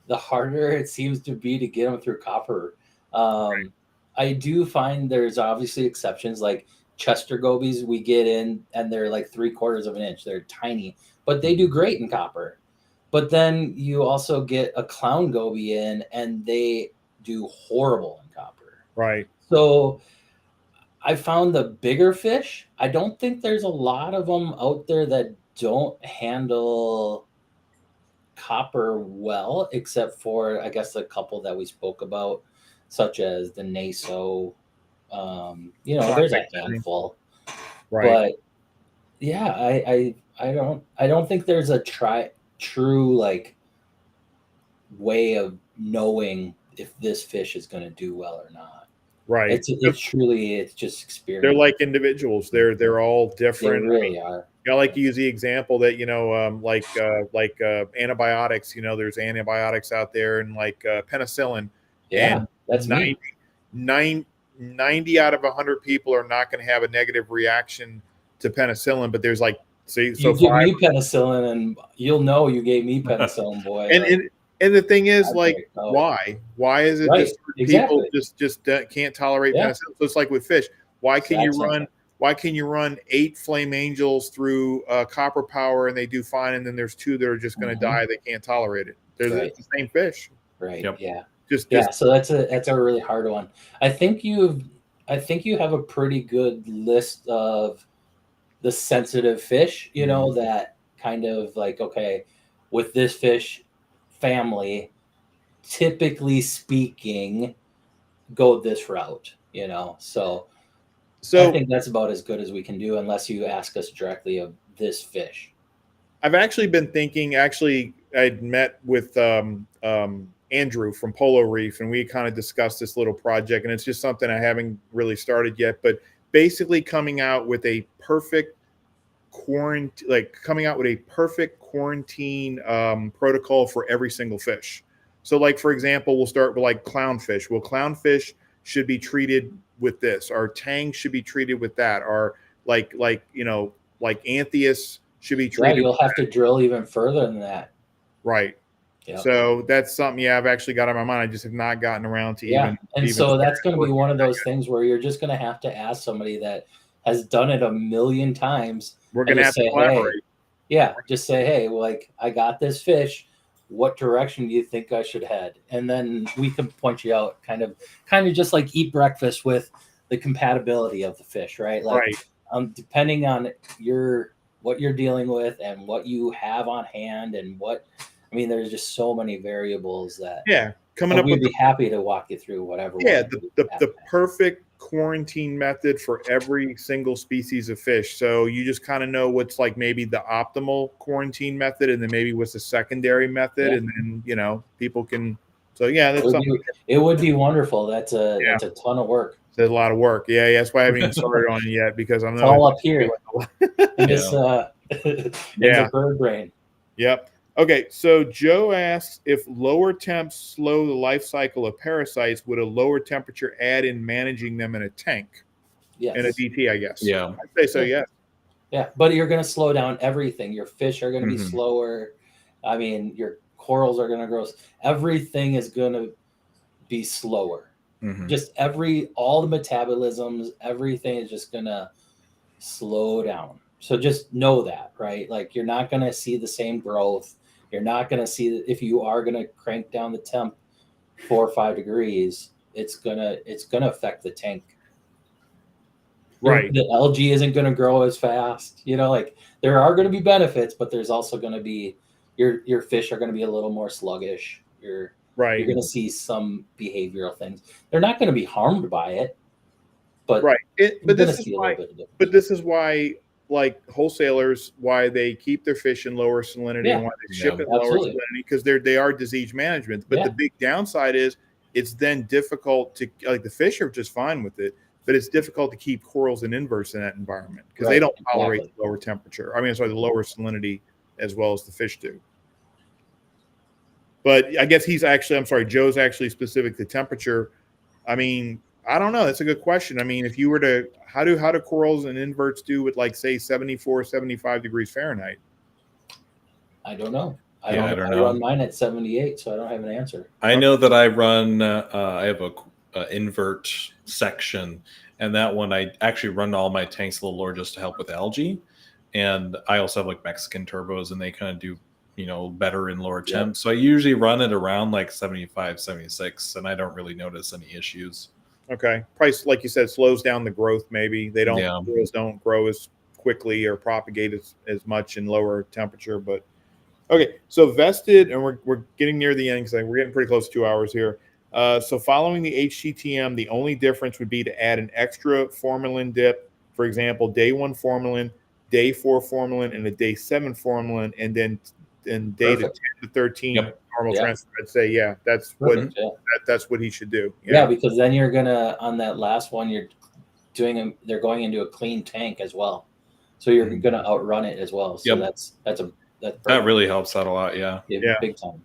the harder it seems to be to get them through copper. I do find there's obviously exceptions, like Chester gobies we get in and they're like 3/4 of an inch. They're tiny, but they do great in copper. But then you also get a clown goby in and they do horrible in copper. Right. So I found the bigger fish. I don't think there's a lot of them out there that don't handle copper well, except for, I guess, a couple that we spoke about, such as the Naso. There's a handful. Right. But yeah, I don't think there's a true like way of knowing if this fish is going to do well or not. Right. It's just experience. They're like individuals. They're all different. They really are. I like to use the example that like antibiotics. There's antibiotics out there, and like penicillin. Yeah, and that's 90 out of 100 people are not going to have a negative reaction to penicillin, but there's like you give me penicillin, and you'll know you gave me penicillin, boy. And the thing is, like, why? Why is it just people just can't tolerate penicillin? So it's like with fish. Why can you run 8 flame angels through copper power and they do fine, and then there's 2 that are just going to die? They can't tolerate it. It's the same fish. Right. Yep. Yeah. Just so that's a really hard one. I think you have a pretty good list of the sensitive fish, that kind of like, okay, with this fish family, typically speaking, go this route, so I think that's about as good as we can do, unless you ask us directly of this fish. I've actually been thinking, I'd met with Andrew from Polo Reef, and we kind of discussed this little project, and it's just something I haven't really started yet, but basically coming out with a perfect quarantine protocol for every single fish. So like, for example, we'll start with like clownfish. Well, clownfish should be treated with this. Our tang should be treated with that. Our like Anthias should be treated. Yeah, you'll have to drill even further than that. Right. Yep. So that's something, I've actually got on my mind. I just have not gotten around to even. And so that's going to be one of those things where you're just going to have to ask somebody that has done it a million times. We're going to have to collaborate. Hey, just say, hey, like, I got this fish. what direction do you think I should head? And then we can point you out, kind of just like eat breakfast with the compatibility of the fish, right? Like, right. Depending on what you're dealing with and what you have on hand and there's just so many variables that coming up we'd with be happy to walk you through whatever. The perfect quarantine method for every single species of fish. So you just kind of know what's like maybe the optimal quarantine method, and then maybe what's the secondary method, and then people can. So that's something. It would be wonderful. That's a ton of work. It's a lot of work. Yeah, that's why I haven't even started on it yet, because I'm all up here. It's the bird brain. Yep. Okay, so Joe asks, if lower temps slow the life cycle of parasites, would a lower temperature add in managing them in a tank? Yes. In a DT, I guess. Yeah. I'd say so, yes. Yeah, but you're going to slow down everything. Your fish are going to be slower. I mean, your corals are going to grow. Everything is going to be slower. Just all the metabolisms, everything is just going to slow down. So just know that, right? Like, you're not going to see the same growth. You're not going to see that. If you are going to crank down the temp 4 or 5 degrees, it's gonna affect the tank. Right. The algae isn't going to grow as fast. Like, there are going to be benefits, but there's also going to be your fish are going to be a little more sluggish. You're going to see some behavioral things. They're not going to be harmed by it, but but this is why like wholesalers, why they keep their fish in lower salinity and why they ship it lower salinity, because they are disease management. But the big downside is it's then difficult to, like, the fish are just fine with it, but it's difficult to keep corals and inverts in that environment because they don't tolerate the lower temperature. The lower salinity as well as the fish do. But I guess Joe's actually specific to temperature. I don't know. That's a good question. If you were to, how do corals and inverts do with, like, say 74, 75 degrees Fahrenheit? I don't know. I don't know. run mine at 78, so I don't have an answer. I know that I run, I have a invert section, and that one I actually run all my tanks a little lower just to help with algae. And I also have like Mexican turbos, and they kind of do, better in lower temps. So I usually run it around like 75, 76, and I don't really notice any issues. Okay. Price, like you said, slows down the growth. Maybe they corals don't grow as quickly or propagate as much in lower temperature. But okay, so vested, and we're getting near the end because we're getting pretty close to 2 hours here. So following the HCTM, the only difference would be to add an extra formalin dip. For example, day 1 formalin, day 4 formalin, and a day 7 formalin, and then day 10 to 13 normal transfer. I'd say that's what that's what he should do. Because then you're gonna, on that last one, they're going into a clean tank as well, so you're gonna outrun it as well. So that really helps out a lot. Big time.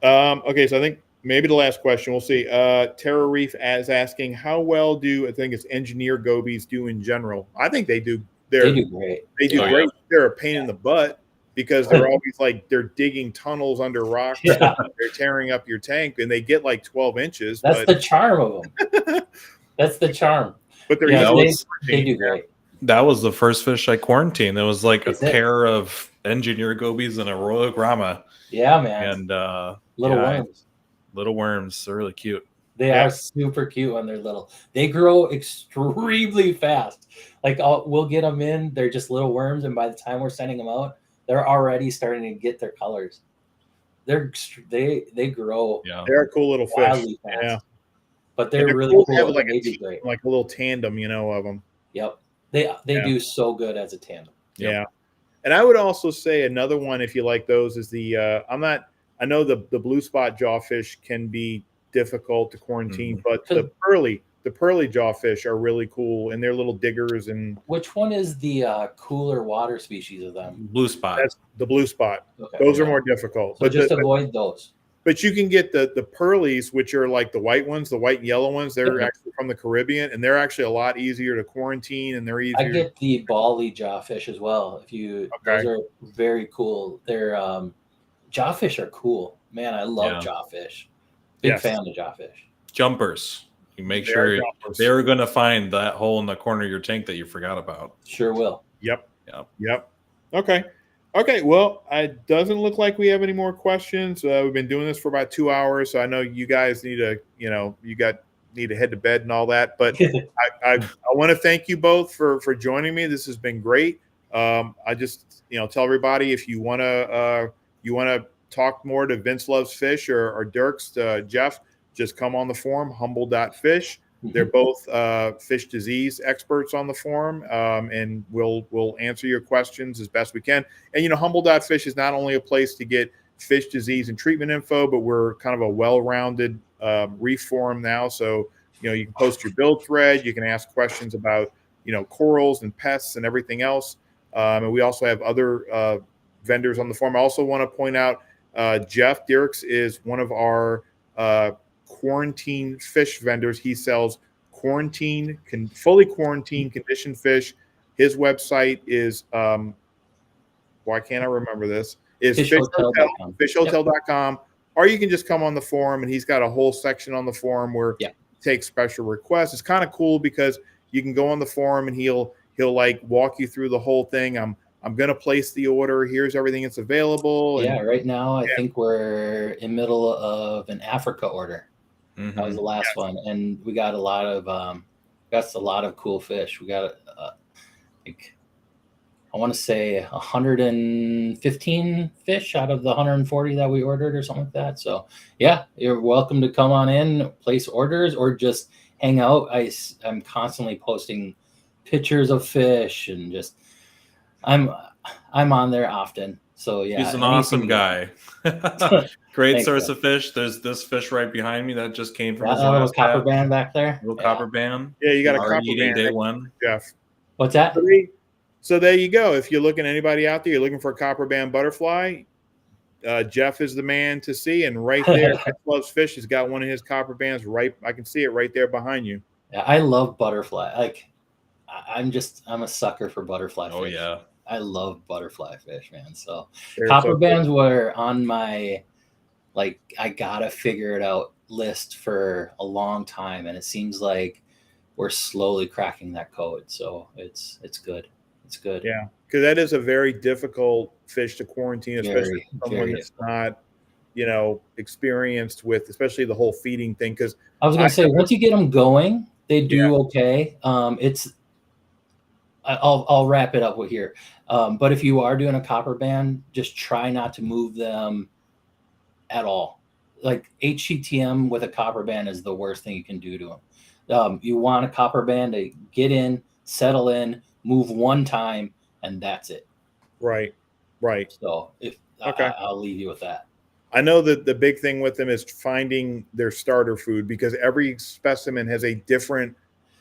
Okay, so I think maybe the last question, we'll see. Terra Reef is asking, how well do I think it's engineer gobies do in general? I think they do. They do great. They do great. Yeah. They're a pain in the butt because they're always like, they're digging tunnels under rocks. They're tearing up your tank, and they get like 12 inches. That's the charm of them. That's the charm. But they're they do great. That was the first fish I quarantined. It was like a pair of engineer gobies and a royal grama. Yeah, man. And little worms. They're really cute. They are super cute when they're little. They grow extremely fast. Like, we'll get them in. They're just little worms, and by the time we're sending them out, they're already starting to get their colors. They grow. Yeah, they're a cool little fish. Fast. Yeah, but they're really cool. Have like a little tandem, of them. Yep, they do so good as a tandem. Yeah, and I would also say another one, if you like those, is the I know the blue spot jawfish can be difficult to quarantine, but the pearly jawfish are really cool, and they're little diggers. And which one is the cooler water species of them? Blue spot. That's the blue spot. Okay, those are more difficult. So just avoid those. But you can get the pearlies, which are like the white ones, the white and yellow ones. They're actually from the Caribbean, and they're actually a lot easier to quarantine, and they're easier. I get the bally jawfish as well. Those are very cool. They're jawfish are cool, man. I love jawfish. Big fan of jawfish. Jumpers. You make sure they're going to find that hole in the corner of your tank that you forgot about. Sure will. Yep. Okay. Okay, well, it doesn't look like we have any more questions. We've been doing this for about 2 hours, so I know you guys need to, need to head to bed and all that. But I want to thank you both for joining me. This has been great. I just tell everybody, if you want to talk more to Vince Loves Fish or Dirk's Jeff, just come on the forum, humble.fish. They're both fish disease experts on the forum, and we'll answer your questions as best we can. And humble.fish is not only a place to get fish disease and treatment info, but we're kind of a well-rounded reef forum now. So you can post your build thread, you can ask questions about corals and pests and everything else. And we also have other vendors on the forum. I also want to point out Jeff Dirks is one of our quarantine fish vendors. He sells fully quarantine conditioned fish. His website is why can't I remember this? Is FisHotel.com. FisHotel.com. Or you can just come on the forum, and he's got a whole section on the forum where he takes special requests. It's kind of cool because you can go on the forum and he'll like walk you through the whole thing. I'm gonna place the order. Here's everything that's available. Yeah, right now I think we're in middle of an Africa order. Mm-hmm. That was the last one, and we got a lot of cool fish. We got I want to say 115 fish out of the 140 that we ordered or something like that. So yeah, you're welcome to come on in, place orders, or just hang out. I'm constantly posting pictures of fish, and just I'm on there often. So yeah, he's an awesome guy. Great source of fish. There's this fish right behind me that just came from his last little copper band back there. Little copper band. Yeah, you got a copper band. Day one. Jeff. What's that? So there you go. If you're looking, anybody out there, you're looking for a copper band butterfly, Jeff is the man to see. And right there, Vince Loves Fish has got one of his copper bands right. I can see it right there behind you. Yeah, I love butterfly. Like I'm a sucker for butterfly fish. Oh yeah. I love butterfly fish, man. So copper bands were on my I gotta figure it out list for a long time, and it seems like we're slowly cracking that code. So it's good. It's good. Yeah, because that is a very difficult fish to quarantine, especially someone that's not, experienced with, especially the whole feeding thing. Because I was gonna say, once you get them going, they do okay. I'll wrap it up with here. But if you are doing a copper band, just try not to move them at all. Like HCTM with a copper band is the worst thing you can do to them. You want a copper band to get in, settle in, move one time, and that's it. Right. So I'll leave you with that. I know that the big thing with them is finding their starter food, because every specimen has a different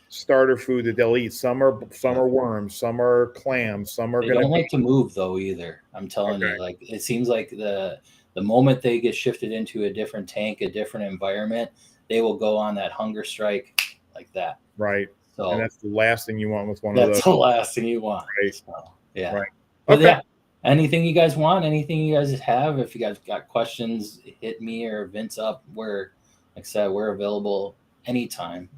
starter food that they'll eat. Some are worms, some are clams, some are They don't like to move though either. I'm telling you, it seems like the moment they get shifted into a different tank, a different environment, they will go on that hunger strike like that. Right. So, and that's the last thing you want with one of those. That's the last thing you want. Right. So, yeah. Right. But yeah, anything you guys want, anything you guys have, if you guys got questions, hit me or Vince up. Like I said, we're available anytime.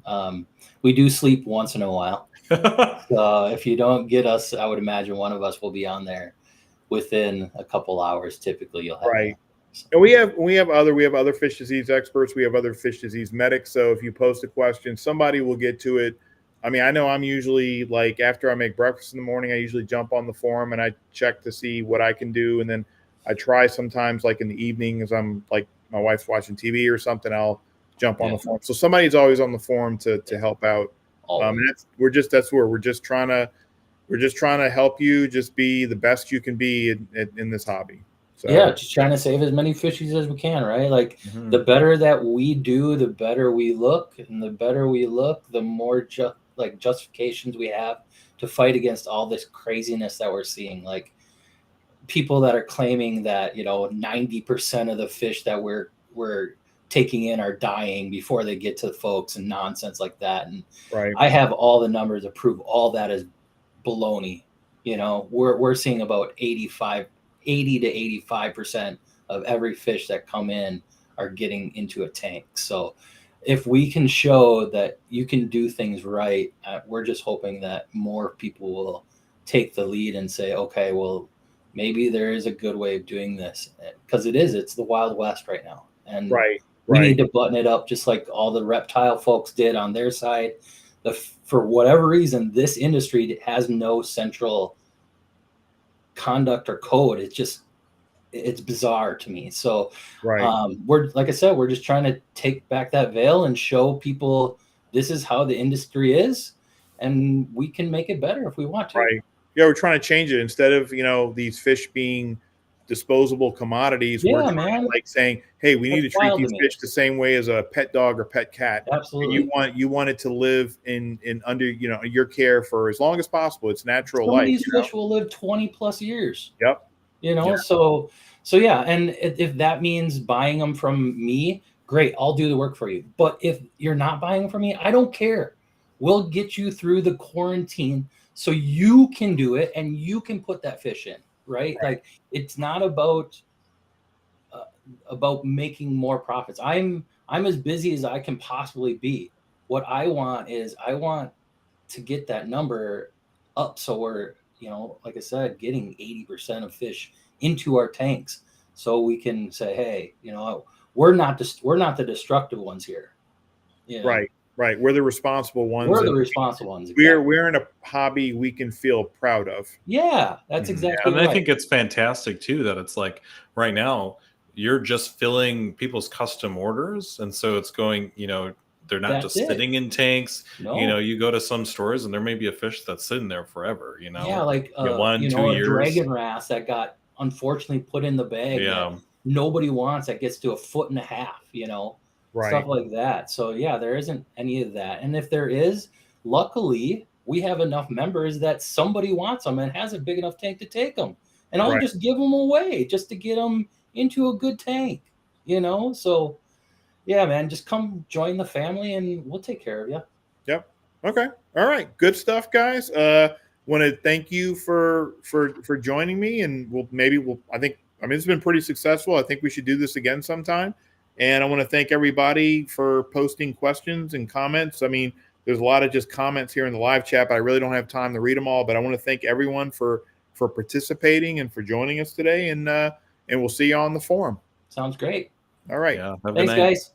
We do sleep once in a while. So if you don't get us, I would imagine one of us will be on there within a couple hours. Typically you'll have And we have other fish disease experts. We have other fish disease medics. So if you post a question, somebody will get to it. I mean, I know I'm usually after I make breakfast in the morning, I usually jump on the forum and I check to see what I can do. And then I try sometimes in the evening as I'm my wife's watching TV or something, I'll jump on the forum. So somebody's always on the forum to help out. And we're just trying to help you just be the best you can be in this hobby. So, yeah, just trying to save as many fishies as we can, right? The better that we do, the better we look, and the better we look, the more justifications we have to fight against all this craziness that we're seeing. Like people that are claiming that 90% of the fish that we're taking in are dying before they get to folks, and nonsense like that. And I have all the numbers to prove all that is baloney. We're seeing about 80 to 85% of every fish that come in are getting into a tank. So if we can show that you can do things right, we're just hoping that more people will take the lead and say, okay, well, maybe there is a good way of doing this, because it's the Wild West right now. And Right. we need to button it up just like all the reptile folks did on their side. For whatever reason, this industry has no central conduct or code. It's bizarre to me. So we're, like I said, we're just trying to take back that veil and show people this is how the industry is, and we can make it better if we want to. Right. Yeah, we're trying to change it. Instead of, these fish being disposable commodities, we're trying to, like, saying, hey, we need to treat these fish the same way as a pet dog or pet cat. Absolutely. And you want it to live in under your care for as long as possible. It's natural life. Some of these fish will live 20 plus years. Yep. So yeah, and if that means buying them from me, great, I'll do the work for you. But if you're not buying them from me, I don't care. We'll get you through the quarantine so you can do it and you can put that fish in, right? Like, it's not about making more profits. I'm as busy as I can possibly be. What I want to get that number up, so we're, like I said, getting 80% of fish into our tanks, so we can say, hey, we're not the destructive ones here. Right. We're the responsible ones. We're the responsible ones. Exactly. We're in a hobby we can feel proud of. Yeah, that's exactly right. And I think it's fantastic too that it's like right now you're just filling people's custom orders, and so it's going, they're not just sitting in tanks. No. You go to some stores and there may be a fish that's sitting there forever. Yeah, like 1-2 years. Dragon wrasse that got unfortunately put in the bag. Yeah. That nobody wants, that gets to 1.5 feet. Stuff like that. So yeah, there isn't any of that. And if there is, luckily we have enough members that somebody wants them and has a big enough tank to take them, and I'll just give them away just to get them into a good tank. So yeah, man, just come join the family and we'll take care of you. Yep. Okay. All right. Good stuff, guys. Want to thank you for joining me, and I think it's been pretty successful. I think we should do this again sometime. And I want to thank everybody for posting questions and comments. There's a lot of just comments here in the live chat, but I really don't have time to read them all. But I want to thank everyone for participating and for joining us today. And we'll see you on the forum. Sounds great. All right. Yeah, thanks, guys.